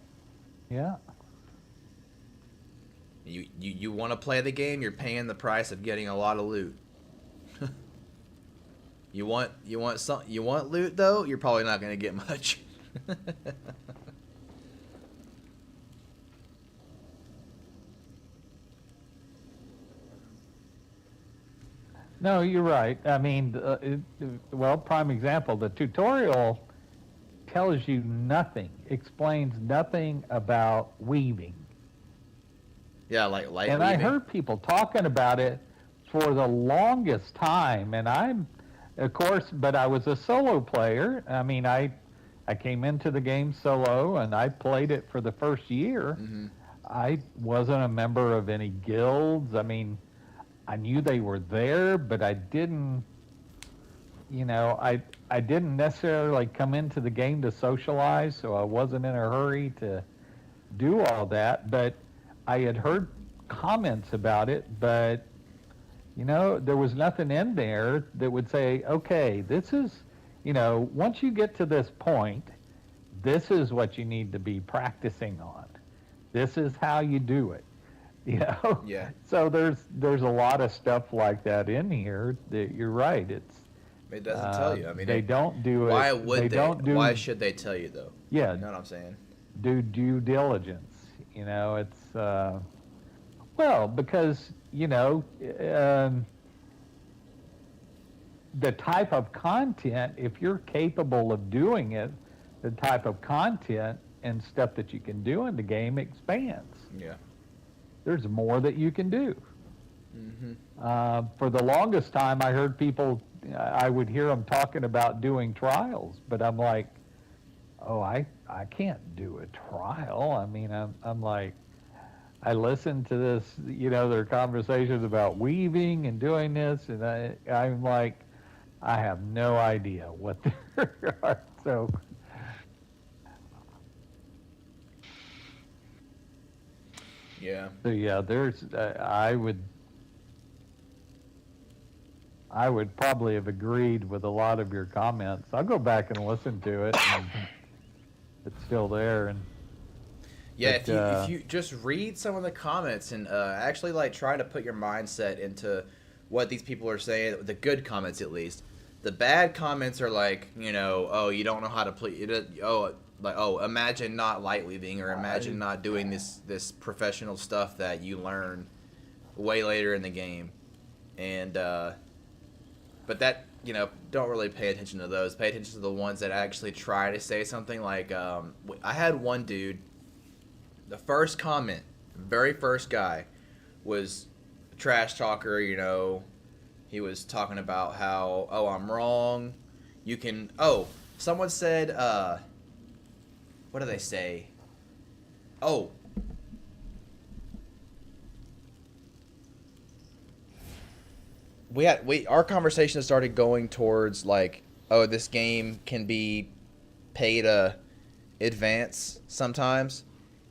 you want to play the game, you're paying the price of getting a lot of loot. You want loot though, you're probably not going to get much. No, you're right. I mean, prime example, the tutorial tells you nothing, explains nothing about weaving. Yeah, like light and weaving. I heard people talking about it for the longest time, and I'm, of course, but I was a solo player. I mean, I came into the game solo, and I played it for the first year. Mm-hmm. I wasn't a member of any guilds. I mean, I knew they were there, but I didn't, I didn't necessarily come into the game to socialize, so I wasn't in a hurry to do all that. But I had heard comments about it, but, there was nothing in there that would say, okay, this is, once you get to this point, this is what you need to be practicing on. This is how you do it. Yeah. So there's a lot of stuff like that in here that you're right. It doesn't tell you. I mean, they don't do it. Why would they? Why should they tell you though? Yeah. You know what I'm saying? Do due diligence. It's because the type of content, if you're capable of doing it, the type of content and stuff that you can do in the game expands. Yeah. There's more that you can do. Mm-hmm. For the longest time, I heard people, I would hear them talking about doing trials, but I'm like, oh, I can't do a trial. I mean, I'm like, I listened to this, their conversations about weaving and doing this, and I'm like, I have no idea what they are. So, Yeah. so yeah, there's, I would probably have agreed with a lot of your comments. I'll go back and listen to it. And it's still there, and Yeah, but, if you just read some of the comments and actually like try to put your mindset into what these people are saying, the good comments at least. The bad comments are like, oh, you don't know how to play. Imagine not light weaving, or imagine not doing this professional stuff that you learn way later in the game, and but that don't really pay attention to those. Pay attention to the ones that actually try to say something. Like I had one dude. The first comment, very first guy, was a trash talker. He was talking about how, oh, I'm wrong. You can. Oh, someone said. What do they say? Oh. Our conversation started going towards like, oh, this game can be pay to advance sometimes,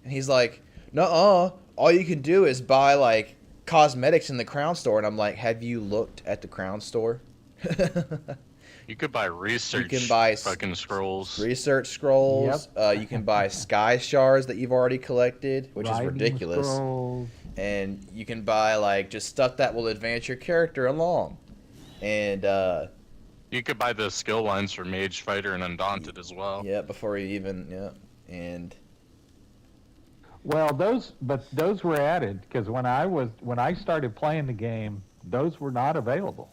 and he's like, nuh-uh, all you can do is buy like cosmetics in the Crown Store, and I'm like, have you looked at the Crown Store? You could buy research. You can buy fucking scrolls. Research scrolls. Yep. You can buy sky shards that you've already collected, which is writing ridiculous. scrolls. And you can buy like just stuff that will advance your character along. And You could buy the skill lines for Mage, Fighter, and Undaunted as well. yeah, before you even and Well, those were added because when I started playing the game, those were not available.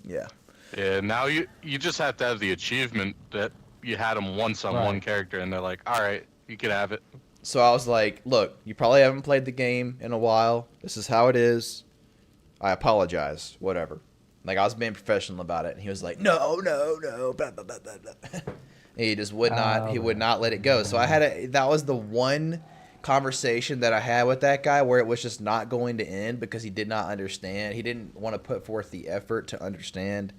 yeah. Yeah, now you just have to have the achievement that you had them once on one Right. character, and they're like, all right, you can have it. So I was like, look, you probably haven't played the game in a while. This is how it is. I apologize. Whatever. Like, I was being professional about it. And he was like, no, blah, blah, blah, blah, blah. He just would not, he would not let it go. So that was the one conversation that I had with that guy where it was just not going to end because he did not understand. He didn't want to put forth the effort to understand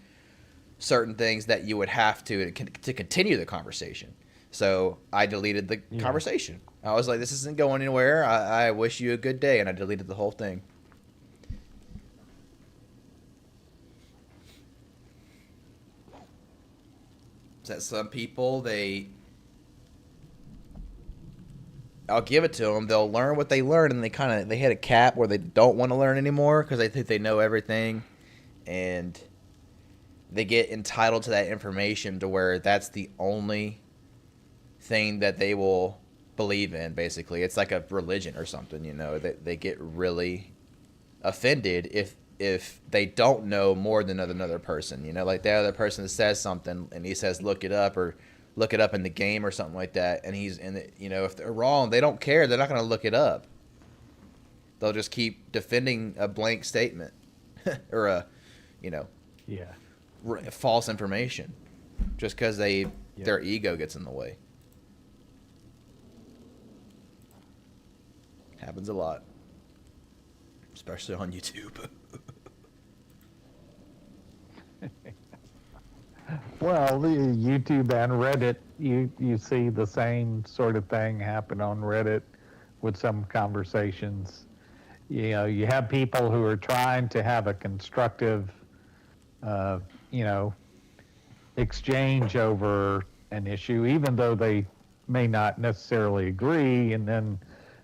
certain things that you would have to continue the conversation. So I deleted the conversation. I was like, this isn't going anywhere. I wish you a good day. And I deleted the whole thing. That some people, I'll give it to them. They'll learn what they learn, and they hit a cap where they don't want to learn anymore because they think they know everything, and they get entitled to that information to where that's the only thing that they will believe in. Basically, it's like a religion or something. They get really offended if they don't know more than another person. Like the other person says something and he says look it up in the game or something like that, and he's in it. If they're wrong, they don't care. They're not going to look it up. They'll just keep defending a blank statement or false information just because their ego gets in the way. Happens a lot, especially on YouTube. Well, the YouTube and Reddit, you see the same sort of thing happen on Reddit with some conversations. You have people who are trying to have a constructive, exchange over an issue, even though they may not necessarily agree, and then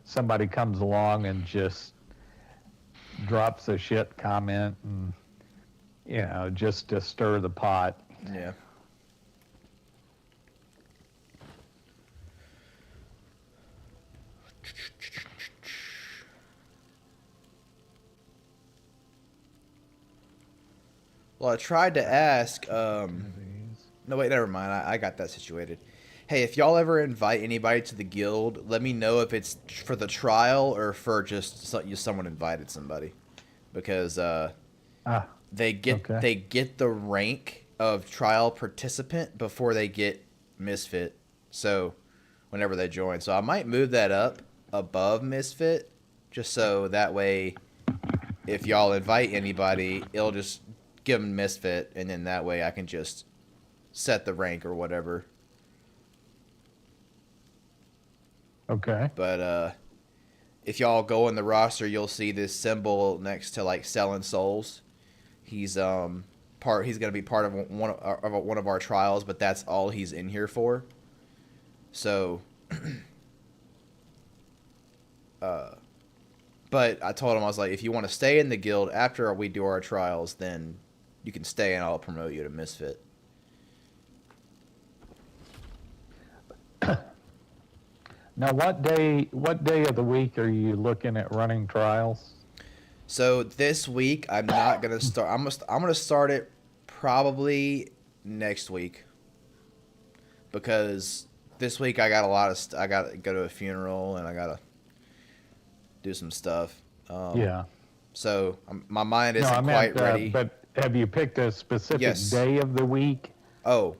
somebody comes along and just drops a shit comment and, just to stir the pot. Yeah. Well, I tried to ask. No, wait, never mind. I got that situated. Hey, if y'all ever invite anybody to the guild, let me know if it's for the trial or for just someone invited somebody, because they get the rank of trial participant before they get misfit So whenever they join. So I might move that up above Misfit, just so that way if y'all invite anybody, it'll just give them Misfit, and then that way I can just set the rank or whatever. Okay. But if y'all go in the roster, you'll see this symbol next to like selling souls. He's gonna be part of one of our trials, but that's all he's in here for. So but I told him, I was like, if you want to stay in the guild after we do our trials, then you can stay and I'll promote you to Misfit. Now, what day of the week are you looking at running trials? So this week I'm not gonna start. I'm gonna start it probably next week, because this week I got a lot of I gotta go to a funeral and I gotta do some stuff. Yeah. So my mind isn't I quite meant, ready. But have you picked a specific Yes. day of the week? Oh,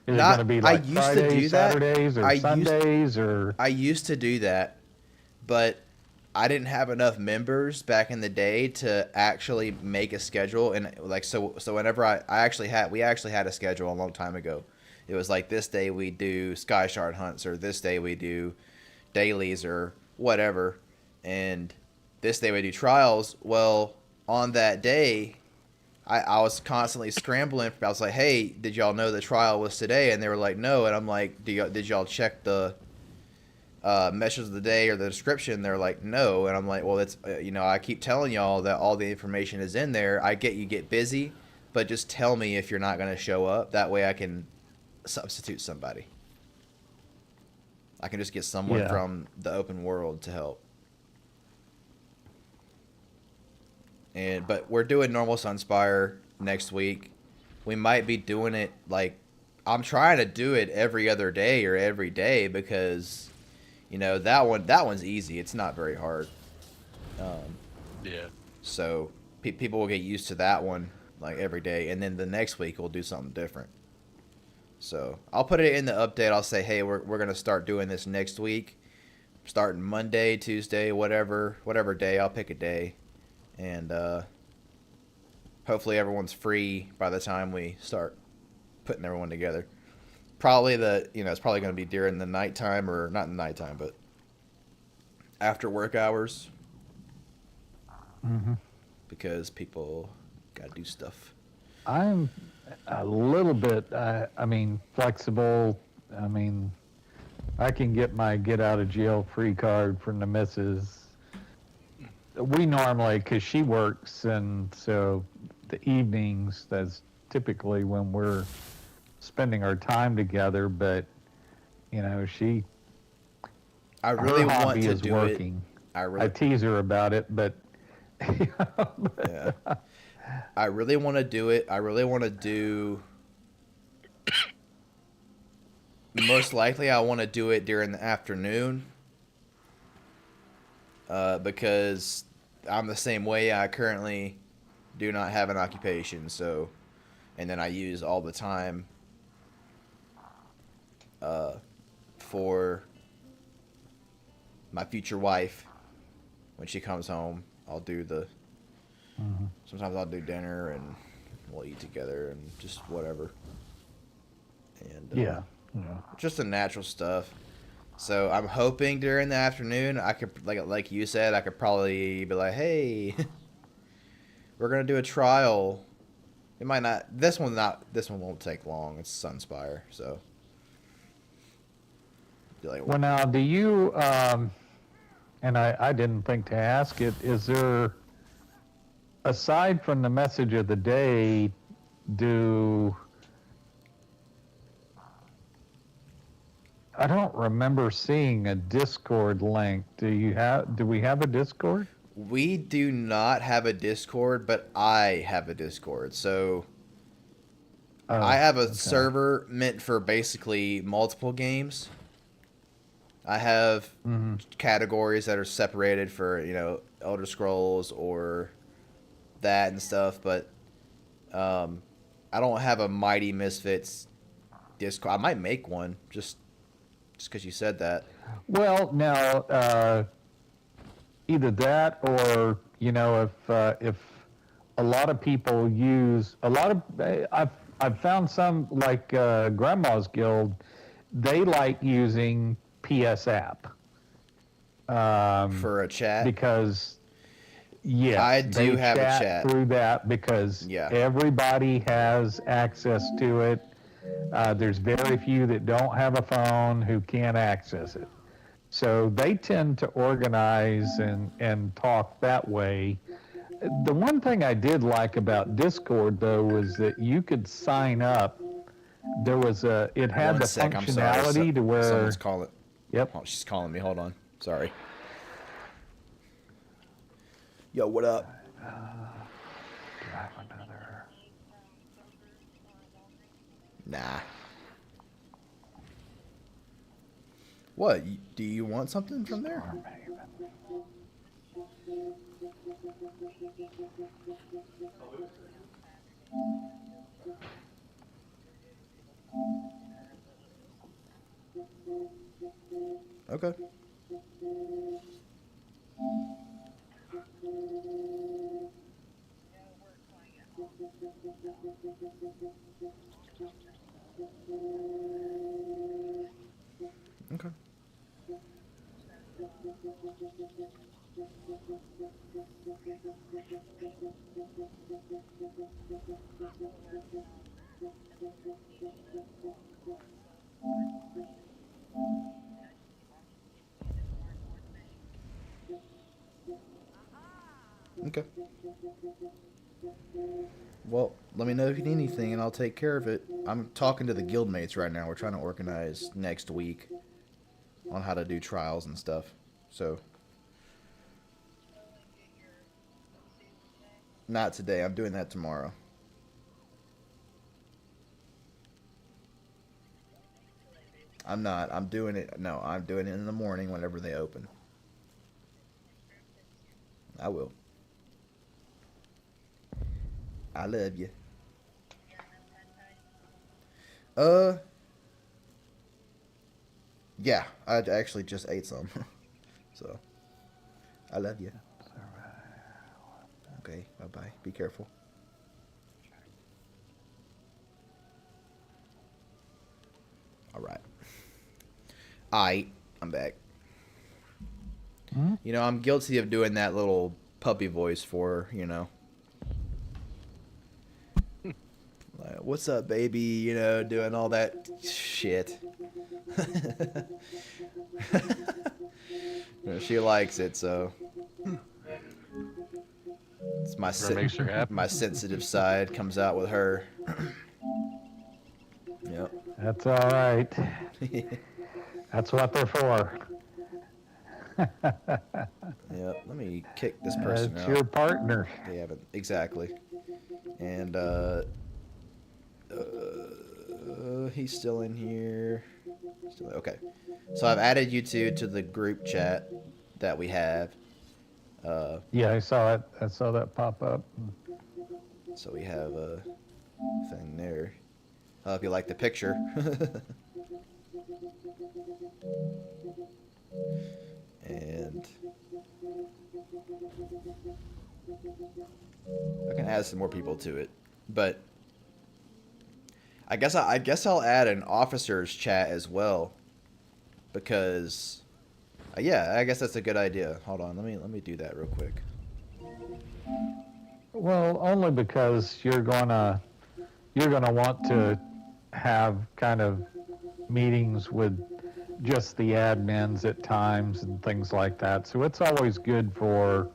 Is it Not- going to be I like used to Fridays, do that. Saturdays, or I used- Sundays, or? I used to do that, but I didn't have enough members back in the day to actually make a schedule. And like, so whenever we actually had a schedule a long time ago. It was like, this day we do Sky Shard hunts, or this day we do dailies or whatever. And this day we do trials. Well, on that day, I was constantly scrambling. I was like, hey, did y'all know the trial was today? And they were like, no. And I'm like, did y'all check the messages of the day or the description? They're like, no. And I'm like, well, it's I keep telling y'all that all the information is in there. I get you get busy, but just tell me if you're not going to show up. That way I can substitute somebody. I can just get someone from the open world to help. But we're doing normal Sunspire next week. We might be doing it like, I'm trying to do it every other day or every day, because that one's easy. It's not very hard. Yeah. So people will get used to that one like every day, and then the next week we'll do something different. So I'll put it in the update. I'll say, hey, we're gonna start doing this next week, starting Monday, Tuesday, whatever day. I'll pick a day, and hopefully everyone's free by the time we start putting everyone together. Probably it's probably going to be during the nighttime, or not in the nighttime, but after work hours. Mm-hmm. Because people got to do stuff. I'm a little bit, flexible. I can get my get out of jail free card from the missus. We normally, because she works, and so the evenings, that's typically when we're spending our time together, but she I really her want hobby to is do working. it. I tease her about it, but yeah. I really want to do it. I really want to do. Most likely, I want to do it during the afternoon. Because I'm the same way. I currently do not have an occupation, so, and then I use all the time for my future wife. When she comes home, I'll do the. Sometimes I'll do dinner and we'll eat together and just whatever. And yeah. just the natural stuff. So I'm hoping during the afternoon I could, like you said, I could probably be like, hey, we're gonna do a trial. It might not. This one won't take long. It's Sunspire, so. Well, now, do you? And I didn't think to ask it. Is there, aside from the message of the day, I don't remember seeing a Discord link. Do we have a Discord? We do not have a Discord, but I have a Discord. So I have a server meant for basically multiple games. I have categories that are separated for, Elder Scrolls or that and stuff, but I don't have a Mighty Misfits Discord. I might make one just because you said that. Well, now, either that or, you know, if a lot of people use a lot of, I've found some like Grandma's Guild, they like using PS App For a chat? because yes, I do they have a chat. through that because Yeah. everybody has access to it. There's very few that don't have a phone who can't access it. So they tend to organize and talk that way. The one thing I did like about Discord, though, was that you could sign up. There was it had One the sec, I'm sorry. functionality to where. Someone's calling. Yep. Oh, she's calling me. Hold on. Sorry. Yo, what up? Drive another. Nah. What? Do you want something from there? Okay. Okay. Okay. Well, let me know if you need anything and I'll take care of it. I'm talking to the guildmates right now. We're trying to organize next week on how to do trials and stuff. So, not today. I'm doing that tomorrow. I'm not. I'm doing it. No, I'm doing it in the morning whenever they open. I will. I love you. Yeah, I actually just ate some. So, I love you. Okay, bye-bye. Be careful. Alright. I'm back. You know, I'm guilty of doing that little puppy voice for, you know. Like, what's up, baby? You know, doing all that shit. You know, she likes it, so. It's my makes her happy. my sensitive side comes out with her. Yep. That's all right. That's what they're for. Yep. Let me kick this person It's out. your partner. They haven't exactly. And he's still in here. Okay. So I've added you two to the group chat that we have. Yeah, I saw it. I saw that pop up. So we have a thing there. I hope you like the picture. And I can add some more people to it, but I guess I'll add an officers chat as well, because yeah, I guess that's a good idea. Hold on, let me do that real quick. Well, only because you're gonna want to have kind of meetings with just the admins at times and things like that. So it's always good for,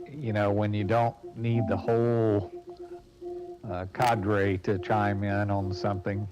you know, when you don't need the whole cadre to chime in on something.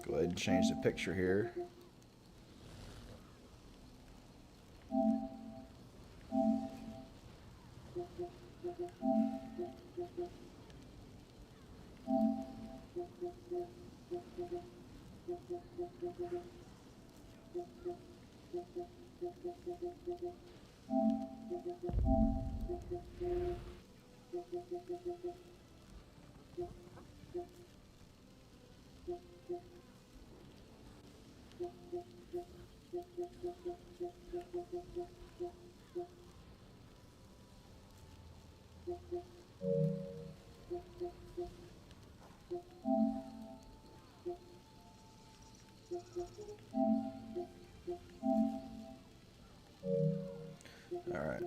Go ahead and change the picture here. All right.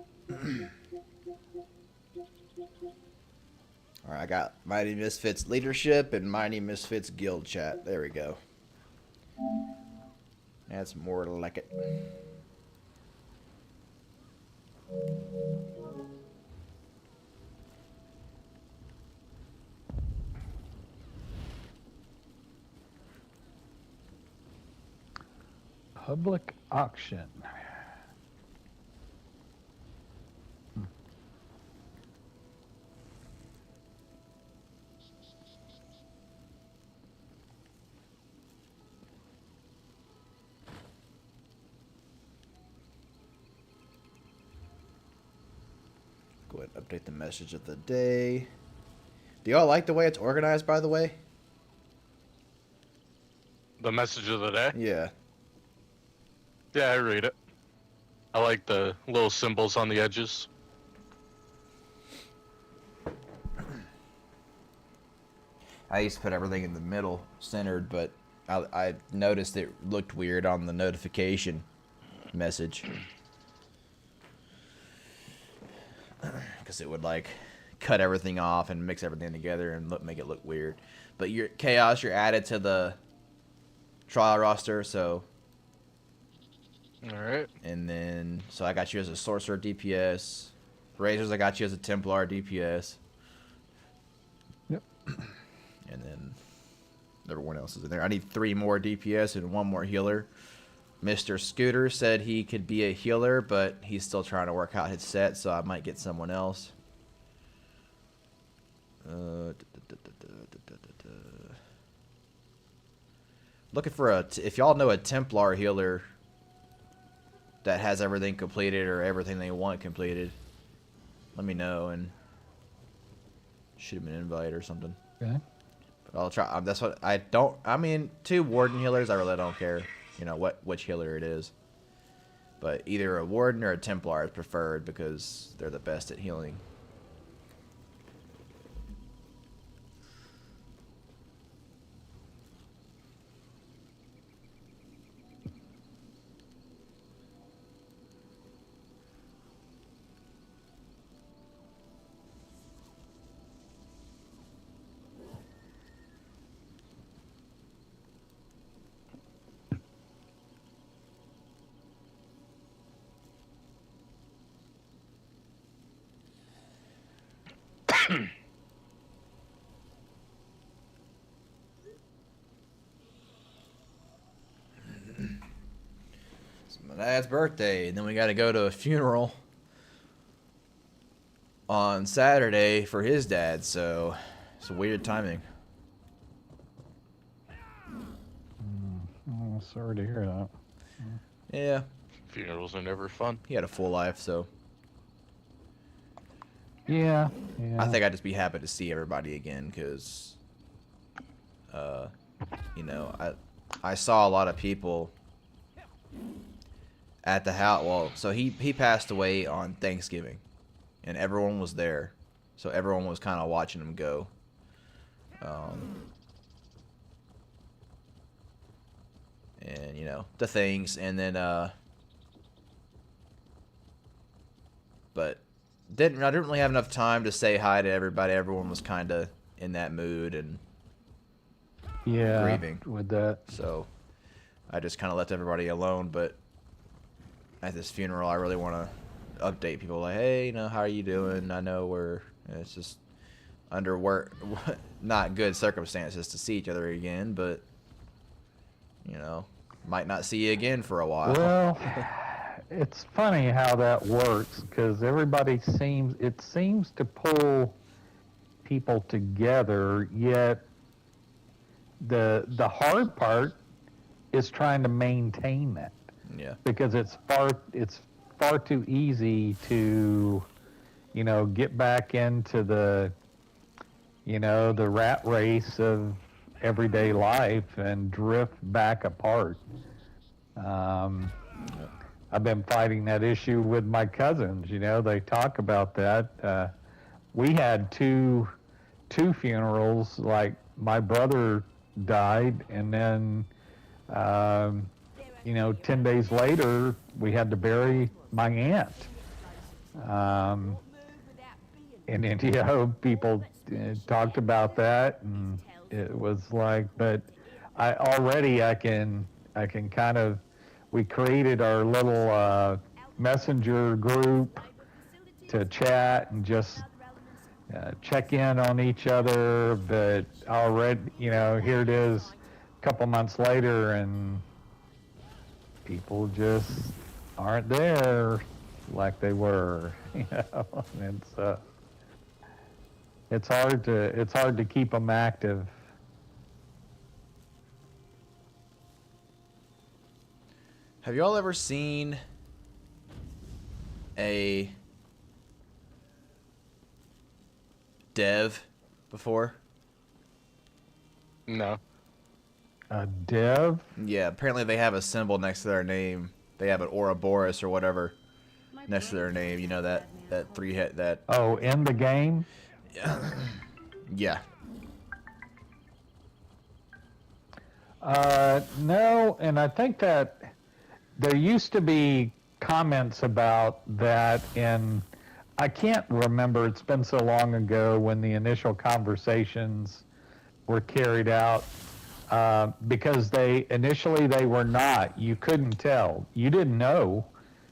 All right, I got Mighty Misfits leadership and Mighty Misfits guild chat. There we go. That's more like it. Public auction. Go ahead and update the message of the day. Do y'all like the way it's organized, by the way? The message of the day? Yeah. Yeah, I read it. I like the little symbols on the edges. I used to put everything in the middle, centered, but I noticed it looked weird on the notification message. Because it would, like, cut everything off and mix everything together and make it look weird. But you're Chaos, you're added to the trial roster, so... Alright. And then, so I got you as a Sorcerer DPS. Razors, I got you as a Templar DPS. Yep. And then everyone else is in there. I need 3 more DPS and 1 more healer. Mr. Scooter said he could be a healer, but he's still trying to work out his set, so I might get someone else. Looking for if y'all know a Templar healer that has everything completed or everything they want completed, let me know and shoot him an invite or something. Okay. But I'll try. That's what I don't. I mean, 2 warden healers, I really don't care. You know which healer it is. But either a warden or a Templar is preferred because they're the best at healing. It's my dad's birthday, and then we got to go to a funeral on Saturday for his dad, so it's a weird timing. Oh, sorry to hear that. Yeah, Funerals are never fun. he had a full life, so Yeah. I think I'd just be happy to see everybody again, because, you know, I saw a lot of people at the house. Well, so he passed away on Thanksgiving, and everyone was there, so everyone was kind of watching him go. And you know the things, and then but I didn't really have enough time to say hi to everybody. Everyone was kind of in that mood and grieving with that. So I just kind of left everybody alone. But at this funeral, I really want to update people, like, hey, you know, how are you doing? I know it's just, under not good circumstances to see each other again, but you know, might not see you again for a while. Well, it's funny how that works because it seems to pull people together, yet the hard part is trying to maintain that. Yeah. Because it's far too easy to, you know, get back into the rat race of everyday life and drift back apart. I've been fighting that issue with my cousins. You know, they talk about that. We had two funerals. Like my brother died, and then 10 days later we had to bury my aunt. And then, you know, people talked about that, and it was like, but I can kind of, we created our little messenger group to chat and just check in on each other, but already, you know, here it is a couple months later and people just aren't there like they were, you know, and it's hard to keep them active. Have you all ever seen a dev before? No. A dev? Yeah, apparently they have a symbol next to their name. They have an Ouroboros or whatever next to their name. You know, that three head that. Oh, in the game? Yeah. No, and I think that there used to be comments about that in, I can't remember, it's been so long ago when the initial conversations were carried out, because initially they were not. You couldn't tell. You didn't know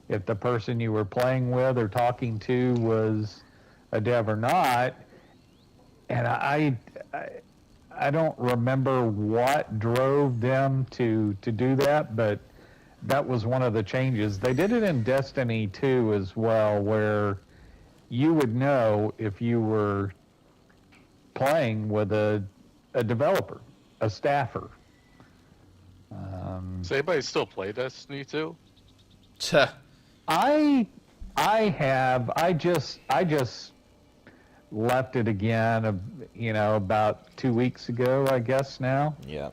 if the person you were playing with or talking to was a dev or not. And I don't remember what drove them to do that, but that was one of the changes. They did it in Destiny 2 as well, where you would know if you were playing with a developer, a staffer. Does anybody still play Destiny 2? I have. I just left it again, you know, about 2 weeks ago, I guess now. Yeah.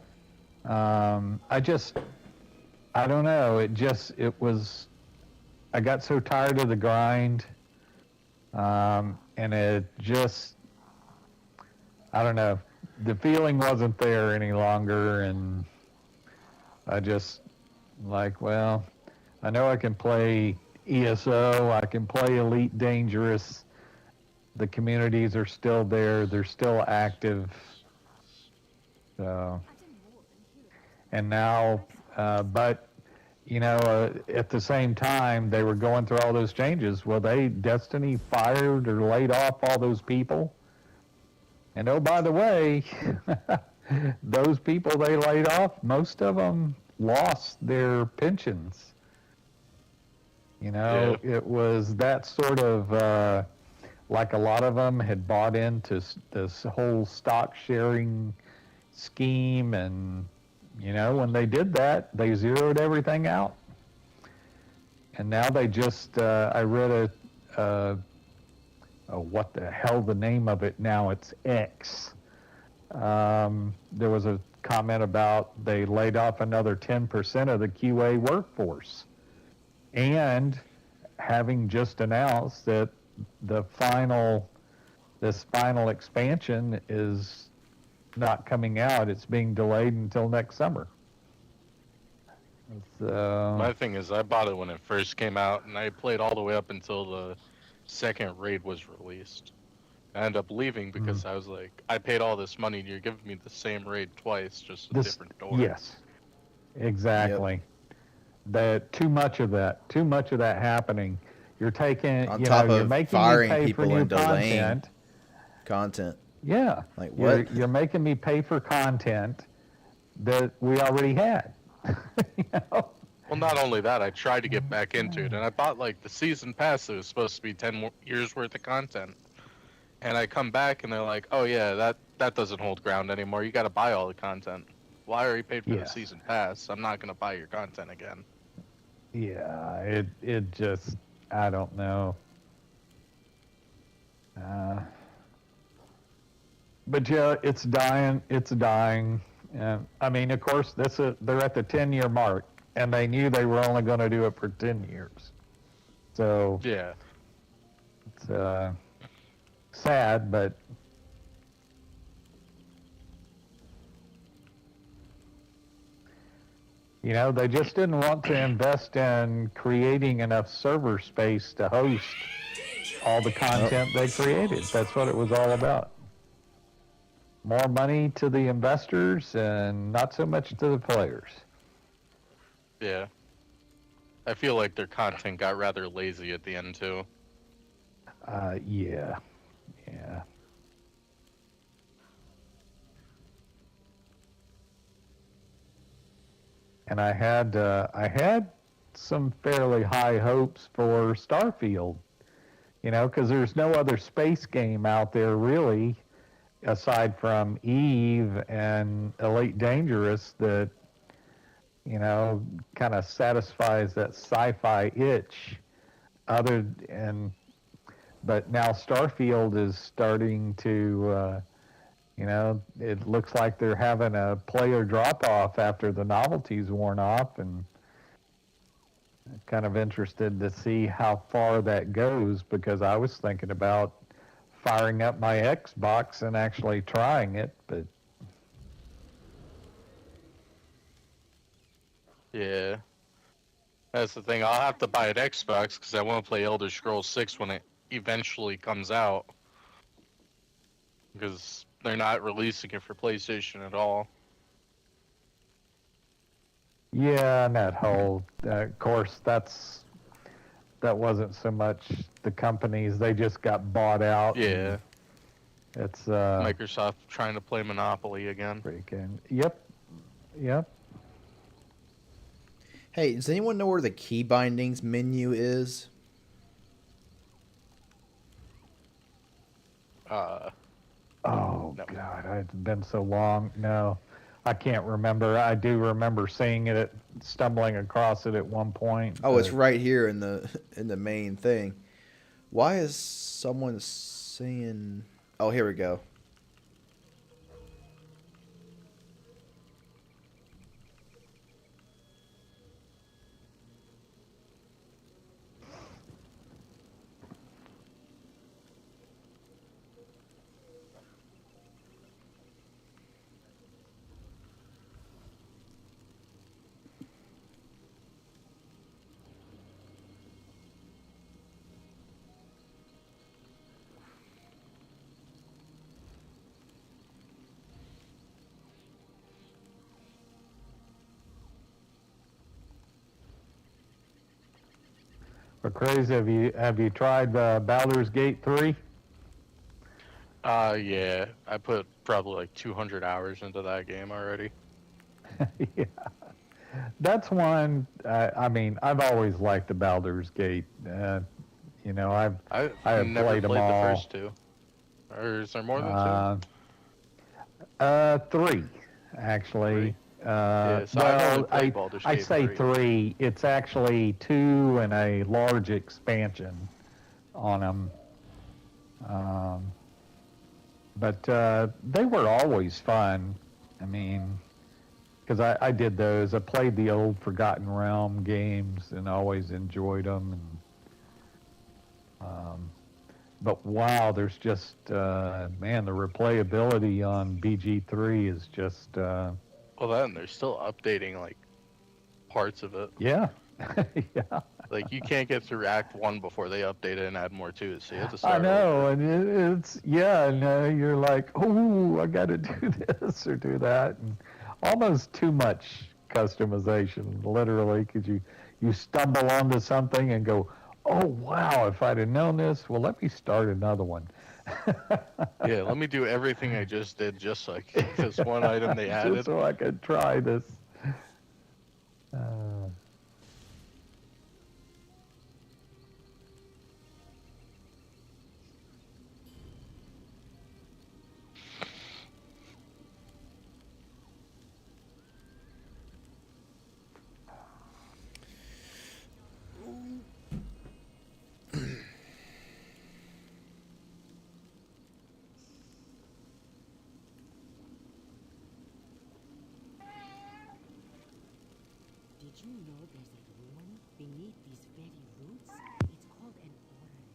I don't know. It was, I got so tired of the grind, and it just, I don't know, the feeling wasn't there any longer, and I just, like, well, I know I can play ESO, I can play Elite Dangerous, the communities are still there, they're still active, so, and now, but, you know, at the same time, they were going through all those changes. Well, Destiny fired or laid off all those people. And oh, by the way, those people they laid off, most of them lost their pensions. You know, It was that sort of, like a lot of them had bought into this whole stock sharing scheme, and you know, when they did that, they zeroed everything out. And now they just, I read what the hell the name of it now, it's X. There was a comment about they laid off another 10% of the QA workforce. And having just announced that this final expansion is not coming out, it's being delayed until next summer. My thing is, I bought it when it first came out, and I played all the way up until the second raid was released. I ended up leaving because I was like, I paid all this money, and you're giving me the same raid twice, just a different door. Yes, exactly. Too much of that happening. You're taking, on you top know, of you're making firing you pay people for new and delaying content. Yeah. Like, what? You're making me pay for content that we already had. You know? Well, not only that, I tried to get back into it, and I bought like the season pass that was supposed to be 10 years worth of content. And I come back and they're like, "Oh yeah, that doesn't hold ground anymore. You got to buy all the content." Well, I already paid for the Yes. season pass. I'm not gonna buy your content again. Yeah, it just, I don't know. But yeah, it's dying. It's dying. And I mean, of course, they're at the 10-year mark, and they knew they were only going to do it for 10 years. So Yeah. it's sad, but you know, they just didn't want to invest in creating enough server space to host all the content they created. That's what it was all about. More money to the investors and not so much to the players. Yeah. I feel like their content got rather lazy at the end too. Yeah. And I had some fairly high hopes for Starfield, you know, because there's no other space game out there really, aside from Eve and Elite Dangerous, that, you know, kind of satisfies that sci-fi itch. But now Starfield is starting to, you know, it looks like they're having a player drop-off after the novelty's worn off, and I'm kind of interested to see how far that goes, because I was thinking about firing up my Xbox and actually trying it, but... Yeah. That's the thing. I'll have to buy an Xbox because I want to play Elder Scrolls 6 when it eventually comes out. Because they're not releasing it for PlayStation at all. Yeah, and that whole, of course, that wasn't so much the companies, they just got bought out. Yeah. It's Microsoft trying to play Monopoly again. freaking, yep. Hey, does anyone know where the key bindings menu is? Oh, No. God, it's been so long. No, I can't remember. I do remember seeing it, stumbling across it at one point. Oh, it's but- right here in the main thing. Why is someone saying? Oh, here we go. But crazy, have you tried Baldur's Gate 3? Yeah. I put probably like 200 hours into that game already. Yeah. That's one, I mean, I've always liked the Baldur's Gate. You know, I have never played them the all. first two. Or is there more than two? 3, actually. Three? Yeah, so I've only played Baldur's I Gate say 3. 3. It's actually 2 and a large expansion on them. But they were always fun. I mean, because I did those. I played the old Forgotten Realm games and always enjoyed them. And, but wow, there's just, man, the replayability on BG3 is just... Well, then they're still updating like parts of it. yeah. Yeah. Like you can't get through Act 1 before they update it and add more to it. So you have to I start. know, and it's, yeah, and you're like, oh, I got to do this or do that, and almost too much customization, literally, because you stumble onto something and go, oh, wow, if I'd have known this, well, let me start another one. Yeah, let me do everything I just did just so I can get this one item they added. Just so I could try this. Did you know there's a rune beneath these very roots? It's called an orrery.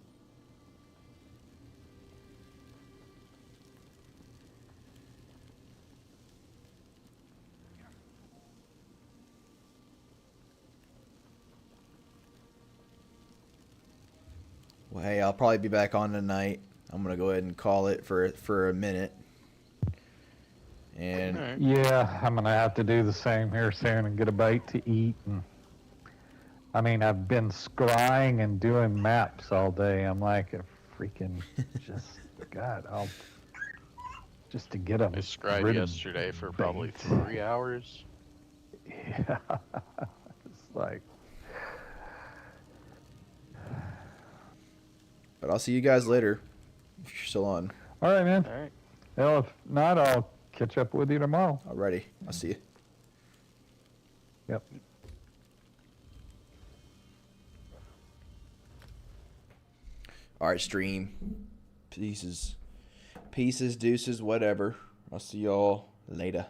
Well, hey, I'll probably be back on tonight. I'm gonna go ahead and call it for a minute. And Alright. Yeah, I'm gonna have to do the same here soon and get a bite to eat. And I mean, I've been scrying and doing maps all day. I'm like a freaking just God. I'll just to get them. I scried yesterday for probably 3 hours. Yeah, it's like. but I'll see you guys later if you're still on. All right, man. Alright. Well, if not, I'll catch up with you tomorrow. Alrighty, I'll see you. Yep. All right, stream. Pieces, deuces, whatever. I'll see y'all later.